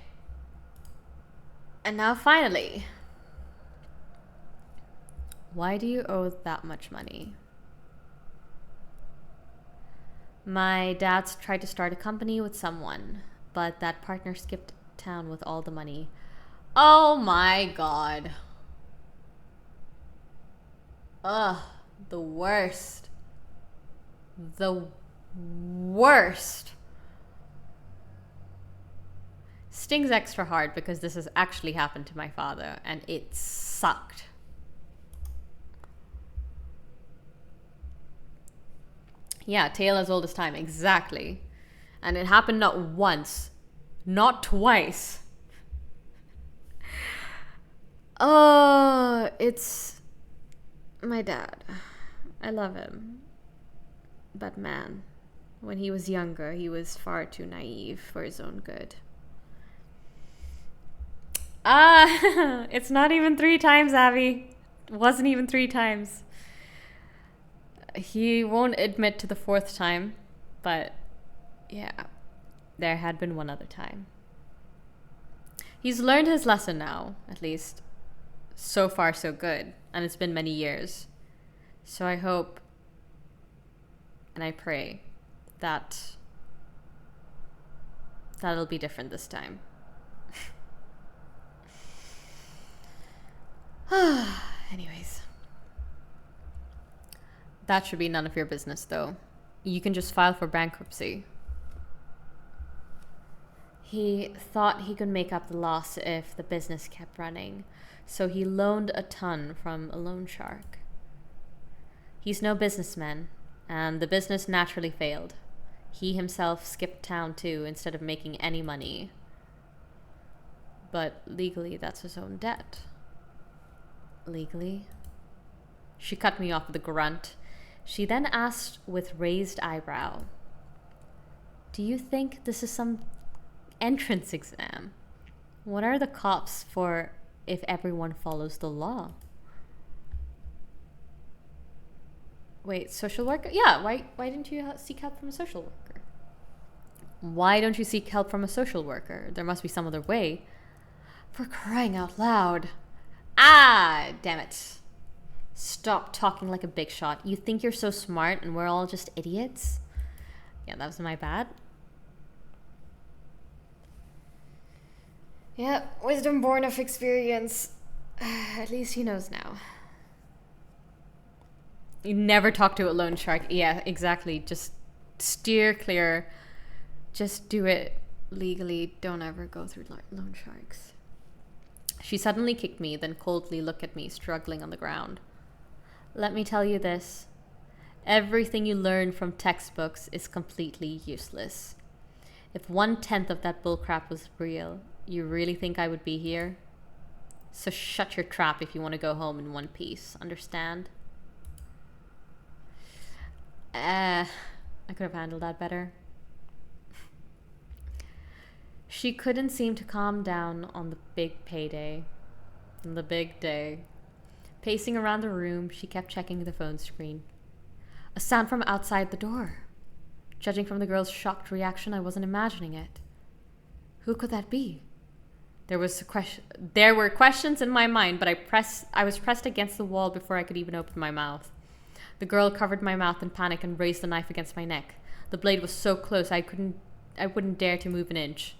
And now finally, why do you owe that much money? My dad's tried to start a company with someone, but that partner skipped town with all the money. Oh my god. Ugh, the worst. The worst. Stings extra hard because this has actually happened to my father and it sucked. Yeah, tale as old as time, exactly. And it happened not once, not twice. Oh, it's my dad. I love him. But man, when he was younger, he was far too naive for his own good. It's not even 3 times, Abby. It wasn't even 3 times. He won't admit to the 4th time, but yeah, there had been one other time. He's learned his lesson now, at least. So far, so good. And it's been many years. So I hope and I pray that that'll be different this time. Anyways. That should be none of your business, though. You can just file for bankruptcy. He thought he could make up the loss if the business kept running, so he loaned a ton from a loan shark. He's no businessman, and the business naturally failed. He himself skipped town too instead of making any money. But legally, that's his own debt. Legally? She cut me off with a grunt. She then asked with raised eyebrow, "Do you think this is some entrance exam? What are the cops for if everyone follows the law?" Wait, social worker? Yeah, why didn't you seek help from a social worker? Why don't you seek help from a social worker? There must be some other way. For crying out loud. Ah, damn it. Stop talking like a big shot. You think you're so smart and we're all just idiots? Yeah, that was my bad. Yeah, wisdom born of experience. At least he knows now. You never talk to a loan shark. Yeah, exactly. Just steer clear. Just do it legally. Don't ever go through loan sharks. She suddenly kicked me, then coldly looked at me, struggling on the ground. Let me tell you this. Everything you learn from textbooks is completely useless. If 1/10 of that bullcrap was real, you really think I would be here? So shut your trap if you want to go home in one piece. Understand? I could have handled that better. She couldn't seem to calm down on the big payday. On the big day. Pacing around the room, she kept checking the phone screen. A sound from outside the door. Judging from the girl's shocked reaction, I wasn't imagining it. Who could that be? There were questions in my mind, but I was pressed against the wall before I could even open my mouth. The girl covered my mouth in panic and raised the knife against my neck. The blade was so close I wouldn't dare to move an inch.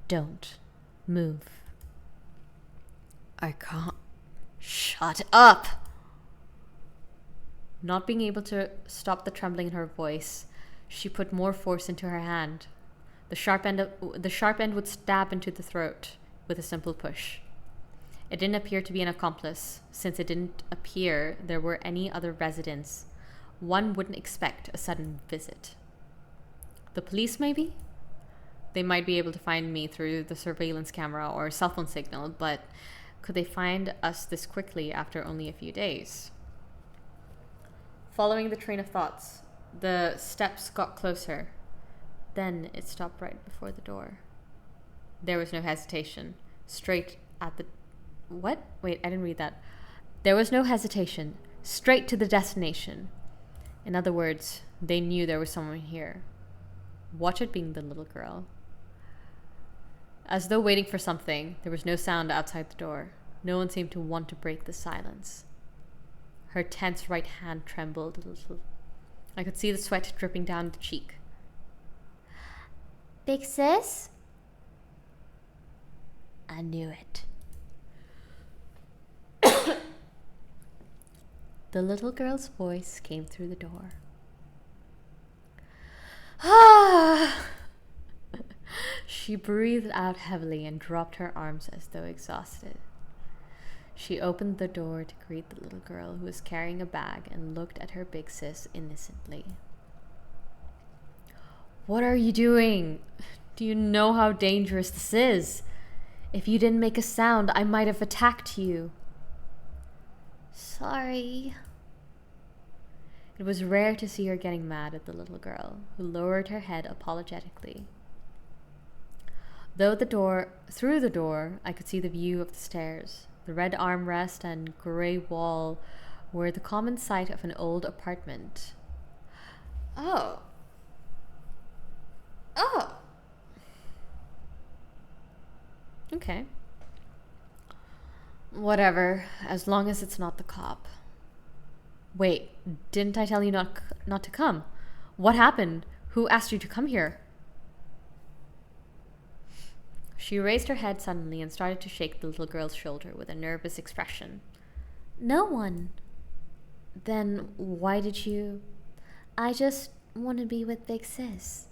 Don't move. I can't. Shut up! Not being able to stop the trembling in her voice, she put more force into her hand. The sharp end would stab into the throat with a simple push. It didn't appear to be an accomplice, since it didn't appear there were any other residents. One wouldn't expect a sudden visit. The police, maybe? They might be able to find me through the surveillance camera or cell phone signal, but could they find us this quickly after only a few days? Following the train of thoughts, the steps got closer. Then it stopped right before the door. There was no hesitation. Straight at the... What? Wait, I didn't read that. There was no hesitation. Straight to the destination. In other words, they knew there was someone here. Watch it being the little girl. As though waiting for something, there was no sound outside the door. No one seemed to want to break the silence. Her tense right hand trembled a little. I could see the sweat dripping down the cheek. Big sis? I knew it. The little girl's voice came through the door. Ah! She breathed out heavily and dropped her arms as though exhausted. She opened the door to greet the little girl who was carrying a bag and looked at her big sis innocently. What are you doing? Do you know how dangerous this is? If you didn't make a sound, I might have attacked you. Sorry. It was rare to see her getting mad at the little girl, who lowered her head apologetically. Through the door, I could see the view of the stairs. The red armrest and grey wall were the common sight of an old apartment. Oh. Okay. Whatever, as long as it's not the cop. Wait, didn't I tell you not to come? What happened? Who asked you to come here? She raised her head suddenly and started to shake the little girl's shoulder with a nervous expression. No one. Then why did you... I just want to be with Big Sis.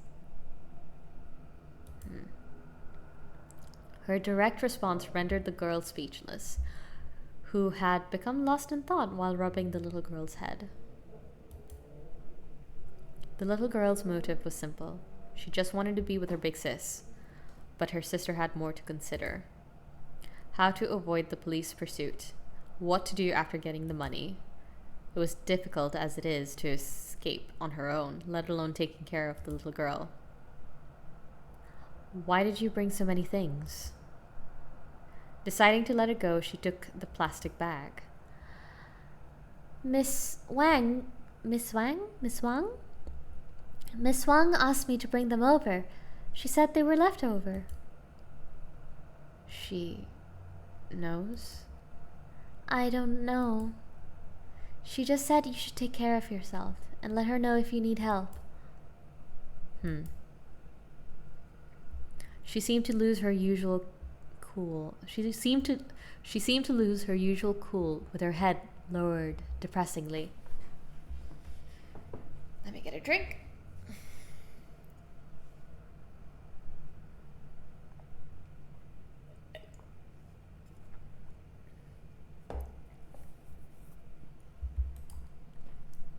Her direct response rendered the girl speechless, who had become lost in thought while rubbing the little girl's head. The little girl's motive was simple. She just wanted to be with her big sis. But her sister had more to consider. How to avoid the police pursuit. What to do after getting the money. It was difficult as it is to escape on her own, let alone taking care of the little girl. Why did you bring so many things? Deciding to let it go, she took the plastic bag. Miss Wang asked me to bring them over. She said they were left over. She knows? I don't know. She just said you should take care of yourself and let her know if you need help. She seemed to lose her usual cool. She seemed to lose her usual cool with her head lowered depressingly. Let me get a drink.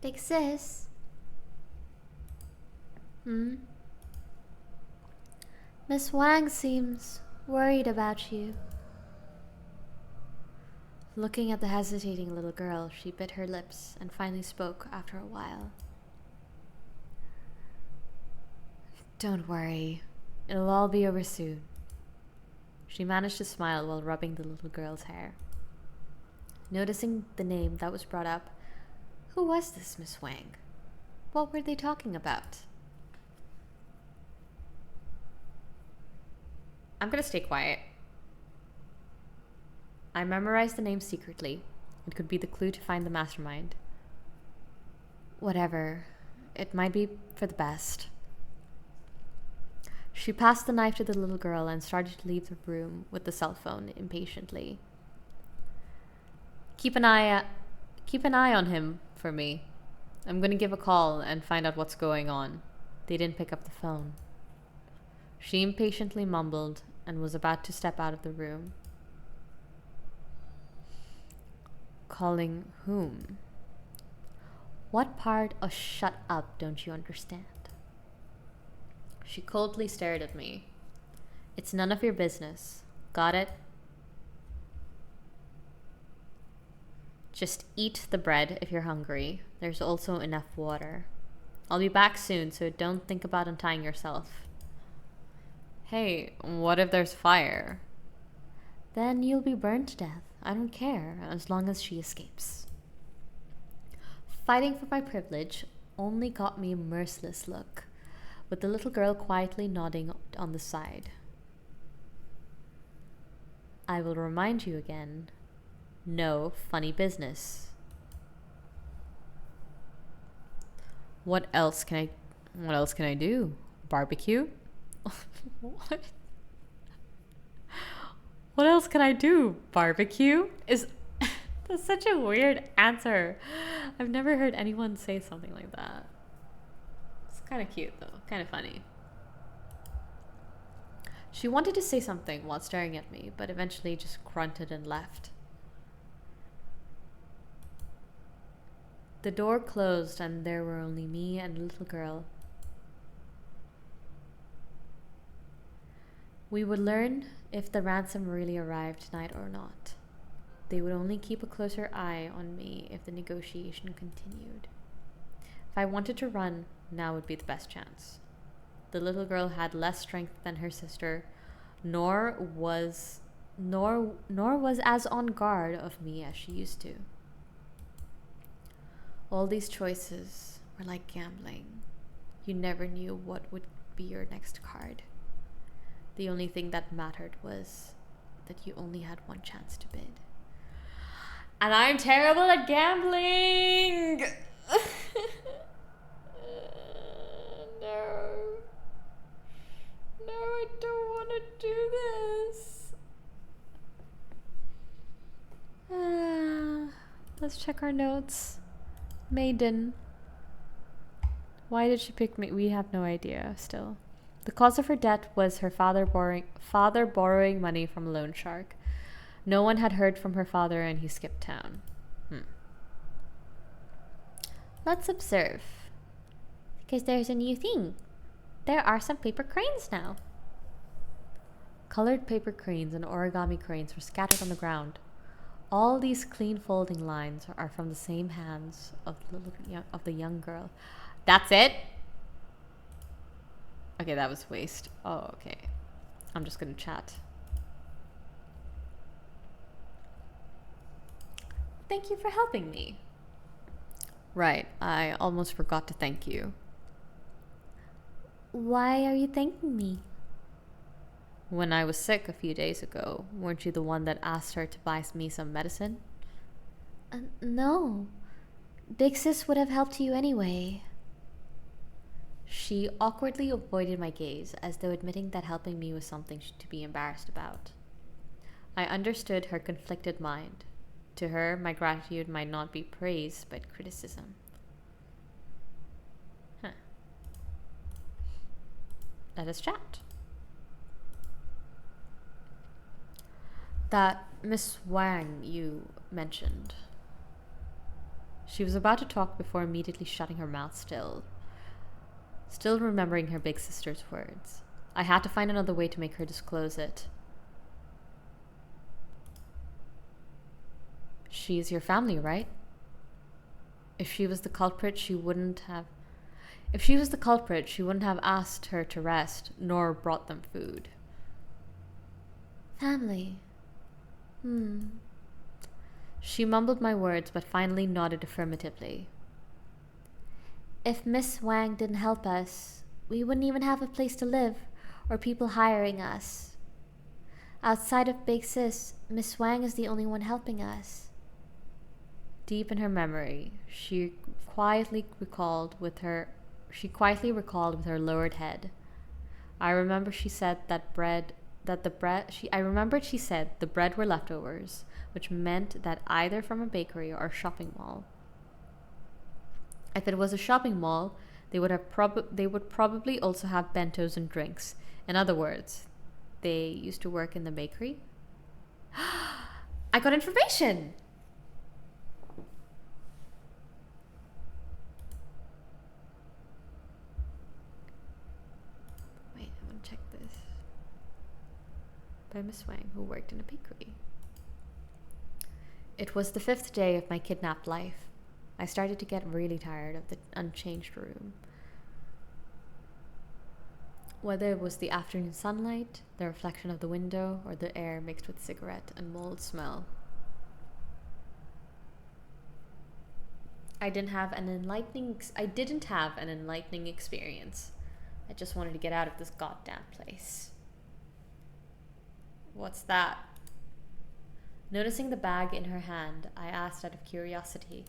Big sis? Hmm? Miss Wang seems worried about you. Looking at the hesitating little girl, she bit her lips and finally spoke after a while. Don't worry, it'll all be over soon. She managed to smile while rubbing the little girl's hair. Noticing the name that was brought up, who was this Miss Wang? What were they talking about? I'm gonna stay quiet. I memorized the name secretly. It could be the clue to find the mastermind. Whatever. It might be for the best. She passed the knife to the little girl and started to leave the room with the cell phone impatiently. Keep an eye on him for me. I'm gonna give a call and find out what's going on. They didn't pick up the phone. She impatiently mumbled and was about to step out of the room. Calling whom? What part of shut up don't you understand? She coldly stared at me. It's none of your business. Got it? Just eat the bread if you're hungry. There's also enough water. I'll be back soon, so don't think about untying yourself. Hey, what if there's fire? Then you'll be burned to death. I don't care, as long as she escapes. Fighting for my privilege only got me a merciless look, with the little girl quietly nodding on the side. I will remind you again, no funny business. What else can I do? Barbecue? What? What else can I do? Barbecue? That's such a weird answer. I've never heard anyone say something like that. It's kind of cute though, kind of funny. She wanted to say something while staring at me, but eventually just grunted and left. The door closed and there were only me and the little girl. We would learn if the ransom really arrived tonight or not. They would only keep a closer eye on me if the negotiation continued. If I wanted to run, now would be the best chance. The little girl had less strength than her sister, nor was as on guard of me as she used to. All these choices were like gambling. You never knew what would be your next card. The only thing that mattered was that you only had one chance to bid. And I'm terrible at gambling! No. No, I don't want to do this. Let's check our notes. Maiden. Why did she pick me? We have no idea still. The cause of her death was her father borrowing money from a loan shark. No one had heard from her father and he skipped town. Let's observe. Because there's a new thing. There are some paper cranes now. Colored paper cranes and origami cranes were scattered on the ground. All these clean folding lines are from the same hands of the young girl. That's it? Okay, that was waste. Oh, okay. I'm just gonna chat. Thank you for helping me. Right, I almost forgot to thank you. Why are you thanking me? When I was sick a few days ago, weren't you the one that asked her to buy me some medicine? No. Big Sis would have helped you anyway. She awkwardly avoided my gaze, as though admitting that helping me was something to be embarrassed about. I understood her conflicted mind. To her, my gratitude might not be praise, but criticism. Huh. Let us chat. That Miss Wang you mentioned. She was about to talk before immediately shutting her mouth still remembering her big sister's words. I had to find another way to make her disclose it. She's your family, right? If she was the culprit, she wouldn't have asked her to rest, nor brought them food. Family. She mumbled my words, but finally nodded affirmatively. If Miss Wang didn't help us, we wouldn't even have a place to live or people hiring us. Outside of Big Sis, Miss Wang is the only one helping us. Deep in her memory, she quietly recalled with her lowered head. I remembered she said the bread were leftovers, which meant that either from a bakery or a shopping mall. If it was a shopping mall, they would probably also have bentos and drinks. In other words, they used to work in the bakery. I got information. Wait, I want to check this. By Miss Wang, who worked in a bakery. It was the 5th day of my kidnapped life. I started to get really tired of the unchanged room. Whether it was the afternoon sunlight, the reflection of the window, or the air mixed with cigarette and mold smell. I didn't have an enlightening experience. I just wanted to get out of this goddamn place. What's that? Noticing the bag in her hand, I asked out of curiosity.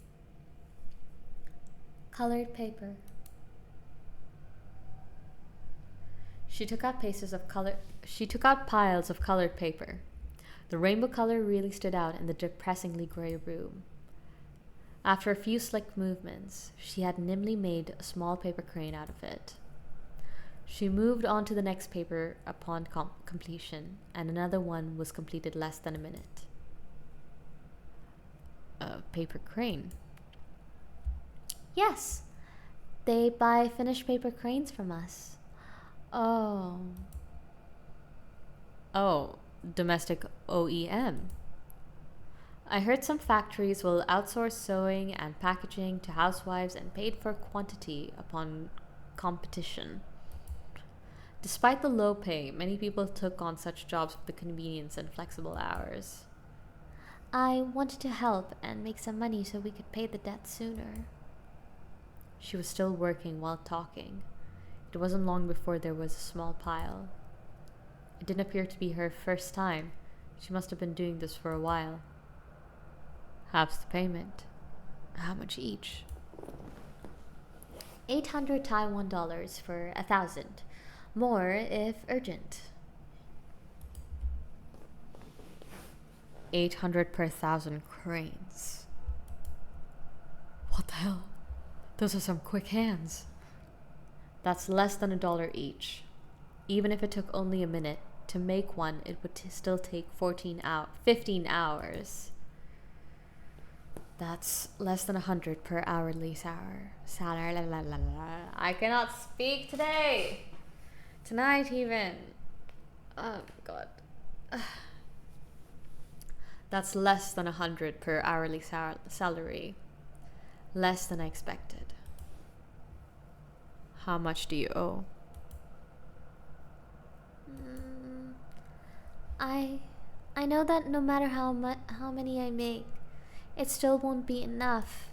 Colored paper. She took out piles of colored paper. The rainbow color really stood out in the depressingly gray room. After a few slick movements, she had nimbly made a small paper crane out of it. She moved on to the next paper upon completion, and another one was completed less than a minute. A paper crane? Yes. They buy finished paper cranes from us. Oh, domestic OEM. I heard some factories will outsource sewing and packaging to housewives and paid for quantity upon competition. Despite the low pay, many people took on such jobs for the convenience and flexible hours. I wanted to help and make some money so we could pay the debt sooner. She was still working while talking. It wasn't long before there was a small pile. It didn't appear to be her first time. She must have been doing this for a while. Half's the payment. How much each? 800 Taiwan dollars for 1,000. More if urgent. 800 per 1,000 cranes. What the hell? Those are some quick hands. That's less than $1 each. Even if it took only a minute to make one, it would still take 15 hours. That's less than 100 per hourly salary. I cannot speak today. Tonight even. Oh God. That's less than 100 per hourly salary. Less than I expected. How much do you owe? I know that no matter how many I make, it still won't be enough.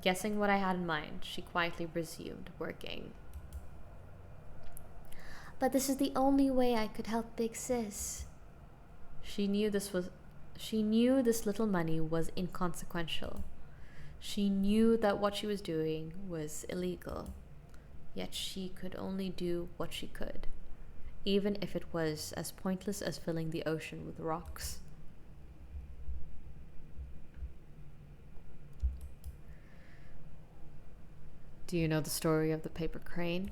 Guessing what I had in mind, she quietly resumed working. But this is the only way I could help Big Sis. She knew this little money was inconsequential. She knew that what she was doing was illegal. Yet she could only do what she could, even if it was as pointless as filling the ocean with rocks. Do you know the story of the paper crane?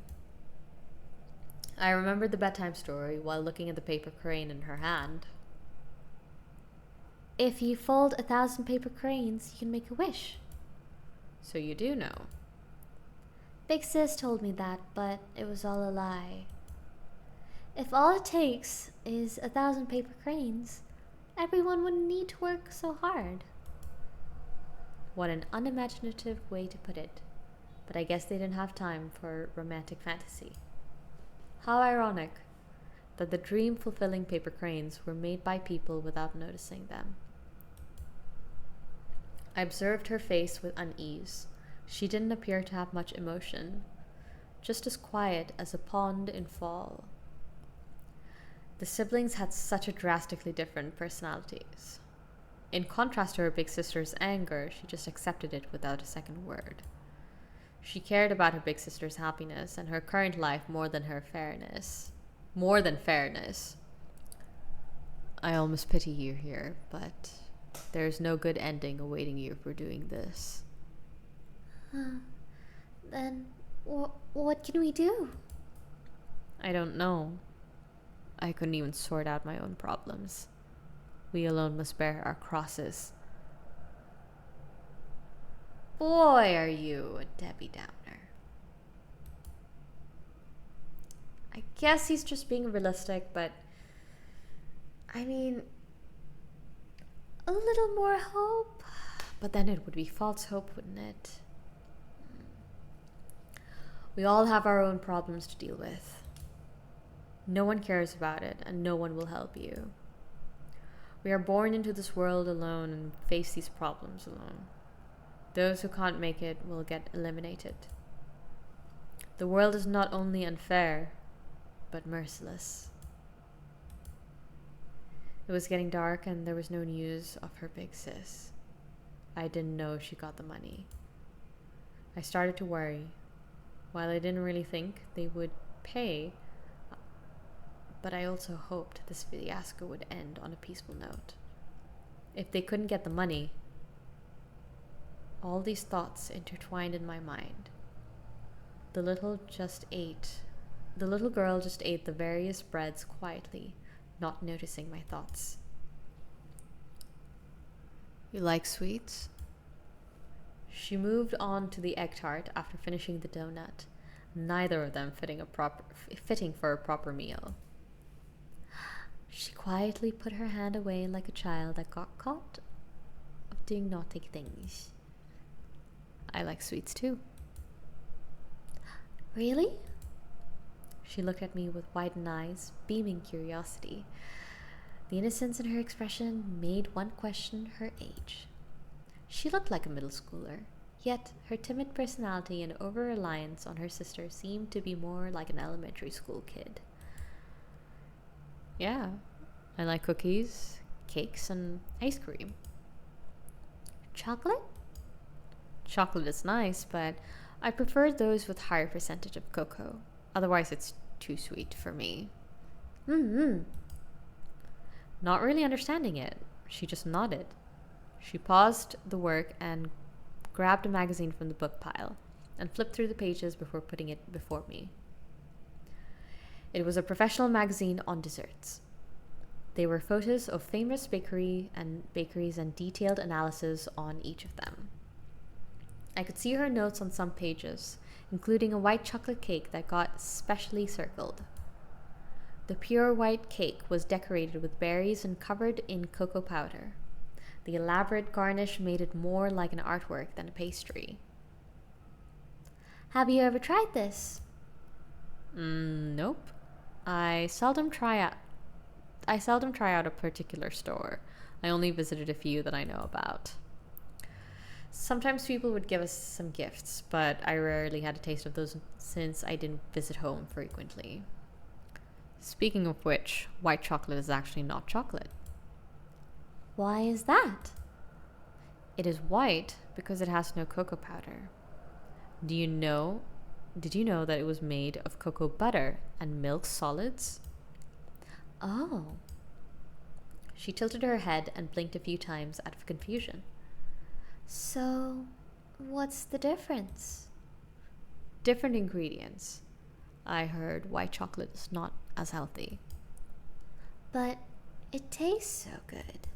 I remembered the bedtime story while looking at the paper crane in her hand. If you fold 1,000 paper cranes, you can make a wish. So you do know. Big Sis told me that, but it was all a lie. If all it takes is 1,000 paper cranes, everyone wouldn't need to work so hard. What an unimaginative way to put it. But I guess they didn't have time for romantic fantasy. How ironic that the dream-fulfilling paper cranes were made by people without noticing them. I observed her face with unease. She didn't appear to have much emotion, just as quiet as a pond in fall. The siblings had such a drastically different personalities. In contrast to her big sister's anger, she just accepted it without a second word. She cared about her big sister's happiness and her current life more than her fairness. More than fairness. I almost pity you here, but there's no good ending awaiting you for doing this. Then, what can we do? I don't know. I couldn't even sort out my own problems. We alone must bear our crosses. Boy, are you a Debbie Downer. I guess he's just being realistic, but I mean, A little more hope? but then it would be false hope, wouldn't it? We all have our own problems to deal with. No one cares about it, and no one will help you. We are born into this world alone and face these problems alone. Those who can't make it will get eliminated. The world is not only unfair, but merciless. It was getting dark and there was no news of her big sis. I didn't know she got the money. I started to worry. While I didn't really think they would pay, but I also hoped this fiasco would end on a peaceful note. If they couldn't get the money, all these thoughts intertwined in my mind. The little girl just ate the various breads quietly, not noticing my thoughts. You like sweets? She moved on to the egg tart after finishing the donut, neither of them fitting for a proper meal. She quietly put her hand away like a child that got caught of doing naughty things. I like sweets too. Really? She looked at me with widened eyes, beaming curiosity. The innocence in her expression made one question her age. She looked like a middle schooler, yet her timid personality and over-reliance on her sister seemed to be more like an elementary school kid. Yeah, I like cookies, cakes, and ice cream. Chocolate? Chocolate is nice, but I prefer those with higher percentage of cocoa. Otherwise, it's too sweet for me. Not really understanding it, she just nodded. She paused the work and grabbed a magazine from the book pile and flipped through the pages before putting it before me. It was a professional magazine on desserts. They were photos of famous bakeries and detailed analysis on each of them. I could see her notes on some pages, including a white chocolate cake that got specially circled. The pure white cake was decorated with berries and covered in cocoa powder. The elaborate garnish made it more like an artwork than a pastry. Have you ever tried this? Nope. I seldom try out a particular store. I only visited a few that I know about. Sometimes people would give us some gifts, but I rarely had a taste of those since I didn't visit home frequently. Speaking of which, white chocolate is actually not chocolate. Why is that? It is white because it has no cocoa powder. Did you know that it was made of cocoa butter and milk solids? Oh. She tilted her head and blinked a few times out of confusion. So, what's the difference? different ingredients. I heard white chocolate is not as healthy. But it tastes so good.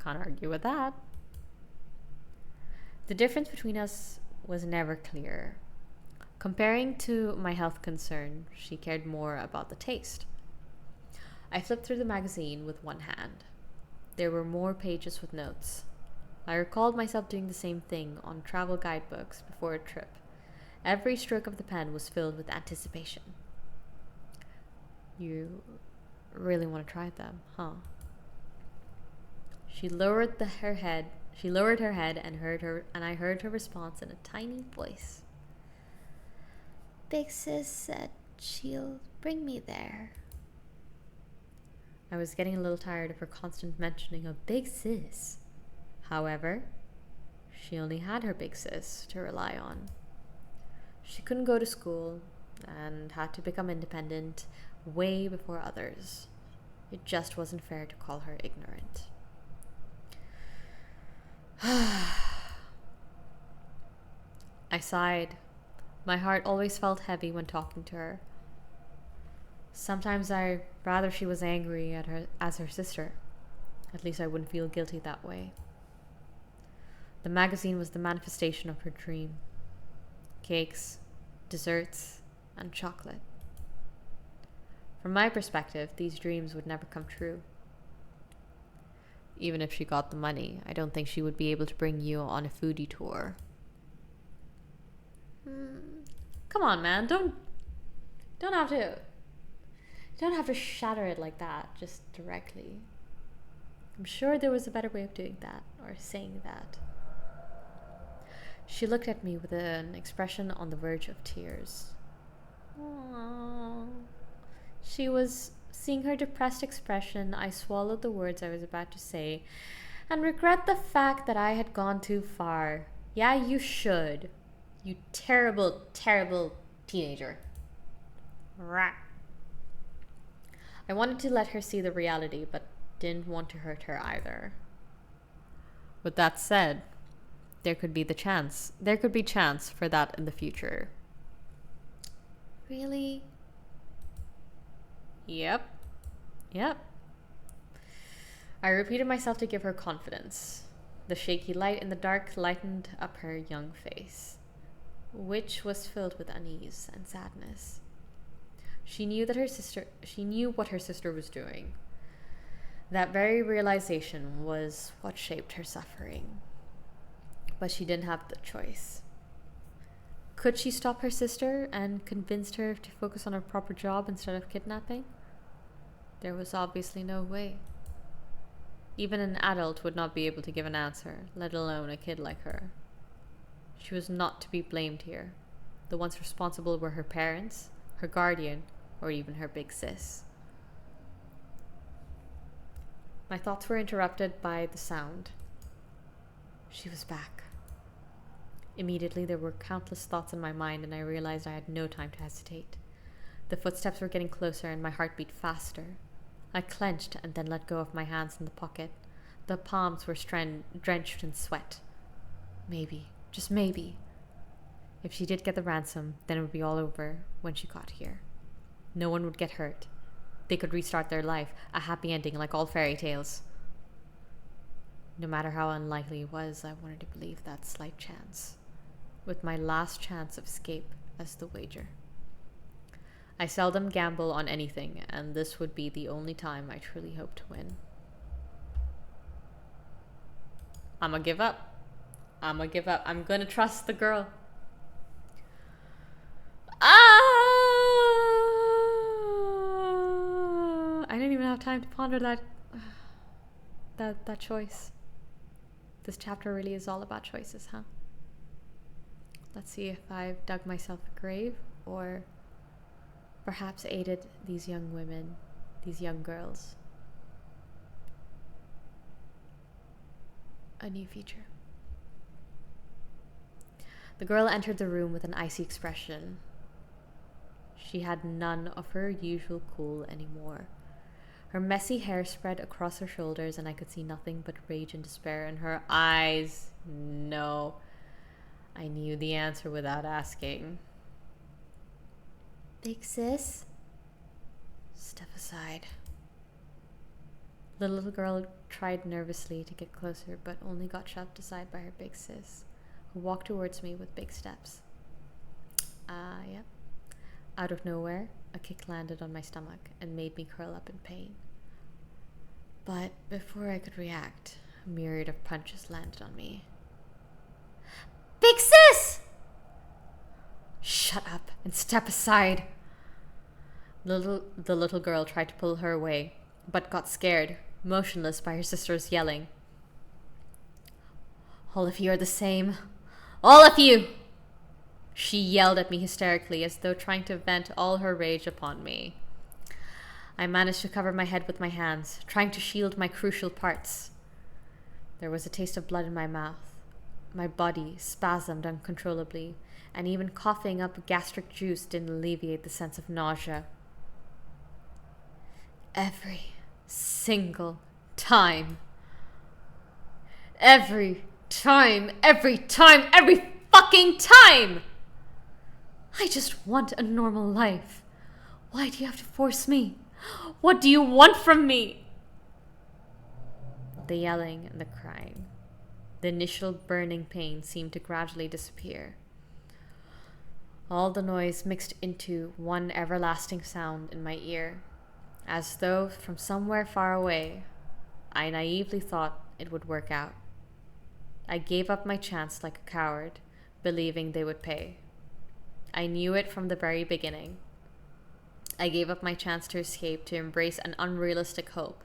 Can't argue with that. The difference between us was never clear. Comparing to my health concern, she cared more about the taste. I flipped through the magazine with one hand. There were more pages with notes. I recalled myself doing the same thing on travel guidebooks before a trip. Every stroke of the pen was filled with anticipation. You really want to try them, huh? She lowered her head. She lowered her head and I heard her response in a tiny voice. Big sis said she'll bring me there. I was getting a little tired of her constant mentioning of big sis. However, she only had her big sis to rely on. She couldn't go to school and had to become independent way before others. It just wasn't fair to call her ignorant. I sighed. My heart always felt heavy when talking to her. Sometimes I'd rather she was angry at her as her sister. At least I wouldn't feel guilty that way. The magazine was the manifestation of her dream. Cakes, desserts, and chocolate. From my perspective, these dreams would never come true. Even if she got the money, I don't think she would be able to bring you on a foodie tour. Come on, man, don't have to shatter it like that, just directly. I'm sure there was a better way of doing that, or saying that. She looked at me with an expression on the verge of tears. Aww. Seeing her depressed expression, I swallowed the words I was about to say and regret the fact that I had gone too far. Yeah, you should. You terrible, terrible teenager. Rah. I wanted to let her see the reality, but didn't want to hurt her either. With that said, there could be chance for that in the future. Really? Yep. I repeated myself to give her confidence. The shaky light in the dark lightened up her young face, which was filled with unease and sadness. She knew what her sister was doing. That very realization was what shaped her suffering. But she didn't have the choice. Could she stop her sister and convince her to focus on her proper job instead of kidnapping? There was obviously no way. Even an adult would not be able to give an answer, let alone a kid like her. She was not to be blamed here. The ones responsible were her parents, her guardian, or even her big sis. My thoughts were interrupted by the sound. She was back. Immediately, there were countless thoughts in my mind, and I realized I had no time to hesitate. The footsteps were getting closer, and my heart beat faster. I clenched and then let go of my hands in the pocket. The palms were drenched in sweat. Maybe, just maybe, if she did get the ransom, then it would be all over when she got here. No one would get hurt. They could restart their life, a happy ending like all fairy tales. No matter how unlikely it was, I wanted to believe that slight chance, with my last chance of escape as the wager. I seldom gamble on anything, and this would be the only time I truly hoped to win. I'ma give up. I'm gonna trust the girl. I didn't even have time to ponder that choice. This chapter really is all about choices, huh? Let's see if I've dug myself a grave or perhaps aided these young women, these young girls. A new feature. The girl entered the room with an icy expression. She had none of her usual cool anymore. Her messy hair spread across her shoulders, and I could see nothing but rage and despair in her eyes. No. I knew the answer without asking. Big sis? Step aside. The little girl tried nervously to get closer, but only got shoved aside by her big sis, who walked towards me with big steps. Yep. Out of nowhere, a kick landed on my stomach and made me curl up in pain. But before I could react, a myriad of punches landed on me. Big sis! Shut up and step aside. The little girl tried to pull her away, but got scared, motionless by her sister's yelling. All of you are the same. All of you! She yelled at me hysterically, as though trying to vent all her rage upon me. I managed to cover my head with my hands, trying to shield my crucial parts. There was a taste of blood in my mouth. My body spasmed uncontrollably, and even coughing up gastric juice didn't alleviate the sense of nausea. Every single time. Every fucking time! I just want a normal life. Why do you have to force me? What do you want from me? The yelling and the crying. The initial burning pain seemed to gradually disappear. All the noise mixed into one everlasting sound in my ear, as though from somewhere far away, I naively thought it would work out. I gave up my chance like a coward, believing they would pay. I knew it from the very beginning. I gave up my chance to escape, to embrace an unrealistic hope.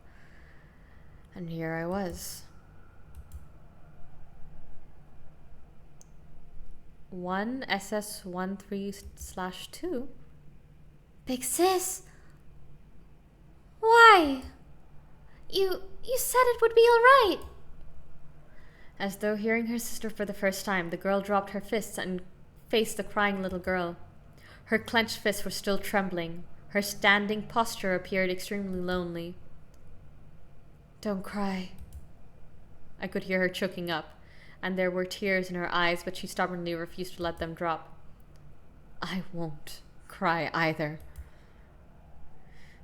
And here I was. 1 SS13/2? Big sis? Why? You said it would be alright. As though hearing her sister for the first time, the girl dropped her fists and faced the crying little girl. Her clenched fists were still trembling. Her standing posture appeared extremely lonely. Don't cry. I could hear her choking up, and there were tears in her eyes, but she stubbornly refused to let them drop. I won't cry either.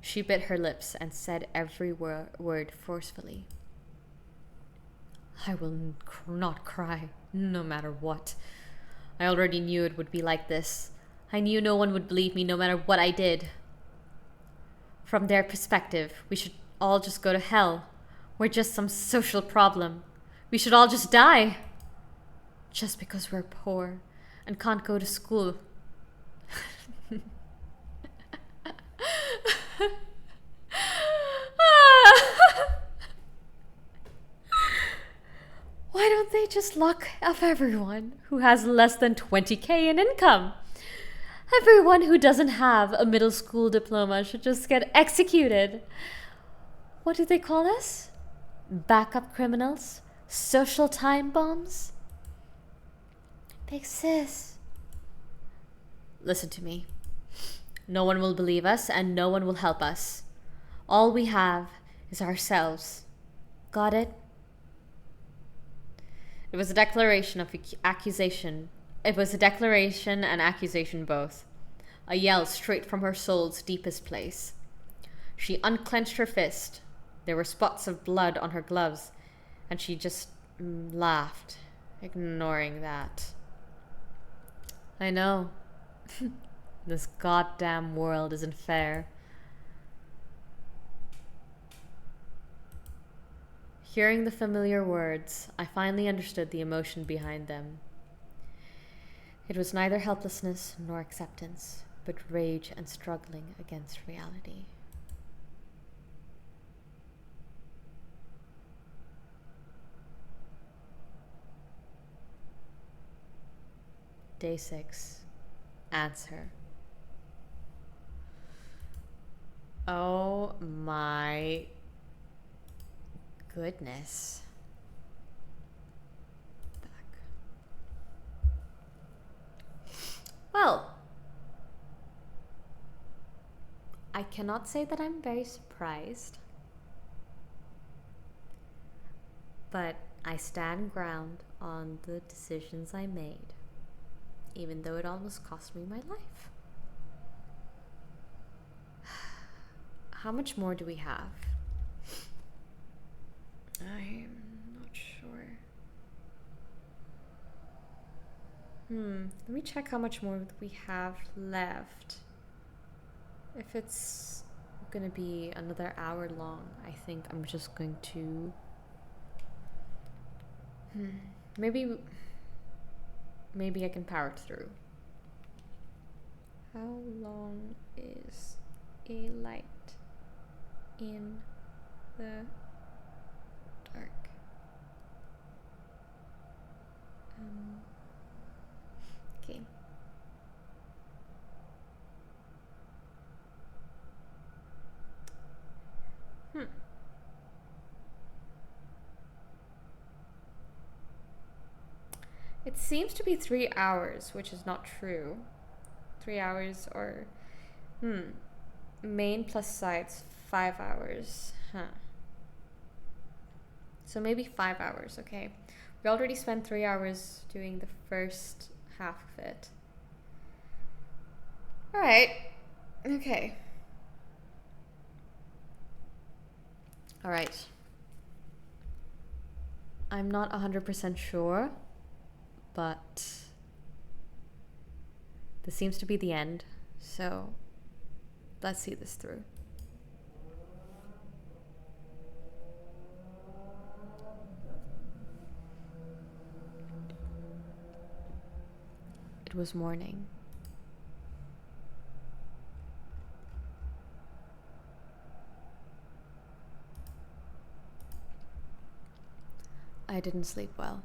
She bit her lips and said every word forcefully. I will not cry, no matter what. I already knew it would be like this. I knew no one would believe me no matter what I did. From their perspective, we should all just go to hell. We're just some social problem. We should all just die. Just because we're poor and can't go to school. Why don't they just lock up everyone who has less than 20K in income? Everyone who doesn't have a middle school diploma should just get executed. What do they call us? Backup criminals? Social time bombs? Big sis. Listen to me. No one will believe us and no one will help us. All we have is ourselves. Got it? It was a declaration of accusation. It was a declaration and accusation both. A yell straight from her soul's deepest place. She unclenched her fist. There were spots of blood on her gloves, and she just laughed, ignoring that. I know. This goddamn world isn't fair. Hearing the familiar words, I finally understood the emotion behind them. It was neither helplessness nor acceptance, but rage and struggling against reality. Day 6. Answer. Oh my goodness. Back. Well, I cannot say that I'm very surprised, but I stand ground on the decisions I made, even though it almost cost me my life. How much more do we have? I'm not sure. Let me check how much more we have left. If it's gonna be another hour long, I think I'm just going to maybe I can power through. How long is a light in the dark? Okay. It seems to be 3 hours, which is not true. 3 hours or main plus sides 5 hours. So maybe 5 hours, okay. We already spent 3 hours doing the first half of it. Alright. Okay. Alright. I'm not 100% sure, but this seems to be the end, so let's see this through. It was morning. I didn't sleep well.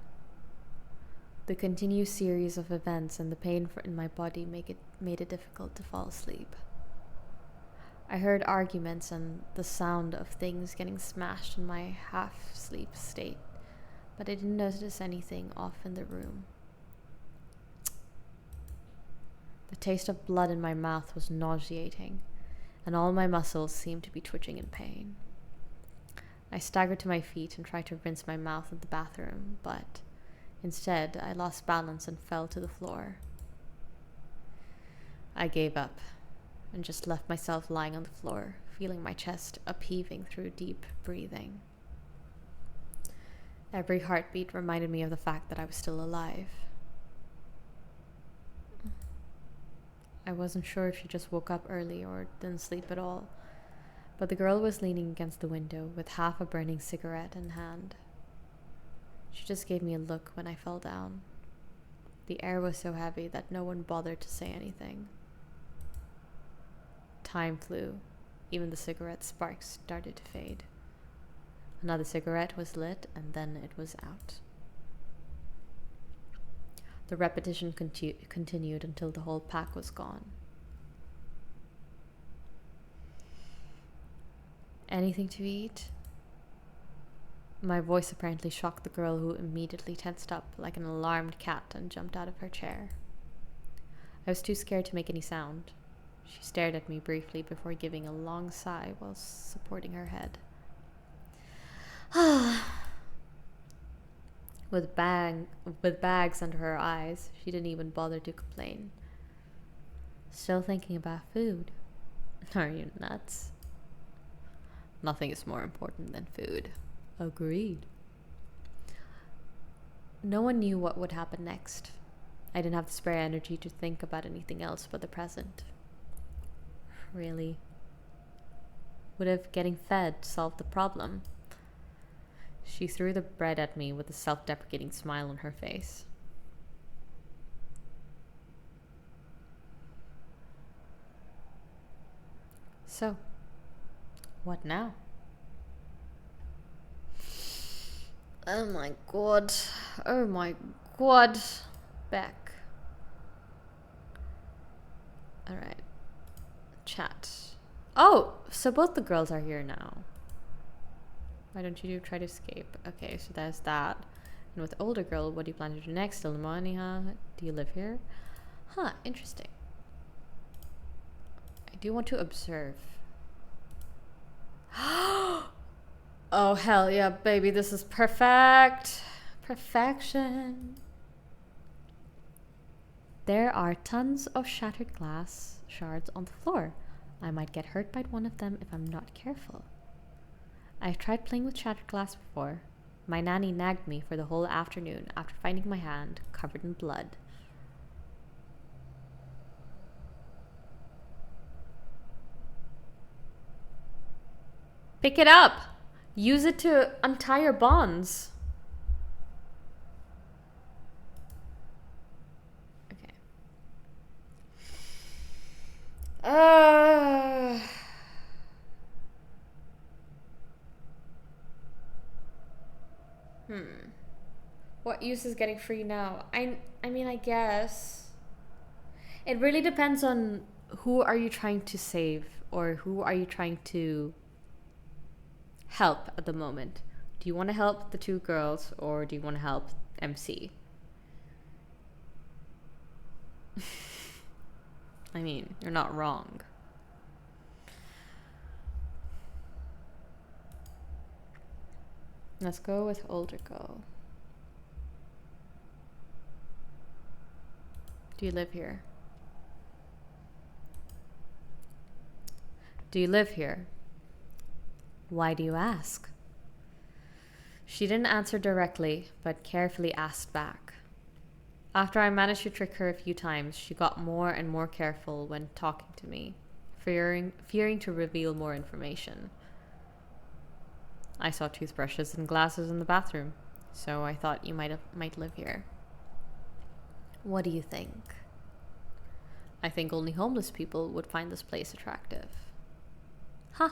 The continued series of events and the pain in my body made it difficult to fall asleep. I heard arguments and the sound of things getting smashed in my half-sleep state, but I didn't notice anything off in the room. The taste of blood in my mouth was nauseating, and all my muscles seemed to be twitching in pain. I staggered to my feet and tried to rinse my mouth in the bathroom, but instead I lost balance and fell to the floor. I gave up and just left myself lying on the floor, feeling my chest upheaving through deep breathing. Every heartbeat reminded me of the fact that I was still alive. I wasn't sure if she just woke up early or didn't sleep at all, but the girl was leaning against the window with half a burning cigarette in hand. She just gave me a look when I fell down. The air was so heavy that no one bothered to say anything. Time flew. Even the cigarette sparks started to fade. Another cigarette was lit, and then it was out. The repetition continued until the whole pack was gone. Anything to eat? My voice apparently shocked the girl, who immediately tensed up like an alarmed cat and jumped out of her chair. I was too scared to make any sound. She stared at me briefly before giving a long sigh while supporting her head. With bags under her eyes, she didn't even bother to complain. Still thinking about food? Are you nuts? Nothing is more important than food. Agreed. No one knew what would happen next. I didn't have the spare energy to think about anything else but the present. Really? Would have getting fed solved the problem? She threw the bread at me with a self-deprecating smile on her face. So, what now? Oh my god. Oh my god. Back. Alright. Chat. Oh, so both the girls are here now. Why don't you try to escape? Okay, so there's that. And with older girl, what do you plan to do next? Still the money, huh? Do you live here? Huh, interesting. I do want to observe. Oh, hell yeah, baby. This is perfect. Perfection. There are tons of shattered glass shards on the floor. I might get hurt by one of them if I'm not careful. I've tried playing with shattered glass before. My nanny nagged me for the whole afternoon after finding my hand covered in blood. Pick it up! Use it to untie your bonds. Okay. What use is getting free now? I mean, I guess. It really depends on who are you trying to save or who are you trying to help at the moment. Do you want to help the two girls or do you want to help MC? I mean, you're not wrong. Let's go with older girl. Do you live here? Do you live here? Why do you ask? She didn't answer directly, but carefully asked back. After I managed to trick her a few times, she got more and more careful when talking to me, fearing to reveal more information. I saw toothbrushes and glasses in the bathroom, so I thought you might live here. What do you think? I think only homeless people would find this place attractive. Huh.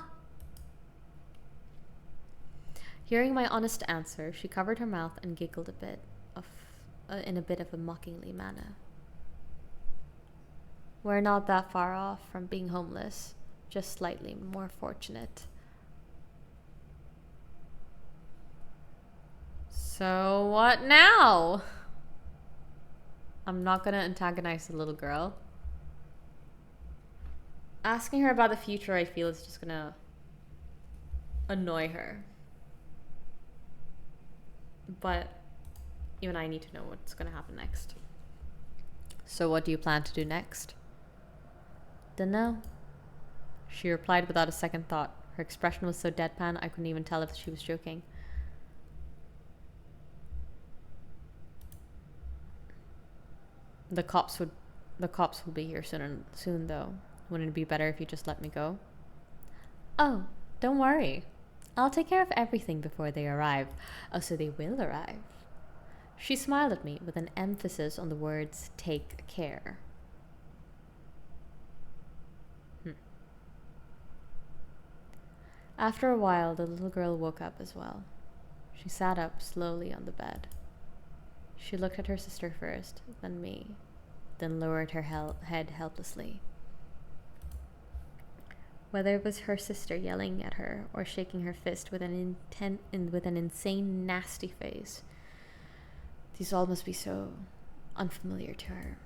Hearing my honest answer, she covered her mouth and giggled in a bit of a mockingly manner. We're not that far off from being homeless, just slightly more fortunate. So what now? I'm not gonna antagonize the little girl. Asking her about the future, I feel, is just gonna annoy her. But even I need to know what's gonna happen next. So what do you plan to do next? Dunno. She replied without a second thought. Her expression was so deadpan I couldn't even tell if she was joking. The cops will be here soon though. Wouldn't it be better if you just let me go? Oh, don't worry. I'll take care of everything before they arrive. Oh, so they will arrive. She smiled at me with an emphasis on the words take care. After a while, the little girl woke up as well. She sat up slowly on the bed. She looked at her sister first, then me, then lowered her head helplessly. Whether it was her sister yelling at her or shaking her fist with an insane, nasty face, these all must be so unfamiliar to her.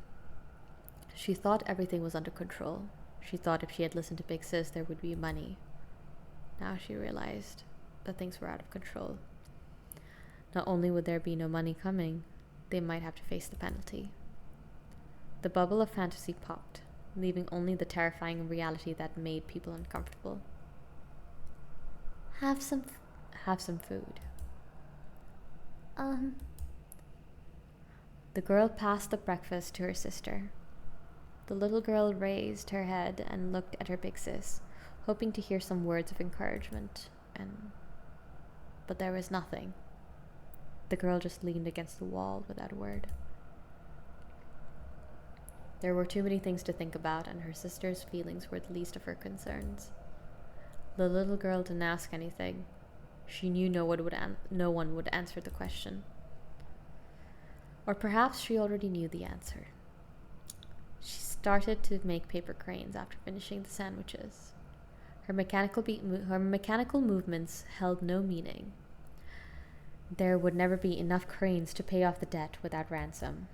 She thought everything was under control. She thought if she had listened to Big Sis, there would be money. Now she realized that things were out of control. Not only would there be no money coming, they might have to face the penalty. The bubble of fantasy popped, leaving only the terrifying reality that made people uncomfortable. Have some food. The girl passed the breakfast to her sister. The little girl raised her head and looked at her big sis, hoping to hear some words of encouragement, but there was nothing. The girl just leaned against the wall without a word. There were too many things to think about, and her sister's feelings were the least of her concerns. The little girl didn't ask anything. She knew no one would answer the question. Or perhaps she already knew the answer. She started to make paper cranes after finishing the sandwiches. Her mechanical movements held no meaning. There would never be enough cranes to pay off the debt without ransom.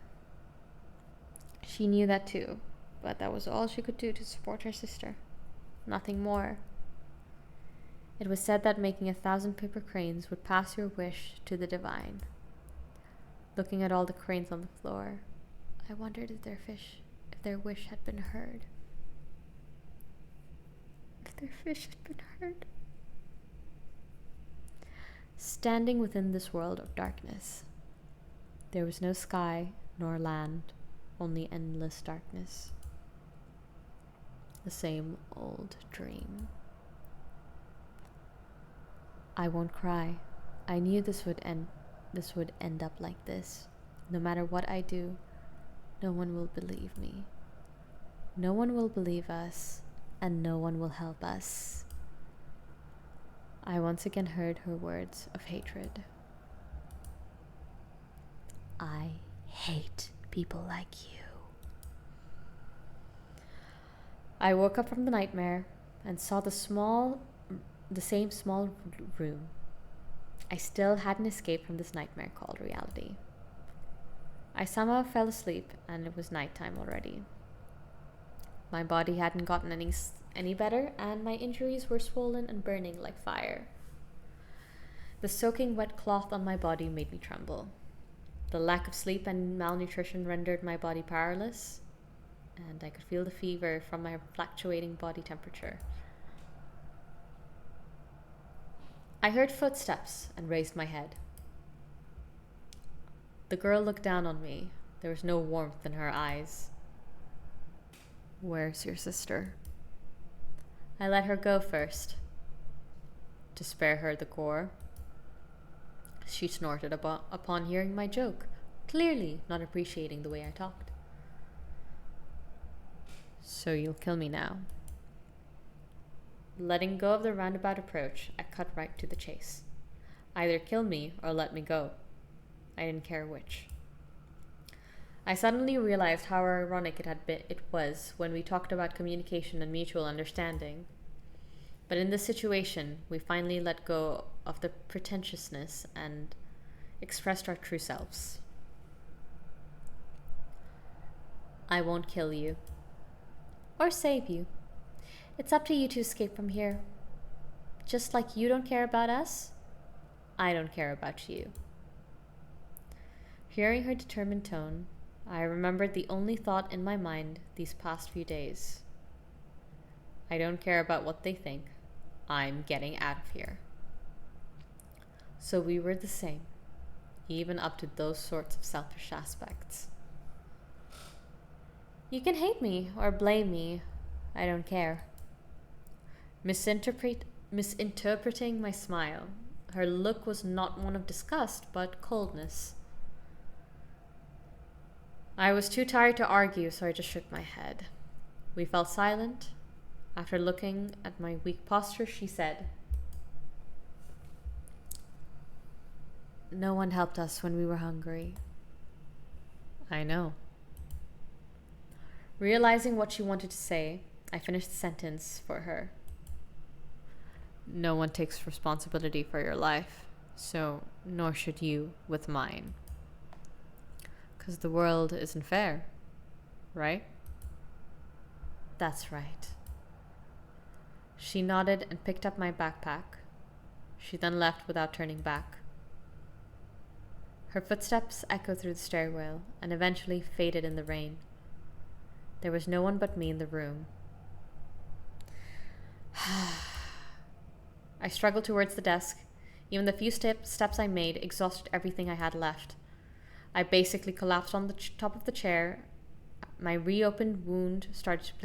She knew that too, but that was all she could do to support her sister. Nothing more. It was said that making 1,000 paper cranes would pass your wish to the divine. Looking at all the cranes on the floor, I wondered if their wish had been heard. their fish had been hurt. Standing within this world of darkness, there was no sky nor land, only endless darkness. The same old dream. I won't cry. I knew this would end up like this. No matter what I do, no one will believe me. No one will believe us, and no one will help us. I once again heard her words of hatred. I hate people like you. I woke up from the nightmare and saw the same small room. I still hadn't escaped from this nightmare called reality. I somehow fell asleep and it was nighttime already. My body hadn't gotten any better and my injuries were swollen and burning like fire. The soaking wet cloth on my body made me tremble. The lack of sleep and malnutrition rendered my body powerless, and I could feel the fever from my fluctuating body temperature. I heard footsteps and raised my head. The girl looked down on me. There was no warmth in her eyes. Where's your sister? I let her go first, to spare her the gore. She snorted upon hearing my joke, clearly not appreciating the way I talked. So you'll kill me now? Letting go of the roundabout approach, I cut right to the chase. Either kill me or let me go. I didn't care which. I suddenly realized how ironic it was when we talked about communication and mutual understanding. But in this situation, we finally let go of the pretentiousness and expressed our true selves. I won't kill you. Or save you. It's up to you to escape from here. Just like you don't care about us, I don't care about you. Hearing her determined tone, I remembered the only thought in my mind these past few days. I don't care about what they think. I'm getting out of here. So we were the same, even up to those sorts of selfish aspects. You can hate me or blame me. I don't care. Misinterpreting my smile, her look was not one of disgust, but coldness. I was too tired to argue, so I just shook my head. We fell silent. After looking at my weak posture, she said, "No one helped us when we were hungry." I know. Realizing what she wanted to say, I finished the sentence for her. No one takes responsibility for your life, so nor should you with mine. 'Cause the world isn't fair, right? That's right. She nodded and picked up my backpack. She then left without turning back. Her footsteps echoed through the stairwell and eventually faded in the rain. There was no one but me in the room. I struggled towards the desk. Even the few steps I made exhausted everything I had left. I basically collapsed on the top of the chair. My reopened wound started to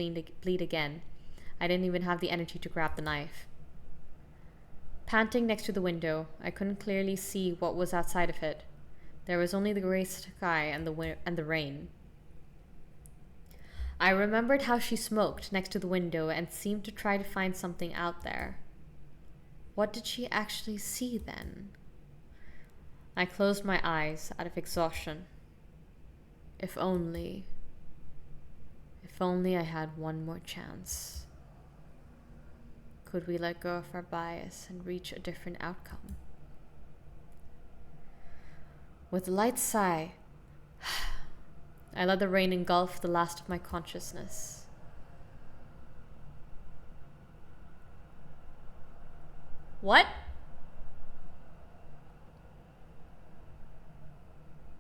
bleed again. I didn't even have the energy to grab the knife. Panting next to the window, I couldn't clearly see what was outside of it. There was only the gray sky and the rain. I remembered how she smoked next to the window and seemed to try to find something out there. What did she actually see then? I closed my eyes out of exhaustion. If only I had one more chance. Could we let go of our bias and reach a different outcome? With a light sigh, I let the rain engulf the last of my consciousness. What?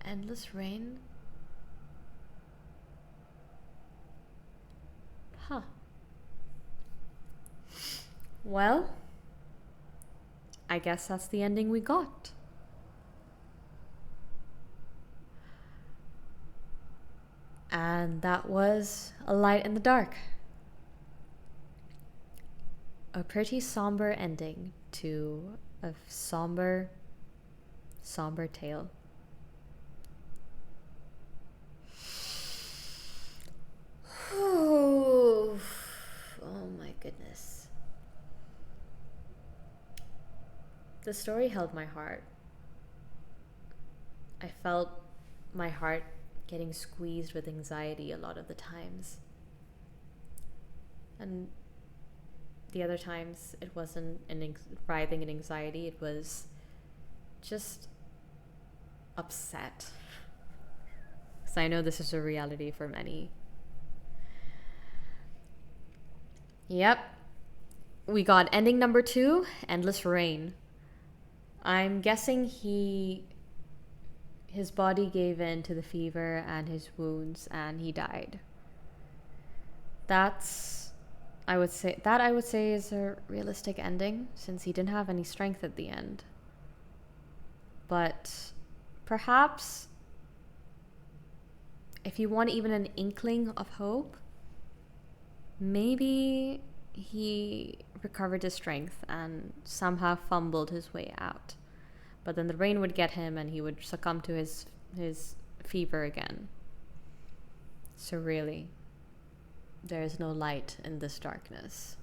Endless rain? Huh. Well, I guess that's the ending we got. And that was A Light in the Dark. A pretty somber ending to a somber tale. Oh my goodness. The story held my heart. I felt my heart getting squeezed with anxiety a lot of the times. And the other times it wasn't writhing in anxiety, it was just upset. Because I know this is a reality for many. Yep. We got ending number 2, Endless Rain. I'm guessing his body gave in to the fever and his wounds and he died. I would say is a realistic ending since he didn't have any strength at the end. But perhaps if you want even an inkling of hope, maybe he recovered his strength and somehow fumbled his way out. But then the rain would get him and he would succumb to his fever again. So really, there is no light in this darkness.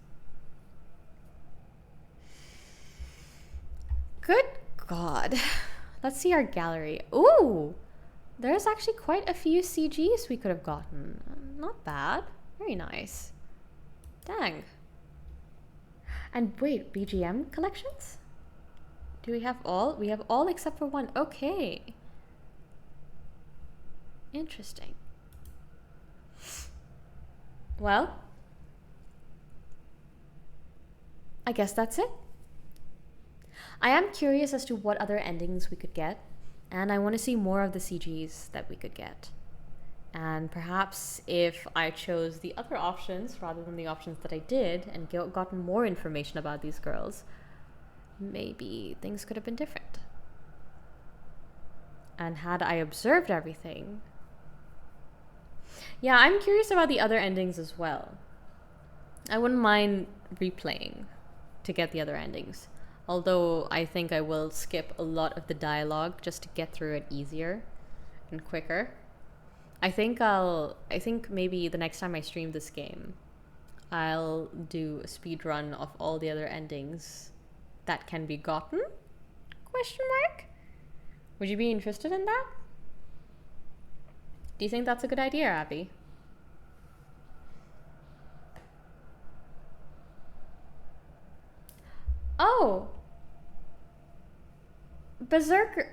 Good God. Let's see our gallery. Ooh! There's actually quite a few CGs we could have gotten. Not bad. Very nice. Dang. And wait, BGM collections? Do we have all? We have all except for one. Okay. Interesting. Well, I guess that's it. I am curious as to what other endings we could get, and I want to see more of the CGs that we could get. And perhaps if I chose the other options rather than the options that I did and gotten more information about these girls, maybe things could have been different. And had I observed everything... Yeah, I'm curious about the other endings as well. I wouldn't mind replaying to get the other endings. Although I think I will skip a lot of the dialogue just to get through it easier and quicker. I think maybe the next time I stream this game, I'll do a speed run of all the other endings that can be gotten? Question mark? Would you be interested in that? Do you think that's a good idea, Abby? Oh! Berserker,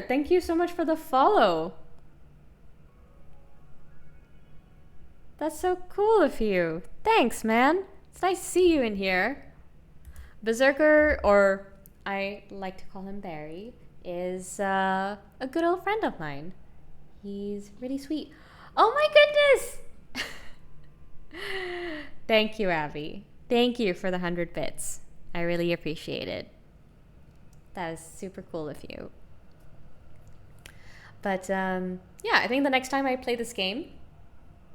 thank you so much for the follow. That's so cool of you. Thanks, man. It's nice to see you in here. Berserker, or I like to call him Barry, is a good old friend of mine. He's really sweet. Oh my goodness! Thank you, Abby. Thank you for the 100 bits. I really appreciate it. That is super cool of you. But yeah, I think the next time I play this game,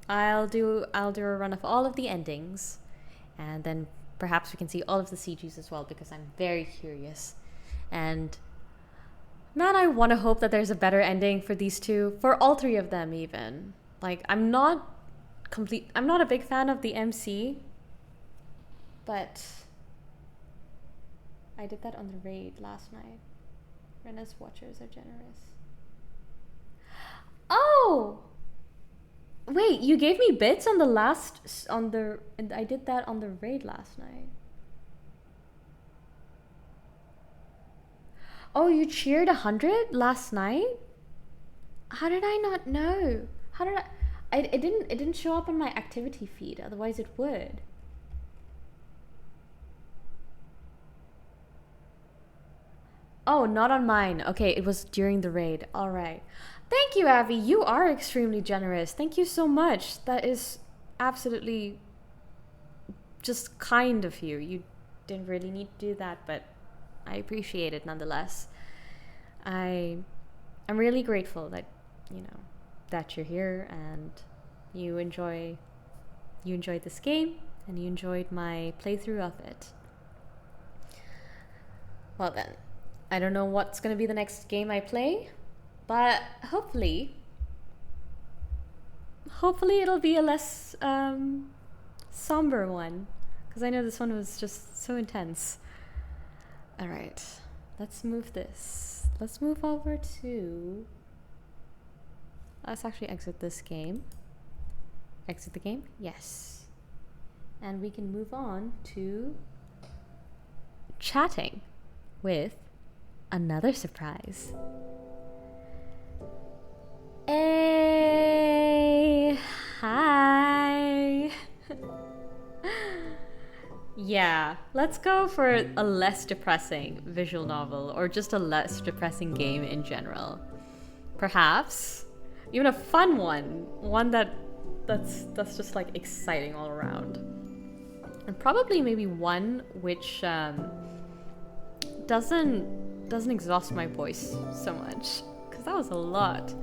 I'll do a run of all of the endings, and then perhaps we can see all of the CGs as well, because I'm very curious. And man, I want to hope that there's a better ending for these two, for all three of them even. Like, I'm not a big fan of the MC, but I did that on the raid last night. Rena's watchers are generous. Oh! Wait, you gave me bits on I did that on the raid last night. Oh, you cheered 100 last night? How did I not know? How did it didn't show up on my activity feed, otherwise it would. Oh, not on mine. Okay, it was during the raid. All right. Thank you, Avi. You are extremely generous. Thank you so much. That is absolutely just kind of you. You didn't really need to do that, but I appreciate it nonetheless. I'm really grateful that, that you're here and you enjoyed this game and you enjoyed my playthrough of it. Well then, I don't know what's going to be the next game I play, but hopefully it'll be a less somber one, because I know this one was just so intense. All right, let's move over to, let's actually exit this game. Exit the game? Yes. And we can move on to chatting with another surprise. Hey, hi. Yeah, let's go for a less depressing visual novel, or just a less depressing game in general. Perhaps even a fun one that's just like exciting all around, and probably maybe one which doesn't exhaust my voice so much, because that was a lot.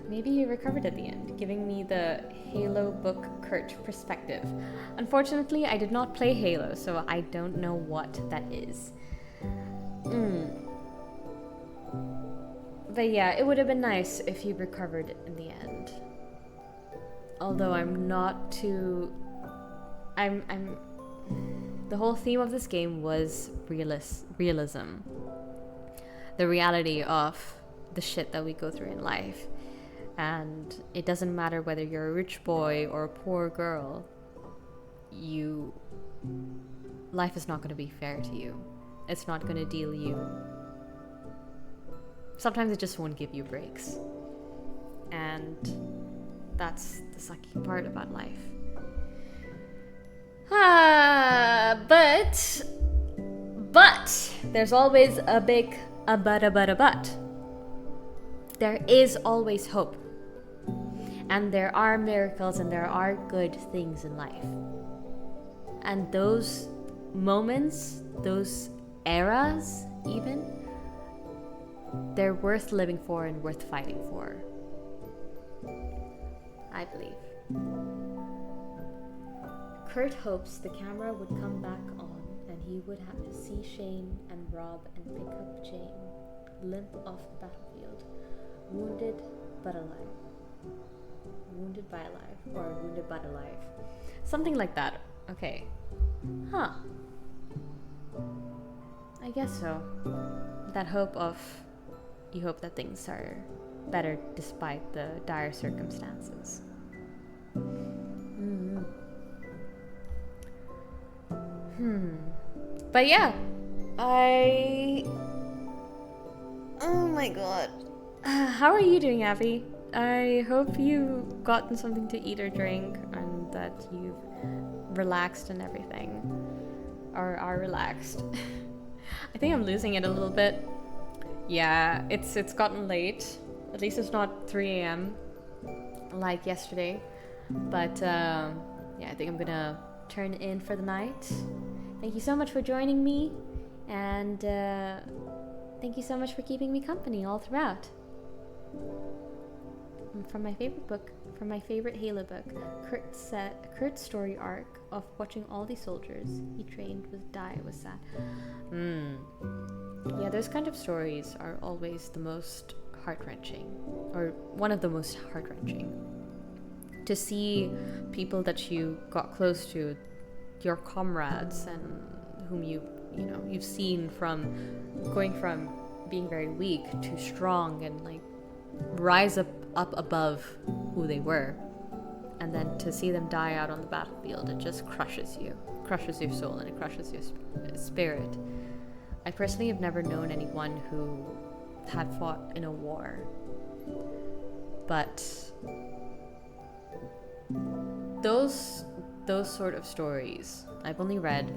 Maybe you recovered at the end, giving me the Halo book Kurt perspective. Unfortunately, I did not play Halo, so I don't know what that is. But yeah, it would have been nice if you recovered in the end. Although I'm not too... The whole theme of this game was realism. The reality of the shit that we go through in life. And it doesn't matter whether you're a rich boy or a poor girl, life is not going to be fair to you. It's not going to deal you. Sometimes it just won't give you breaks. And that's the sucky part about life. But there's always a big but. There is always hope. And there are miracles and there are good things in life. And those moments, those eras even, they're worth living for and worth fighting for. I believe. Kurt hopes the camera would come back on and he would have to see Shane and Rob and pick up Jane, limp off the battlefield, wounded but alive. Wounded by alive, or wounded but alive. Something like that. Okay. Huh. I guess so. That hope of... You hope that things are better despite the dire circumstances. But yeah, oh my god. How are you doing, Abby? I hope you've gotten something to eat or drink and that you've relaxed and everything. Or are relaxed. I think I'm losing it a little bit. Yeah, it's gotten late. At least it's not 3 a.m. like yesterday. But yeah, I think I'm gonna turn in for the night. Thank you so much for joining me. And thank you so much for keeping me company all throughout. From my favorite book, from my favorite Halo book, Kurt's story arc of watching all these soldiers he trained die was sad. Yeah, those kind of stories are always the most heart-wrenching, or one of the most heart-wrenching. To see people that you got close to, your comrades, and whom you've seen from going from being very weak to strong and like rise up above who they were, and then to see them die out on the battlefield, it just crushes your soul, and it crushes your spirit. I personally have never known anyone who had fought in a war, but those sort of stories I've only read,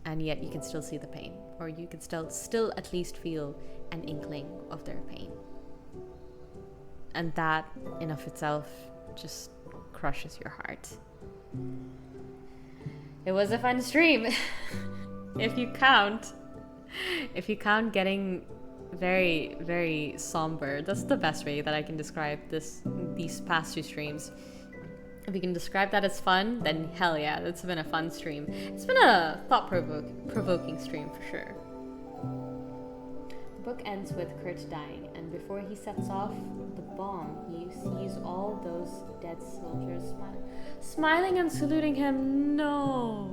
and yet you can still see the pain, or you can still at least feel an inkling of their pain. And that in of itself just crushes your heart. It was a fun stream. If you count getting very, very somber, that's the best way that I can describe these past two streams. If you can describe that as fun, then hell yeah, that's been a fun stream. It's been a thought-provoking stream for sure. The book ends with Kurt dying, and before he sets off the bomb, he sees all those dead soldiers smiling and saluting him. No.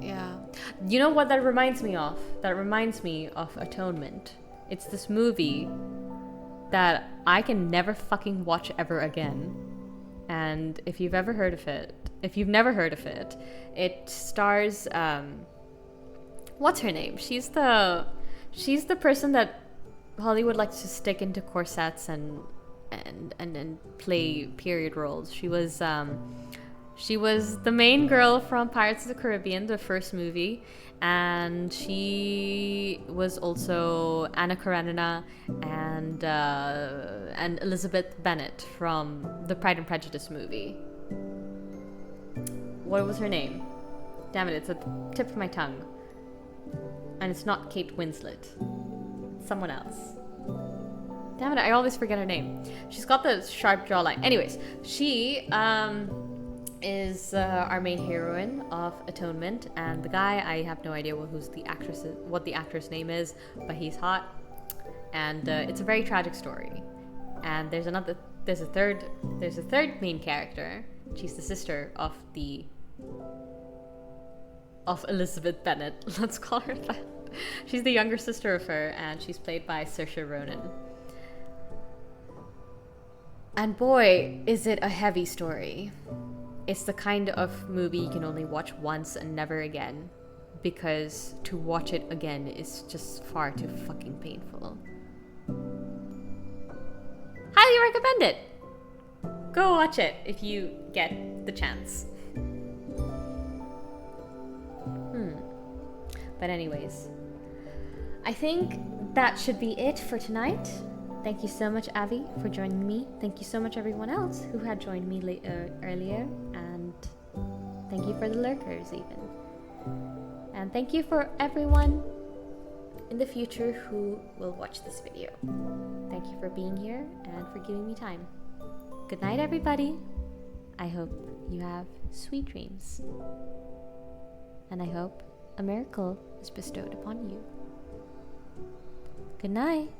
Yeah. You know what that reminds me of? That reminds me of Atonement. It's this movie that I can never fucking watch ever again. And if you've never heard of it, it stars what's her name? She's the person that Hollywood likes to stick into corsets and play period roles. She was the main girl from Pirates of the Caribbean, the first movie, and she was also Anna Karenina and Elizabeth Bennet from the Pride and Prejudice movie. What was her name? Damn it, it's at the tip of my tongue. And it's not Kate Winslet. It's someone else. Damn it, I always forget her name. She's got the sharp jawline. Anyways, she is our main heroine of Atonement, and the guy, I have no idea what the actor's name is, but he's hot, and it's a very tragic story. And there's a third main character. She's the sister of Elizabeth Bennet. Let's call her that. She's the younger sister of her, and she's played by Saoirse Ronan. And boy, is it a heavy story. It's the kind of movie you can only watch once and never again, because to watch it again is just far too fucking painful. Highly recommend it! Go watch it if you get the chance. But anyways, I think that should be it for tonight. Thank you so much, Avi, for joining me. Thank you so much, everyone else who had joined me earlier. And thank you for the lurkers, even. And thank you for everyone in the future who will watch this video. Thank you for being here and for giving me time. Good night, everybody. I hope you have sweet dreams. And I hope a miracle is bestowed upon you. Good night.